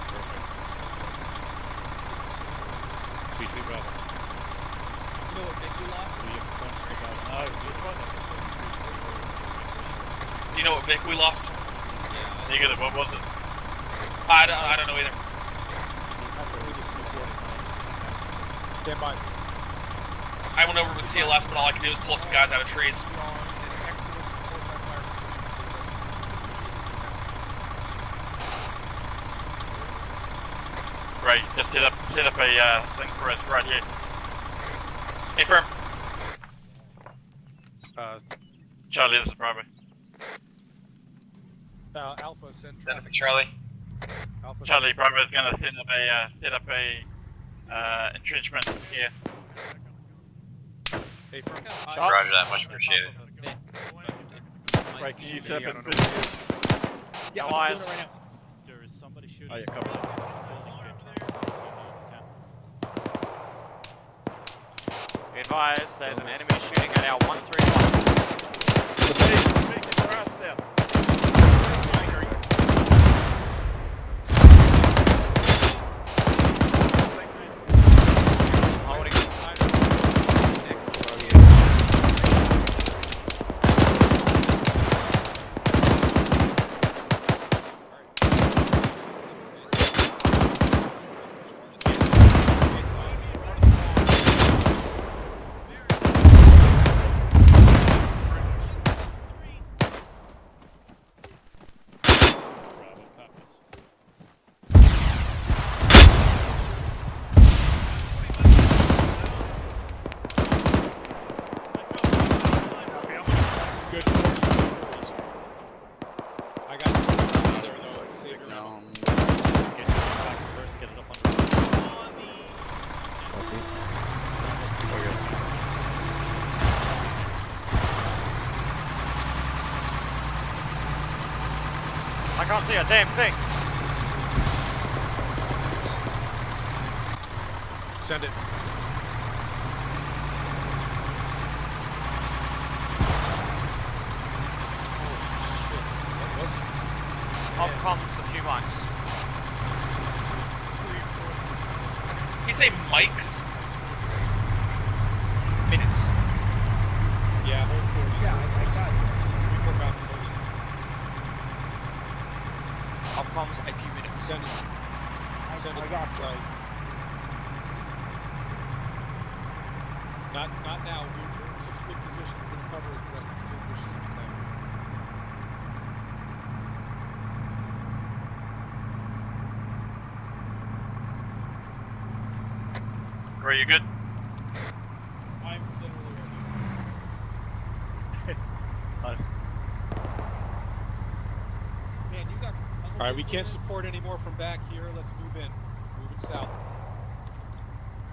Perfect. 3-3 Bravo. You know what Vic we lost? We have punched the guy. Do you know what Vic we lost? Negative, what was it? I don't know either. Stand by. I went over with CLS, but all I can do is pull some guys out of trees. Right, just set up a thing for us right here. Hey, firm. Charlie, this is Bravo. Alpha, send Send it for Charlie. Alpha, Charlie, Bravo is going to set up a entrenchment here. Hey, firm. Roger that, much appreciated. Right, can you set up Yeah, I'm doing it right now. There is somebody shooting. Oh, yeah, cover. Be advised, there's an enemy shooting at our 131. The base, make it cross them. I can't see a damn thing. Send it. Off comms, a few mics. You say mics? Minutes. Yeah, hold 40. Yeah, I got you. 3-4 copies. Off comms, a few minutes. Send it. Send it. I got you. Not now. You're in such a good position. We're going to cover as the rest of the positions we can. Are you good? I'm literally ready. Man, you got some. Alright, we can't support anymore from back here. Let's move in. Moving south.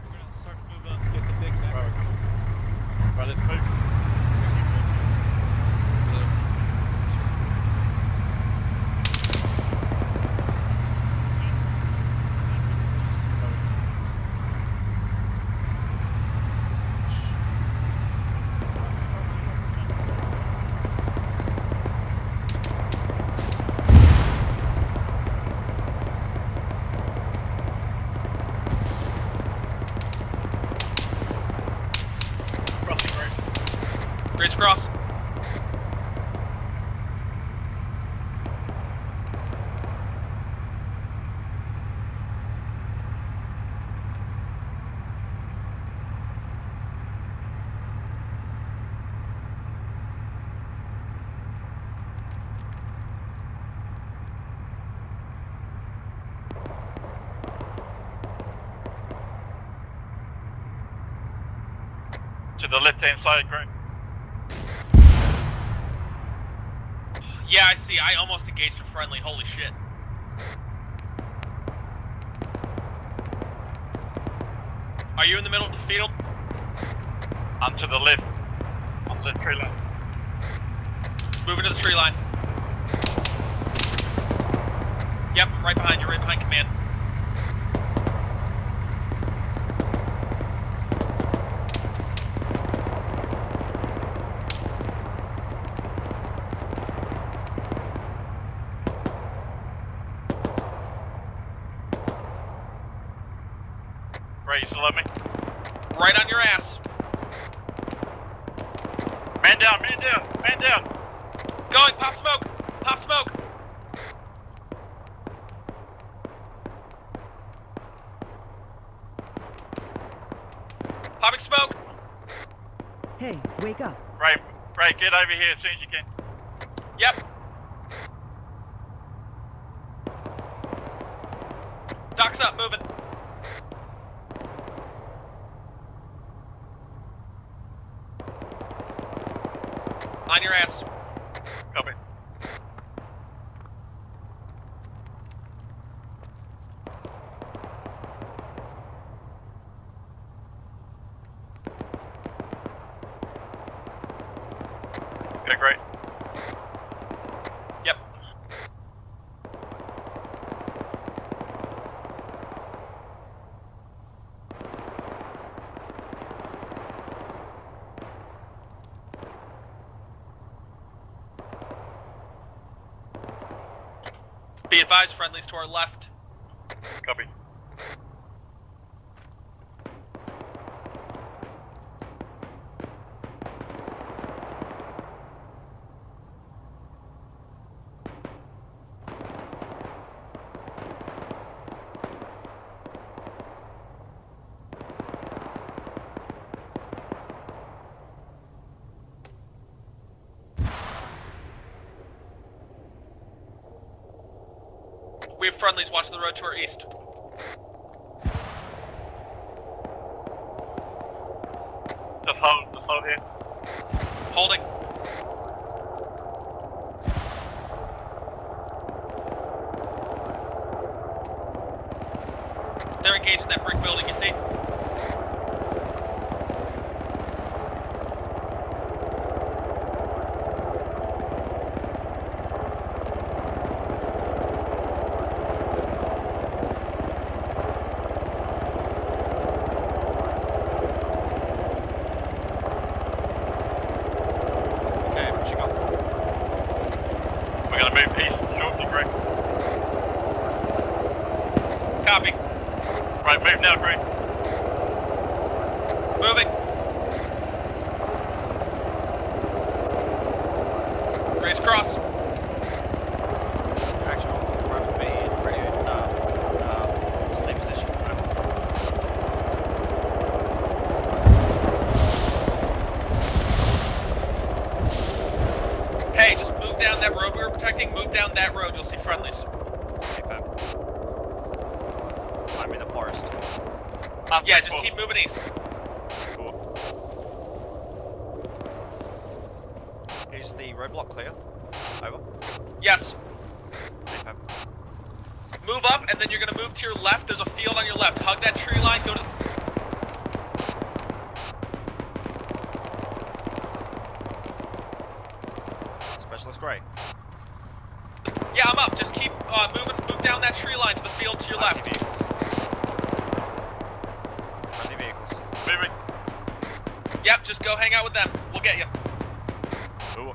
We're going to start to move up. Get the big back. Right, let's move. Grace across. To the left-hand side, Greg. Yeah, I see. I almost engaged a friendly. Holy shit. Are you in the middle of the field? I'm to the left. On the tree line. Moving to the tree line. Yep, I'm right behind you. Right behind command. Right, you still love me? Right on your ass. Man down, man down, man down. Going, pop smoke, pop smoke. Popping smoke! Hey, wake up. Right, get over here as soon as you can. Yep. Dock's up, moving. On your ass. Copy. Okay, great. Yep. Be advised, friendlies to our left. Copy. We have friendlies watching the road to our east. Just hold here. Holding. They're engaged in that brick building, you see? Copy. Right, move now, Gray. Moving. Raise cross. Actual, run B and ready to stay position. Hey, just move down that road we were protecting. Move down that road, you'll see friendlies. Okay, fab. I'm in the forest. Yeah, just keep moving east. Cool. Is the roadblock clear? Over? Yes. Okay, fab. Move up, and then you're gonna move to your left. There's a field on your left. Hug that tree line, go to... Specialist Gray. Yeah, I'm up. Just keep move down that tree line to the field to your I left. see vehicles. Friendly vehicles. Moving. Yep, just go hang out with them. We'll get you. Ooh.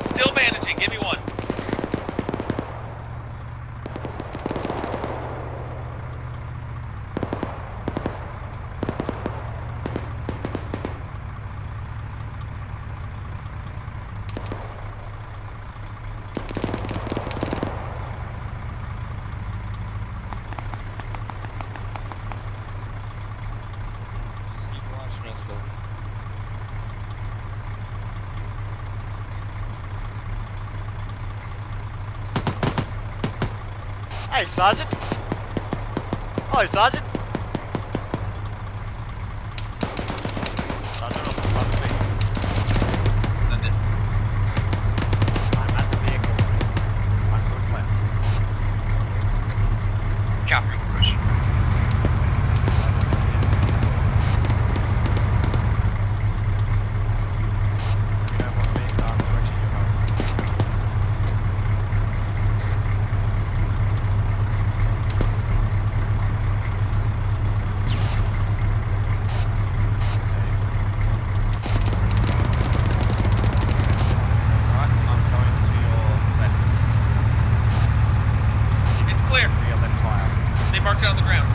Still bandaging. Give me one. Just keep watching us, though. Hey, Sergeant. Hello, Sergeant. Sergeant, also above me. Send it. I'm at the vehicle. One course left. Copy, push. You know what direction you're going. Right, I'm going to your left. It's clear. Rear left tire. They marked it on the ground.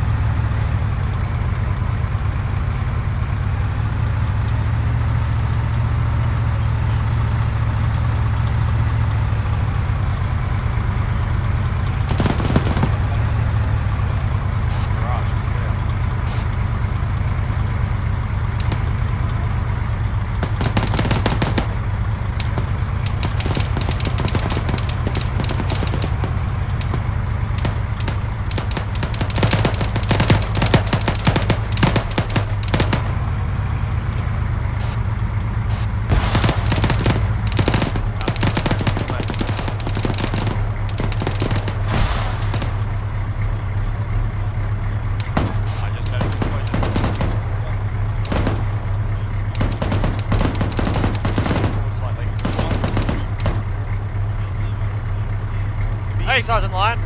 Sergeant Lyon.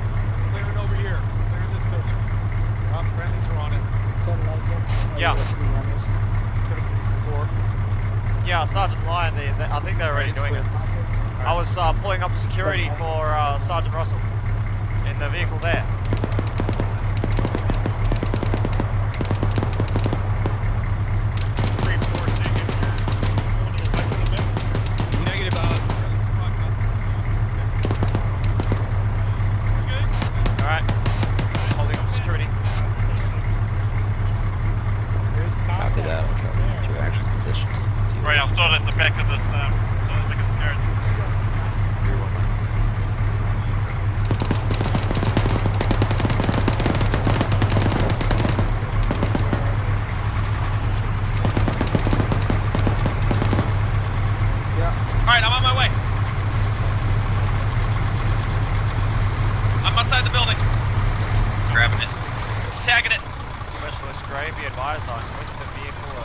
Clearing over here. Clearing this building. Friendlies are on it. Yeah. Instead of 4. Yeah, Sergeant Lyon, I think they're already doing it. I was pulling up security for Sergeant Russell in the vehicle there. Negative out. Alright. Holding up security. Copy that. I'll try to get your actual position. Right, I'm still at the back of this, carriage. Alright, I'm on my way. I'm outside the building. Grabbing it. Tagging it. Specialist Gray, be advised on with the vehicle,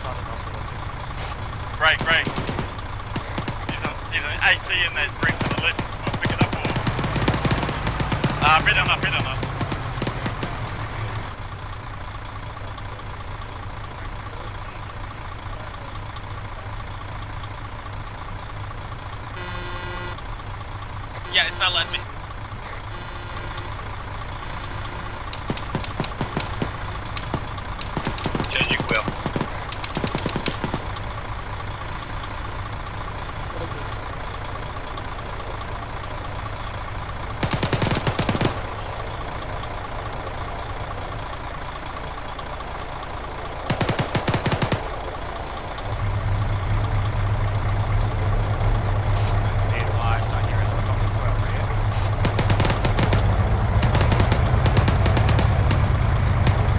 Sergeant Russell was in. Right. He's an AT in that bring to the left. I'll pick it up or... better not. Yeah, it's not letting me. Changing wheel.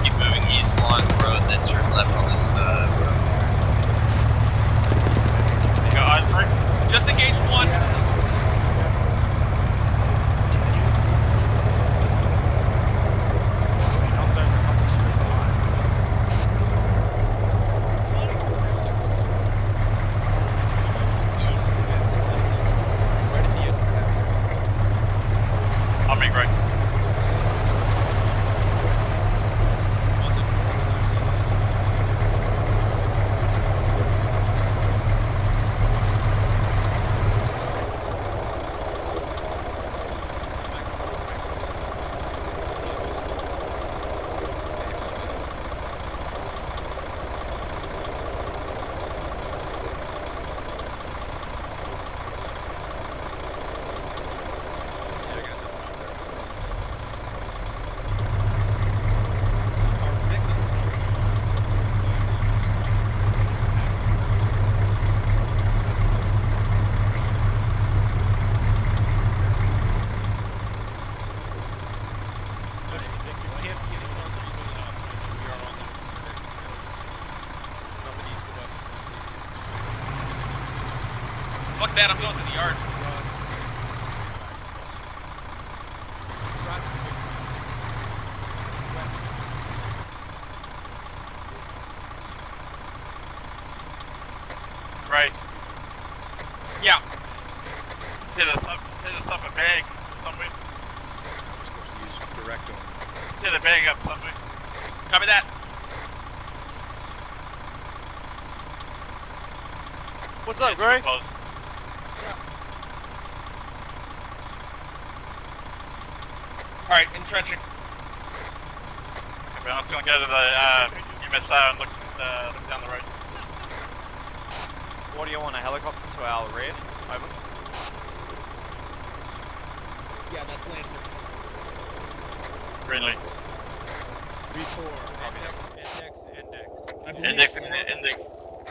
Keep moving east along the road, then turn left on this road. There you go, eyes free. Just engage one. I'll make right. Fuck that, I'm going to the yard. Right. Yeah. Hit us up a bag somewhere. We're supposed to use direct on. Hit a bag up somewhere. Copy that. What's up, Gray? Alright, entrenching. Okay, I'm gonna go to the UMSO and look down the road. What do you want, a helicopter to our rear? Over. Yeah, that's Lancer. Green light. 3-4.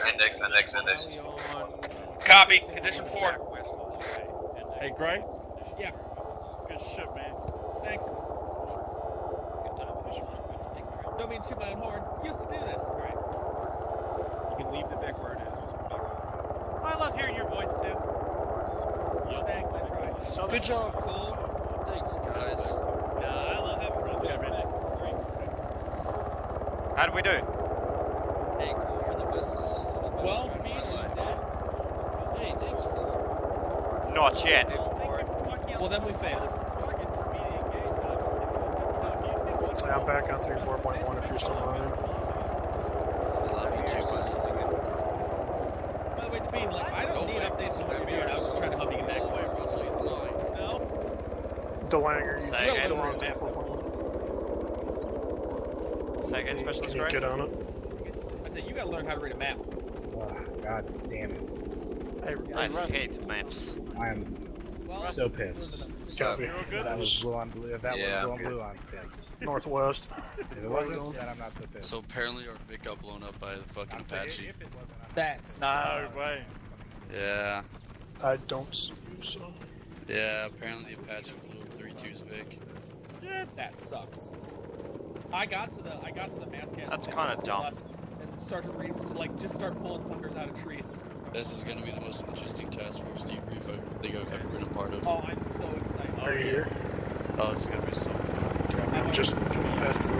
Index. Copy. Condition 4. Hey, Gray? Yeah. Good shit, man. Thanks. Don't mean to toot my own horn. Used to do this. Great. You can leave the deck where it is. Just come back on. I love hearing your voice too. Thanks, I tried. Good job, Cole. Thanks, guys. Nah, I love having fun. Yeah, man. How'd we do? Hey, Cole, you're the best assistant I've ever Well, had in me my and life. Dad. Hey, thanks for Not yet. Well, then we failed. now back on 34.1 if you're still running. Love you too, bud. By the way, Bean, like, I don't need updates on what you're doing. I was just trying to help you get back. No way, Russell, he's mine. No? Delanger, you Say again. still on 34.1. Say again, Specialist Can you Gray? get on it? I said, you gotta learn how to read a map. God damn it. I hate maps. I am so pissed. Copy. That was blue on blue. If that was blue on blue, I'm pissed. Northwest. If it wasn't, then I'm not so pissed. So apparently our Vic got blown up by the fucking Apache. That's No way. Yeah. I don't see so. Yeah, apparently the Apache blew up 3-2's Vic. Yeah, that sucks. I got to the mascot. That's kind of dumb. And Sergeant Reed was like, just start pulling fuckers out of trees. This is gonna be the most interesting task force debrief I think I've ever been a part of. Oh, I'm so excited. Are you here? Oh, it's gonna be so cool. Just pass the road.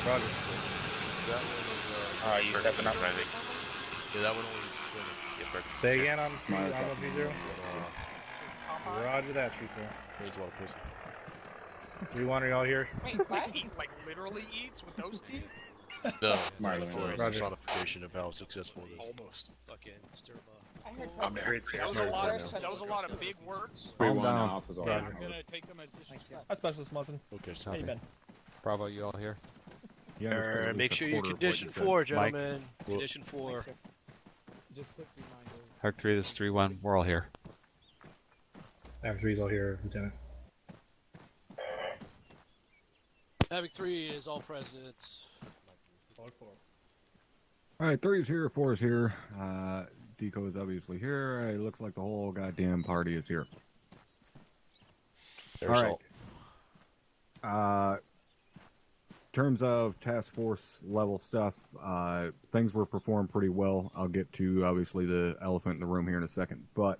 Roger. That one was, you stepping up? Yeah, that one was Spanish. Say again on V0. Roger that, Trooper. There's a lot of pussy. 3-1, are y'all here? Wait, what? Like literally eats with those teeth? No, Marlon, it's a Roger. personification of how successful it is. Almost. Fucking Sturma. I heard I'm there. that was a lot of big words. Calm down. I'm gonna take them as disrespect. Hi, Specialist Munson. Okay, How you been? Bravo, you all here? Make sure you condition 4, gentlemen. Condition 4. Just quick reminder. Hawk 3, this is 3-1. We're all here. Havoc 3's all here, Lieutenant. Havoc 3 is all present. Alright, 3's here, 4's here. Deco is obviously here. It looks like the whole goddamn party is here. Alright. In terms of task force level stuff, things were performed pretty well. I'll get to, obviously, the elephant in the room here in a second. But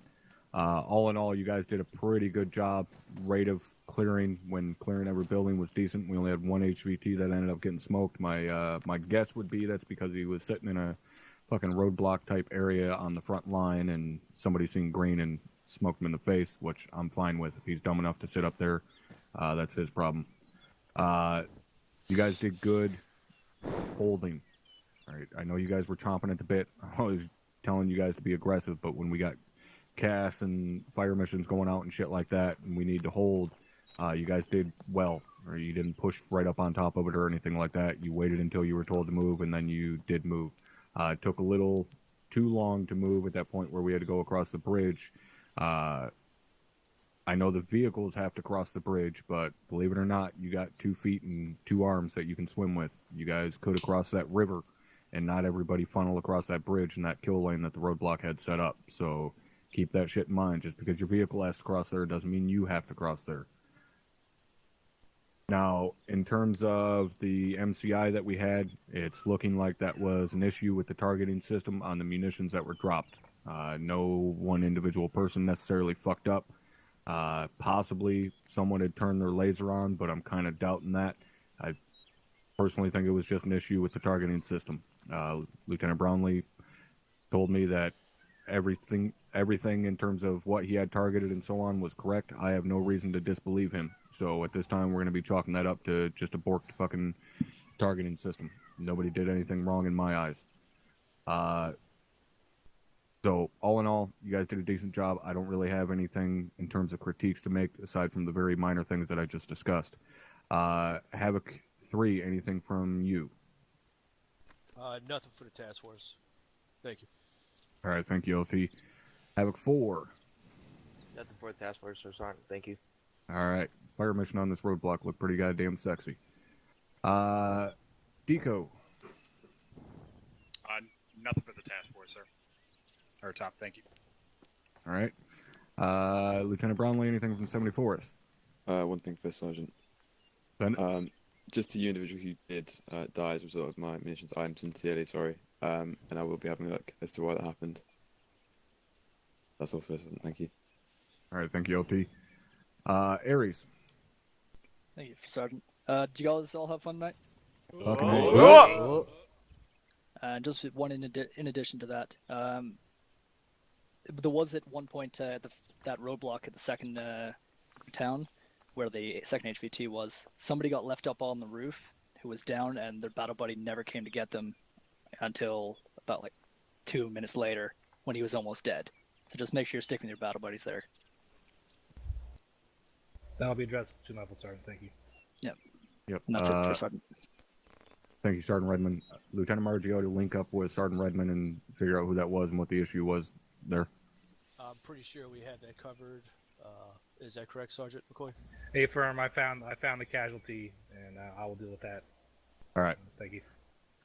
all in all, you guys did a pretty good job. Rate of clearing when clearing every building was decent. We only had one HVT that ended up getting smoked. My guess would be that's because he was sitting in a fucking roadblock type area on the front line and somebody seen green and smoked him in the face, which I'm fine with. If he's dumb enough to sit up there, that's his problem. You guys did good holding. All right, I know you guys were chomping at the bit. I was telling you guys to be aggressive, but when we got CAS and fire missions going out and shit like that, and we need to hold, you guys did well. Or you didn't push right up on top of it or anything like that. You waited until you were told to move, and then you did move. It took a little too long to move at that point where we had to go across the bridge. I know the vehicles have to cross the bridge, but believe it or not, you got 2 feet and 2 arms that you can swim with. You guys could have crossed that river, and not everybody funnel across that bridge in that kill lane that the roadblock had set up. So keep that shit in mind. Just because your vehicle has to cross there doesn't mean you have to cross there. Now, in terms of the MCI that we had, it's looking like that was an issue with the targeting system on the munitions that were dropped. No one individual person necessarily fucked up. Possibly someone had turned their laser on, but I'm kind of doubting that. I personally think it was just an issue with the targeting system. Lieutenant Brownlee told me that everything in terms of what he had targeted and so on was correct. I have no reason to disbelieve him. So at this time, we're going to be chalking that up to just a borked fucking targeting system. Nobody did anything wrong in my eyes. So all in all, you guys did a decent job. I don't really have anything in terms of critiques to make aside from the very minor things that I just discussed. Havoc 3, anything from you? Nothing for the task force. Thank you. All right, thank you, LT. Havoc 4. Nothing for the task force, Sergeant. Thank you. All right, fire mission on this roadblock looked pretty goddamn sexy. Deco. Nothing for the task force, sir. Or top, thank you. All right. Lieutenant Brownlee, anything from 74th? One thing for Sergeant. Just to you individual who did die as a result of my munitions, I am sincerely sorry, and I will be having a look as to why that happened. That's all, Sergeant. Thank you. All right, thank you, LT. Aries. Thank you, Sergeant. Do you guys all have fun tonight? Fucking just one in addition to that, there was at one point that roadblock at the second town where the second HVT was. Somebody got left up on the roof who was down, and their battle buddy never came to get them until about like 2 minutes later when he was almost dead. So just make sure you're sticking with your battle buddies there. That'll be addressed to level, Sergeant. Thank you. Yep. Yep. And that's it for Sergeant. Thank you, Sergeant Redmond. Lieutenant Margiotti will link up with Sergeant Redmond and figure out who that was and what the issue was there. I'm pretty sure we had that covered. Is that correct, Sergeant McCoy? A firm, I found the casualty, and I will deal with that. All right. Thank you.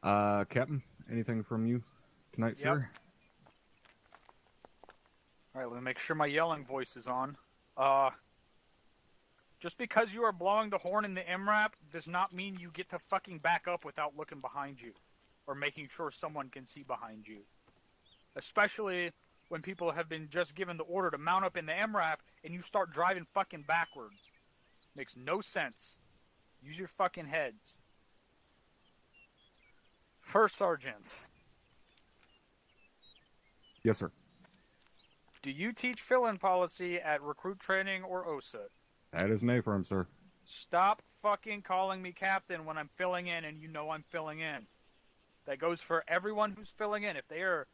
Captain, anything from you tonight, sir? Alright, let me make sure my yelling voice is on. Just because you are blowing the horn in the MRAP does not mean you get to fucking back up without looking behind you. Or making sure someone can see behind you. Especially when people have been just given the order to mount up in the MRAP and you start driving fucking backwards. Makes no sense. Use your fucking heads. First Sergeant. Yes, sir. Do you teach fill-in policy at recruit training or OSA? That is an A firm, sir. Stop fucking calling me captain when I'm filling in and you know I'm filling in. That goes for everyone who's filling in. If they are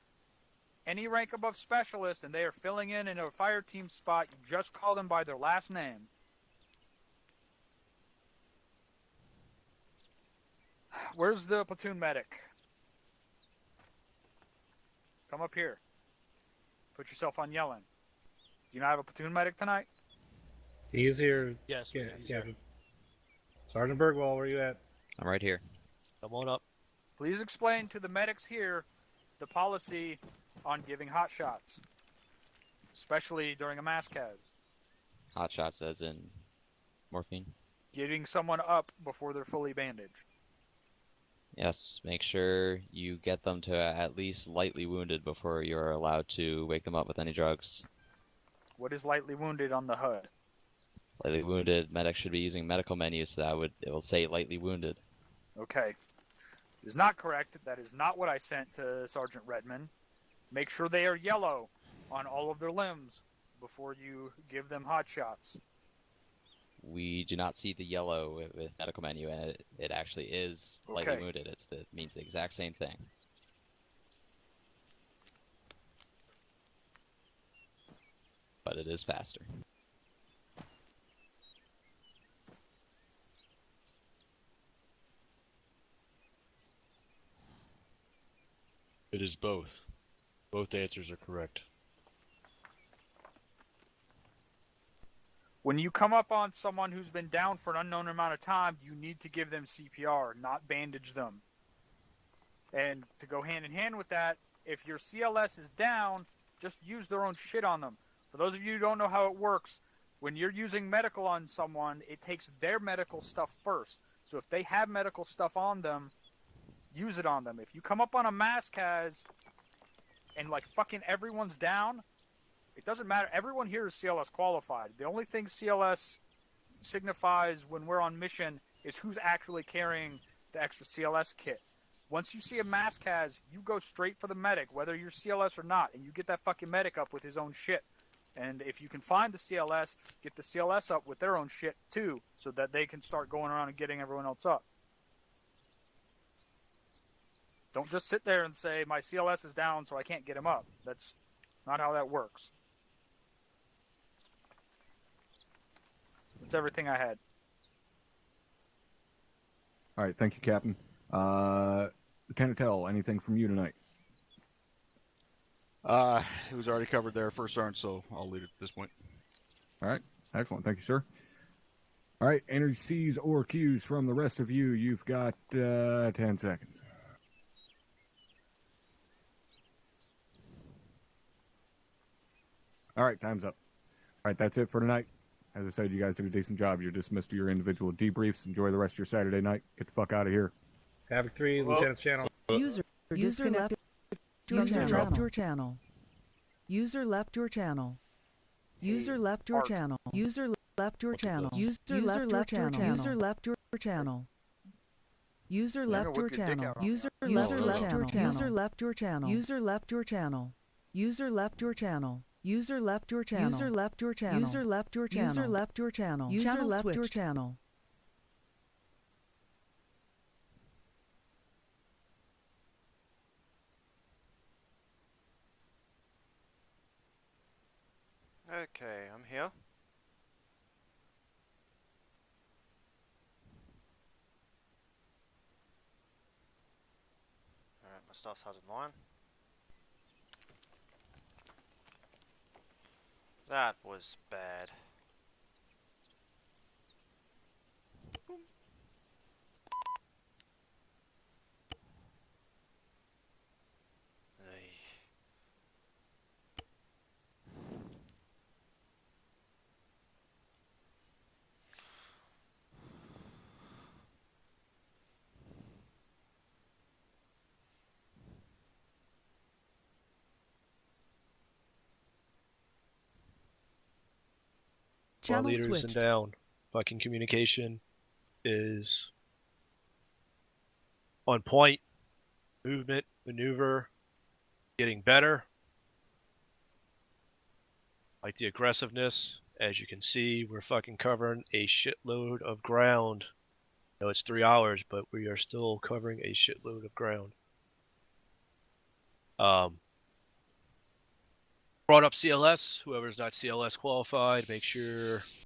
any rank above specialist and they are filling in a fire team spot, you just call them by their last name. Where's the platoon medic? Come up here. Put yourself on yelling. Do you not have a platoon medic tonight? He is here. Yes, yeah, he's Captain. here. Sergeant Bergwall, where are you at? I'm right here. Come on up. Please explain to the medics here the policy on giving hot shots, especially during a MAAWS. Hot shots as in morphine? Getting someone up before they're fully bandaged. Yes, make sure you get them to at least lightly wounded before you're allowed to wake them up with any drugs. What is lightly wounded on the HUD? Lightly wounded, medics should be using medical menus, so it will say lightly wounded. Okay. It is not correct. That is not what I sent to Sergeant Redmond. Make sure they are yellow on all of their limbs before you give them hot shots. We do not see the yellow with medical menu, and it actually is lightly Okay. wounded. It means the exact same thing. But it is faster. It is both. Both answers are correct. When you come up on someone who's been down for an unknown amount of time, you need to give them CPR, not bandage them. And to go hand in hand with that, if your CLS is down, just use their own shit on them. For those of you who don't know how it works, when you're using medical on someone, it takes their medical stuff first. So if they have medical stuff on them, use it on them. If you come up on a MAAWS and like fucking everyone's down, it doesn't matter. Everyone here is CLS qualified. The only thing CLS signifies when we're on mission is who's actually carrying the extra CLS kit. Once you see a MAAWS, you go straight for the medic, whether you're CLS or not, and you get that fucking medic up with his own shit. And if you can find the CLS, get the CLS up with their own shit too, so that they can start going around and getting everyone else up. Don't just sit there and say, my CLS is down so I can't get him up. That's not how that works. That's everything I had. All right, thank you, Captain. Lieutenant Tell, anything from you tonight? It was already covered there, First Sergeant, so I'll leave it at this point. All right, excellent. Thank you, sir. All right, energy C's or Q's from the rest of you. You've got 10 seconds. All right, time's up. All right, that's it for tonight. As I said, you guys did a decent job. You're dismissed to your individual debriefs. Enjoy the rest of your Saturday night. Get the fuck out of here. Havoc 3, Lieutenant's channel. User disconnected. User left your channel. User left your channel. User left your channel. User left your channel. User left your channel. User left your channel. User left your channel. User left your channel. User left your channel. User left your channel. User left your channel. User left your channel. User left your channel. User left your channel. User left your channel. User left your channel. Okay, I'm here. Alright, my stuff's held in line. That was bad. Our leaders and down. Fucking communication is on point. Movement, maneuver, getting better. Like the aggressiveness, as you can see, we're fucking covering a shitload of ground. I know it's 3 hours, but we are still covering a shitload of ground. Brought up CLS. Whoever's not CLS qualified, make sure